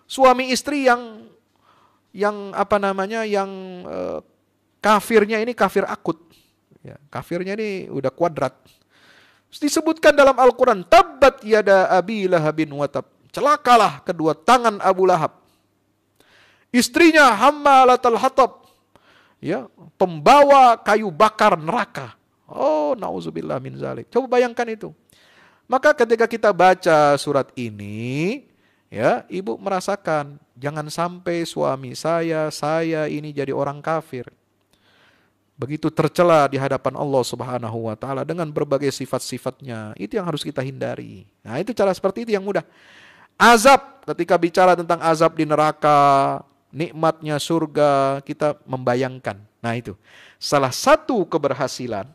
suami istri yang kafirnya ini kafir akut. Ya, kafirnya ini udah kuadrat. Disebutkan dalam Al-Quran, Tabbat yada abi lahabin wa tab. Celakalah kedua tangan Abu Lahab. Istrinya hammalatal hatab, ya, pembawa kayu bakar neraka. Oh, nauzubillah min zalik. Coba bayangkan itu. Maka ketika kita baca surat ini, ya, Ibu merasakan jangan sampai suami saya ini jadi orang kafir. Begitu tercela di hadapan Allah Subhanahu wa taala dengan berbagai sifat-sifatnya. Itu yang harus kita hindari. Nah, itu cara seperti itu yang mudah. Azab, ketika bicara tentang azab di neraka, nikmatnya surga, kita membayangkan. Nah, itu salah satu keberhasilan,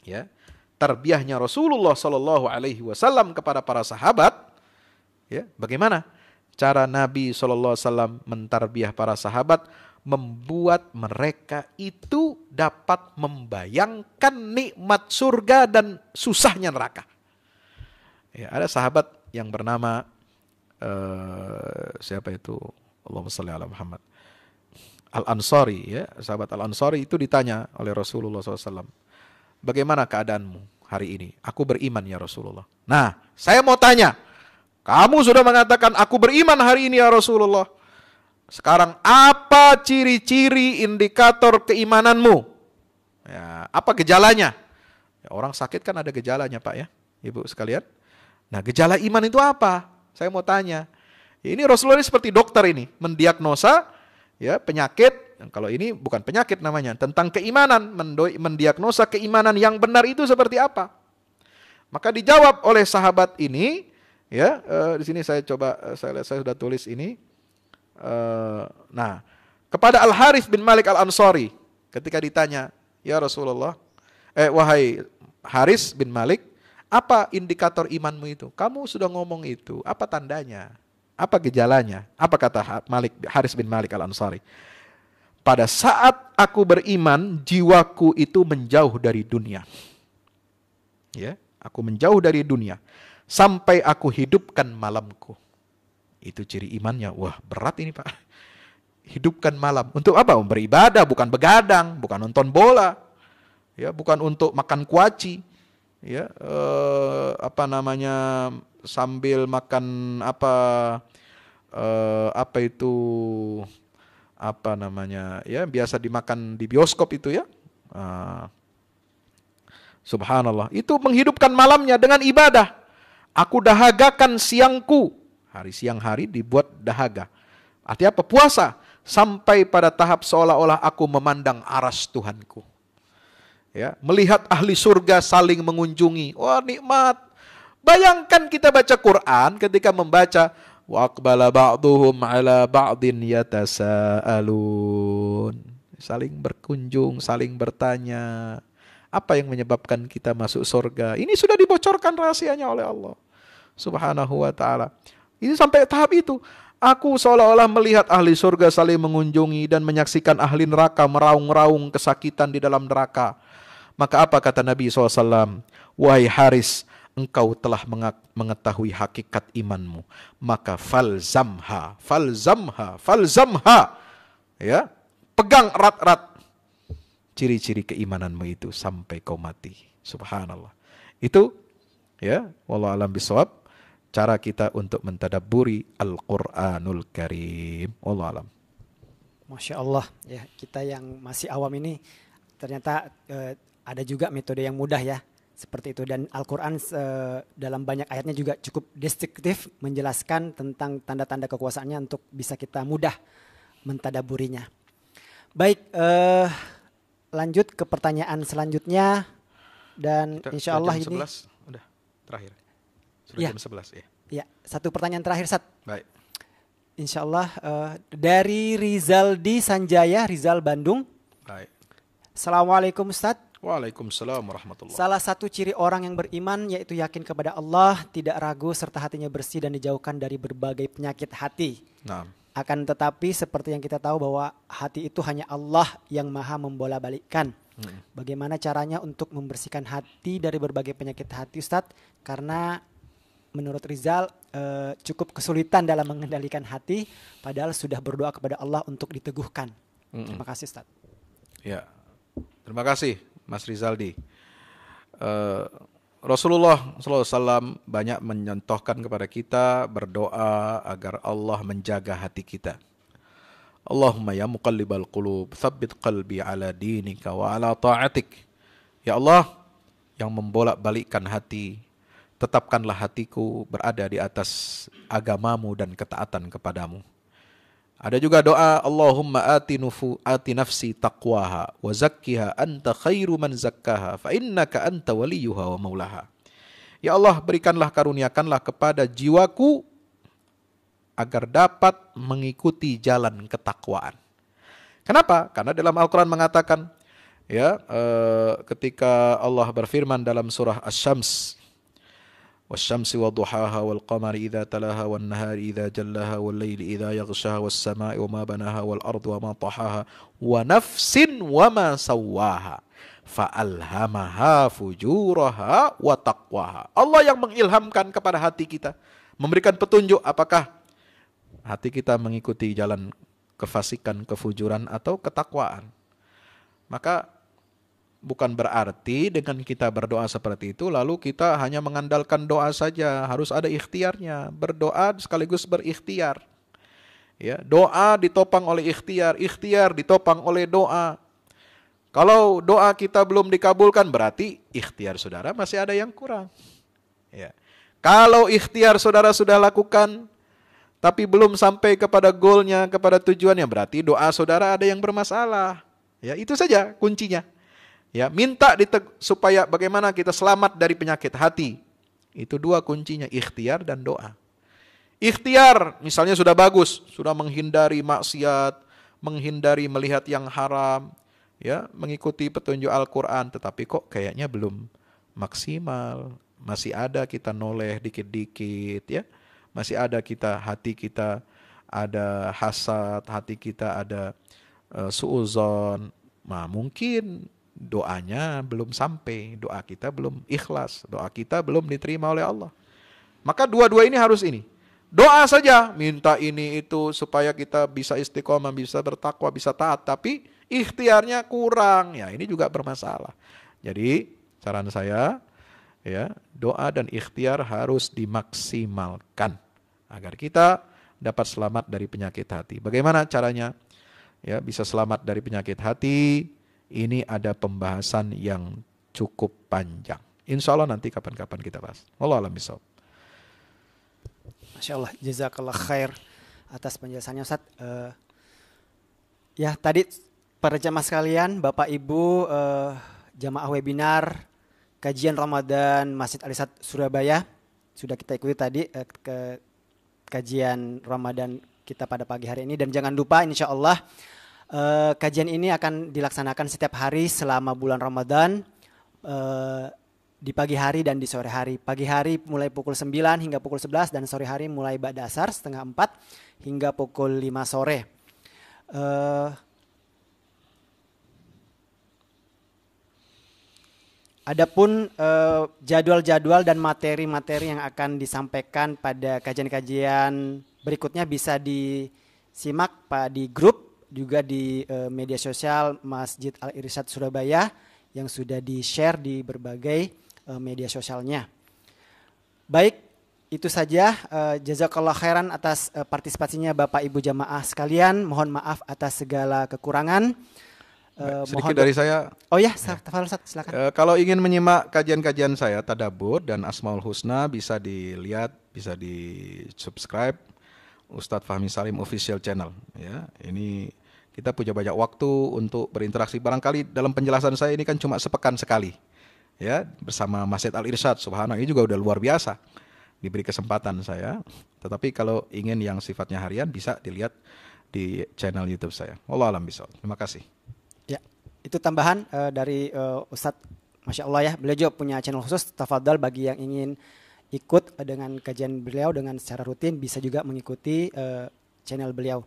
ya, tarbiyahnya Rasulullah Shallallahu Alaihi Wasallam kepada para sahabat. Ya, bagaimana cara Nabi Shallallahu Alaihi Wasallam mentarbiyah para sahabat, membuat mereka itu dapat membayangkan nikmat surga dan susahnya neraka. Ya, ada sahabat yang bernama siapa itu? Allahumma shalli ala Muhammad. Al-Ansari, ya, sahabat Al-Ansari itu ditanya oleh Rasulullah SAW, bagaimana keadaanmu hari ini? Aku beriman ya Rasulullah. Nah, saya mau tanya, Kamu sudah mengatakan aku beriman hari ini ya Rasulullah. Sekarang apa ciri-ciri indikator keimananmu? Ya, apa gejalanya? Ya, orang sakit kan ada gejalanya Pak ya, Ibu sekalian. Nah, gejala iman itu apa? Saya mau tanya. Ini Rasulullah ini seperti dokter ini, mendiagnosa ya penyakit. Kalau ini bukan penyakit namanya, tentang keimanan, mendiagnosa keimanan yang benar itu seperti apa? Maka dijawab oleh sahabat ini, ya, di sini saya coba, saya sudah tulis ini. Nah, kepada Al-Harith bin Malik Al-Ansari, ketika ditanya, ya Rasulullah, wahai Haris bin Malik, apa indikator imanmu itu? Kamu sudah ngomong itu, apa tandanya? Apa gejalanya? Apa kata Haris bin Malik Al-Ansari? Pada saat aku beriman, jiwaku itu menjauh dari dunia. Ya, aku menjauh dari dunia sampai aku hidupkan malamku. Itu ciri imannya. Wah, berat ini Pak. Hidupkan malam. Untuk apa? Beribadah, bukan begadang, bukan nonton bola. Ya, bukan untuk makan kuaci. Ya, sambil makan ya biasa dimakan di bioskop itu ya. Subhanallah. Itu menghidupkan malamnya dengan ibadah. Aku dahagakan siangku. Siang hari dibuat dahaga. Artinya apa? Puasa. Sampai pada tahap seolah-olah aku memandang aras Tuhanku. Ya, melihat ahli surga saling mengunjungi. Wah, nikmat. Bayangkan kita baca Quran ketika membaca wa aqbala ba'duhum 'ala ba'din yatasaalun. Saling berkunjung, saling bertanya. Apa yang menyebabkan kita masuk surga? Ini sudah dibocorkan rahasianya oleh Allah Subhanahu wa taala. Ini sampai tahap itu. Aku seolah-olah melihat ahli surga saling mengunjungi dan menyaksikan ahli neraka meraung-raung kesakitan di dalam neraka. Maka apa kata Nabi SAW? Wahai Haris, engkau telah mengetahui hakikat imanmu. Maka falzamha. Ya, pegang erat-erat ciri-ciri keimananmu itu sampai kau mati. Subhanallah. Itu ya, wallahu a'lam bishawab, cara kita untuk mentadabburi Al-Qur'anul Karim. Wallahu a'lam. Masya Allah, ya, kita yang masih awam ini ternyata ada juga metode yang mudah ya, seperti itu. Dan Al-Quran dalam banyak ayatnya juga cukup deskriptif menjelaskan tentang tanda-tanda kekuasaannya untuk bisa kita mudah mentadaburinya. Baik, lanjut ke pertanyaan selanjutnya. Dan insya Allah ini udah terakhir. Sudah ya, jam 11 ya. Ya, satu pertanyaan terakhir, Ustaz. Baik. Insya Allah dari Rizaldi Sanjaya, Rizal Bandung. Baik. Assalamualaikum Ustaz. Waalaikumsalam warahmatullahi. Salah satu ciri orang yang beriman yaitu yakin kepada Allah, tidak ragu serta hatinya bersih dan dijauhkan dari berbagai penyakit hati. Nah. Akan tetapi seperti yang kita tahu bahwa hati itu hanya Allah yang maha membolak-balikkan. Bagaimana caranya untuk membersihkan hati dari berbagai penyakit hati, Ustaz? Karena menurut Rizal cukup kesulitan dalam mengendalikan hati, padahal sudah berdoa kepada Allah untuk diteguhkan. Terima kasih, Ustaz. Ya, terima kasih Mas Rizaldi. Rasulullah SAW banyak menyentuhkan kepada kita berdoa agar Allah menjaga hati kita. Allahumma ya muqallibal qulub, tsabbit qalbi ala dinika wa ala ta'atik. Ya Allah, yang membolak-balikkan hati, tetapkanlah hatiku berada di atas agamamu dan ketaatan kepadamu. Ada juga doa, Allahumma ati nafsi taqwaha wa zakkiha anta khairu man zakkaha fa innaka anta waliyuha wa maulaha. Ya Allah, berikanlah, karuniakanlah kepada jiwaku agar dapat mengikuti jalan ketakwaan. Kenapa? Karena dalam Al-Quran mengatakan, ya, ketika Allah berfirman dalam surah Asy-Syams, والشمس وضحاها والقمر إذا تلاها والنهار إذا جلاها والليل إذا يغشاها والسماء وما بناها والأرض وما طحاها ونفس وما سواها فألهمها فجورها وتقواها. Allah yang mengilhamkan kepada hati kita, memberikan petunjuk apakah hati kita mengikuti jalan kefasikan, kefujuran atau ketakwaan. Maka bukan berarti dengan kita berdoa seperti itu lalu kita hanya mengandalkan doa saja, harus ada ikhtiarnya. Berdoa sekaligus berikhtiar. Ya, doa ditopang oleh ikhtiar, ikhtiar ditopang oleh doa. Kalau doa kita belum dikabulkan berarti ikhtiar saudara masih ada yang kurang. Ya. Kalau ikhtiar saudara sudah lakukan tapi belum sampai kepada goalnya, kepada tujuannya, berarti doa saudara ada yang bermasalah. Ya, itu saja kuncinya. Ya, minta supaya bagaimana kita selamat dari penyakit hati. Itu dua kuncinya, ikhtiar dan doa. Ikhtiar misalnya sudah bagus, sudah menghindari maksiat, menghindari melihat yang haram, ya, mengikuti petunjuk Al-Qur'an, tetapi kok kayaknya belum maksimal. Masih ada kita noleh dikit-dikit, ya. Masih ada hati kita ada hasad, hati kita ada suuzon. Nah, mungkin doanya belum sampai, doa kita belum ikhlas, doa kita belum diterima oleh Allah. Maka dua-dua ini harus ini. Doa saja, minta ini itu supaya kita bisa istiqomah, bisa bertakwa, bisa taat, tapi ikhtiarnya kurang. Ya, ini juga bermasalah. Jadi, saran saya, ya, doa dan ikhtiar harus dimaksimalkan agar kita dapat selamat dari penyakit hati. Bagaimana caranya? Ya, bisa selamat dari penyakit hati. Ini ada pembahasan yang cukup panjang. Insya Allah nanti kapan-kapan kita bahas. Wallahu a'lam bishawab. Masya Allah, jazakallah khair atas penjelasannya Ustaz. Ya, tadi para jamaah sekalian, Bapak Ibu, jamaah webinar kajian Ramadan Masjid Al-Irsyad Surabaya sudah kita ikuti tadi ke kajian Ramadan kita pada pagi hari ini, dan jangan lupa insya Allah kajian ini akan dilaksanakan setiap hari selama bulan Ramadan, di pagi hari dan di sore hari. Pagi hari mulai pukul 9 hingga pukul 11 dan sore hari mulai ba'da asar setengah 4 hingga pukul 5 sore. Adapun jadwal-jadwal dan materi-materi yang akan disampaikan pada kajian-kajian berikutnya bisa disimak di grup, juga di media sosial Masjid Al-Irsyad Surabaya yang sudah di-share di berbagai media sosialnya. Baik, itu saja. Jazakallah khairan atas partisipasinya Bapak Ibu jamaah sekalian. Mohon maaf atas segala kekurangan. Sedikit dari saya. Oh ya, Tafadhol Ustaz, silakan. Kalau ingin menyimak kajian-kajian saya Tadabbur dan Asmaul Husna bisa dilihat, bisa di-subscribe Ustadz Fahmi Salim Official Channel. Ya, ini kita punya banyak waktu untuk berinteraksi. Barangkali dalam penjelasan saya ini kan cuma sepekan sekali. Ya, bersama Masjid Al-Irsyad, subhanallah, ini juga udah luar biasa. Diberi kesempatan saya. Tetapi kalau ingin yang sifatnya harian bisa dilihat di channel YouTube saya. Wallahu a'lam bishawab. Terima kasih. Ya, itu tambahan dari Ustadz, Masya Allah ya, beliau juga punya channel khusus. Tafadhal bagi yang ingin ikut dengan kajian beliau dengan secara rutin bisa juga mengikuti channel beliau.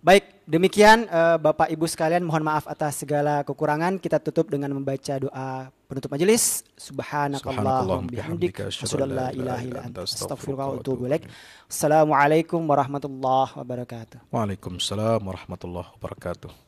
Baik, demikian Bapak Ibu sekalian, mohon maaf atas segala kekurangan. Kita tutup dengan membaca doa penutup majelis. Subhanakallahumma bihamdika asyhadu an la ilaha illa anta astaghfiruka wa atubu ilaik. Assalamualaikum warahmatullahi wabarakatuh. Waalaikumsalam warahmatullahi wabarakatuh.